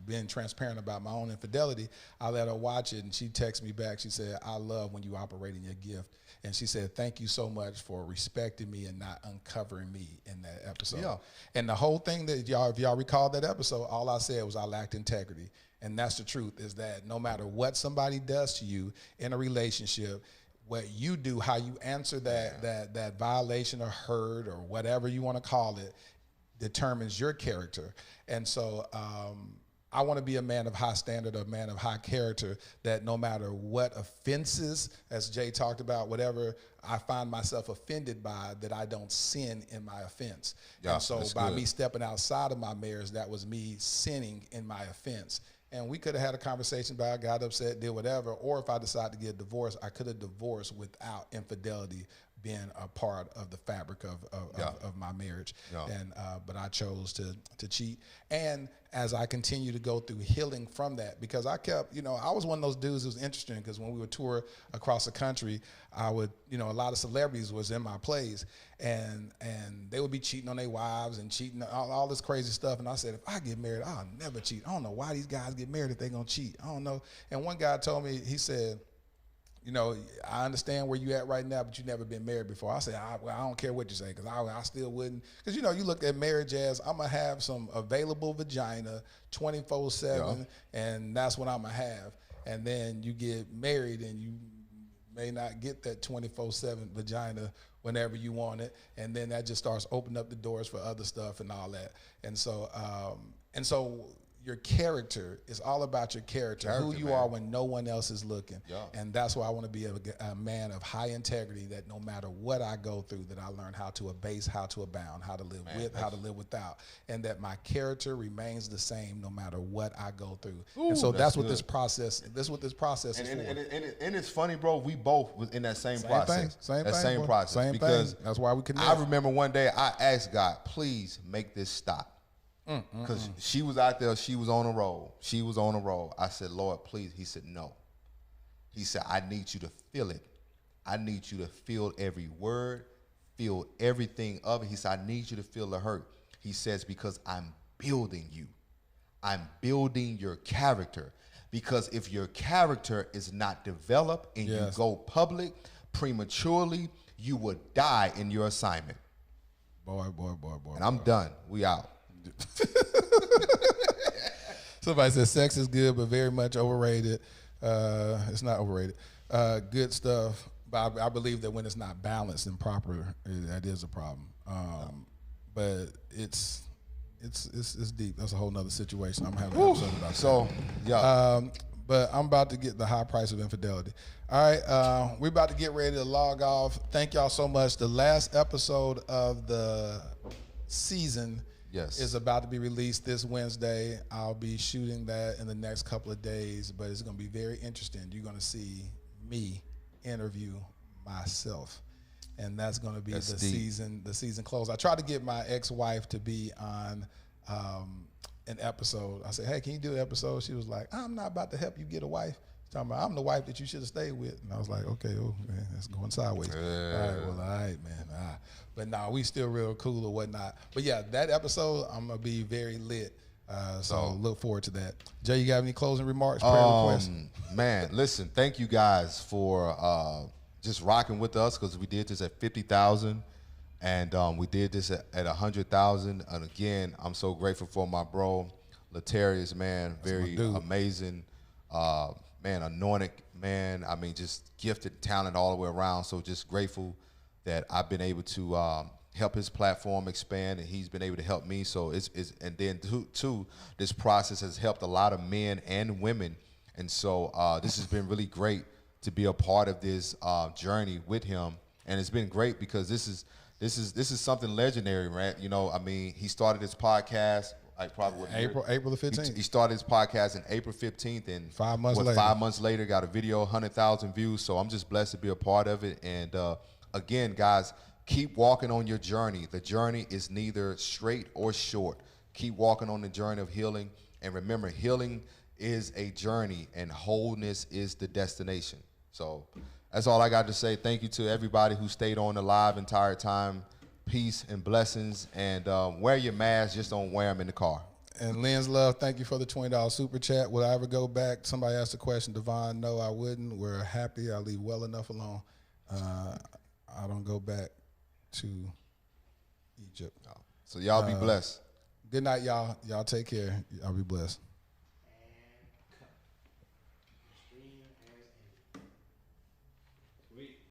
being transparent about my own infidelity, I let her watch it, and she texted me back. She said, I love when you operate in your gift. And she said, thank you so much for respecting me and not uncovering me in that episode. Yeah. And the whole thing that if y'all recall that episode, all I said was I lacked integrity. And that's the truth, is that no matter what somebody does to you in a relationship, what you do, how you answer that violation or hurt or whatever you want to call it, determines your character. And so I want to be a man of high standard, a man of high character, that no matter what offenses, as Jay talked about, whatever I find myself offended by, that I don't sin in my offense. Yeah, and so by me stepping outside of my marriage, that was me sinning in my offense. And we could have had a conversation about, got upset, did whatever, or if I decided to get divorced, I could have divorced without infidelity being a part of the fabric of my marriage. Yeah. And but I chose to cheat. And as I continue to go through healing from that, because I kept, I was one of those dudes who was interesting, because when we would tour across the country, I would, a lot of celebrities was in my plays, and they would be cheating on their wives and cheating, all this crazy stuff. And I said, if I get married, I'll never cheat. I don't know why these guys get married if they're going to cheat. I don't know. And one guy told me, he said, I understand where you at right now, but you've never been married before. I said, I don't care what you say, because I still wouldn't. Because, you look at marriage as, I'm going to have some available vagina 24/7, and that's what I'm going to have. And then you get married, and you may not get that 24/7 vagina whenever you want it. And then that just starts opening up the doors for other stuff and all that. And so your character is all about your character, who you are when no one else is looking. Yeah. And that's why I want to be a man of high integrity, that no matter what I go through, that I learn how to abase, how to abound, how to live with, how to live without, and that my character remains the same no matter what I go through. Ooh, and so that's what good. this process is for. And it's funny, bro, we both was in that same process. Same process. Because that's why we connect. I remember one day I asked God, please make this stop. Because she was out there, she was on a roll. I said, Lord, please. He said, no. He said, I need you to feel it. I need you to feel every word, feel everything of it. He said, I need you to feel the hurt. He says, because I'm building you. I'm building your character. Because if your character is not developed and you go public prematurely, you would die in your assignment. Boy. And I'm done. We out. Somebody said sex is good, but very much overrated. It's not overrated. Good stuff, but I believe that when it's not balanced and proper, that is a problem. But it's deep. That's a whole nother situation. I'm having an episode about that. So, yeah. But I'm about to get the high price of infidelity. All right, we're about to get ready to log off. Thank y'all so much. The last episode of the season is about to be released this Wednesday. I'll be shooting that in the next couple of days, but it's going to be very interesting. You're going to see me interview myself, and that's going to be the season close. I tried to get my ex-wife to be on an episode. I said, hey, can you do an episode? She was like, I'm not about to help you get a wife. She's talking about, I'm the wife that you should have stayed with. And I was like, okay, man, that's going sideways. All right, man. But nah, we still real cool or whatnot. But yeah, that episode, I'm going to be very lit. So look forward to that. Jay, you got any closing remarks, prayer requests? Man, listen, thank you guys for just rocking with us, because we did this at 50,000 and we did this at 100,000. And again, I'm so grateful for my bro, Latarius, man, very amazing, man, anointed man. I mean, just gifted talent all the way around. So just grateful that I've been able to help his platform expand, and he's been able to help me. So and then too, this process has helped a lot of men and women, and so this has been really great to be a part of this journey with him. And it's been great because this is something legendary, right? I mean, he started his podcast probably April the 15th. He started his podcast in April 15th, and 5 months later, 5 months later, got a video, 100,000 views. So I'm just blessed to be a part of it. And again, guys, keep walking on your journey. The journey is neither straight or short. Keep walking on the journey of healing. And remember, healing is a journey and wholeness is the destination. So that's all I got to say. Thank you to everybody who stayed on the live entire time. Peace and blessings. And wear your mask. Just don't wear them in the car. And Lynn's Love, thank you for the $20 super chat. Will I ever go back? Somebody asked a question. Devon, no, I wouldn't. We're happy. I leave well enough alone. I don't go back to Egypt. So y'all be blessed. Good night, y'all. Y'all take care. Y'all be blessed.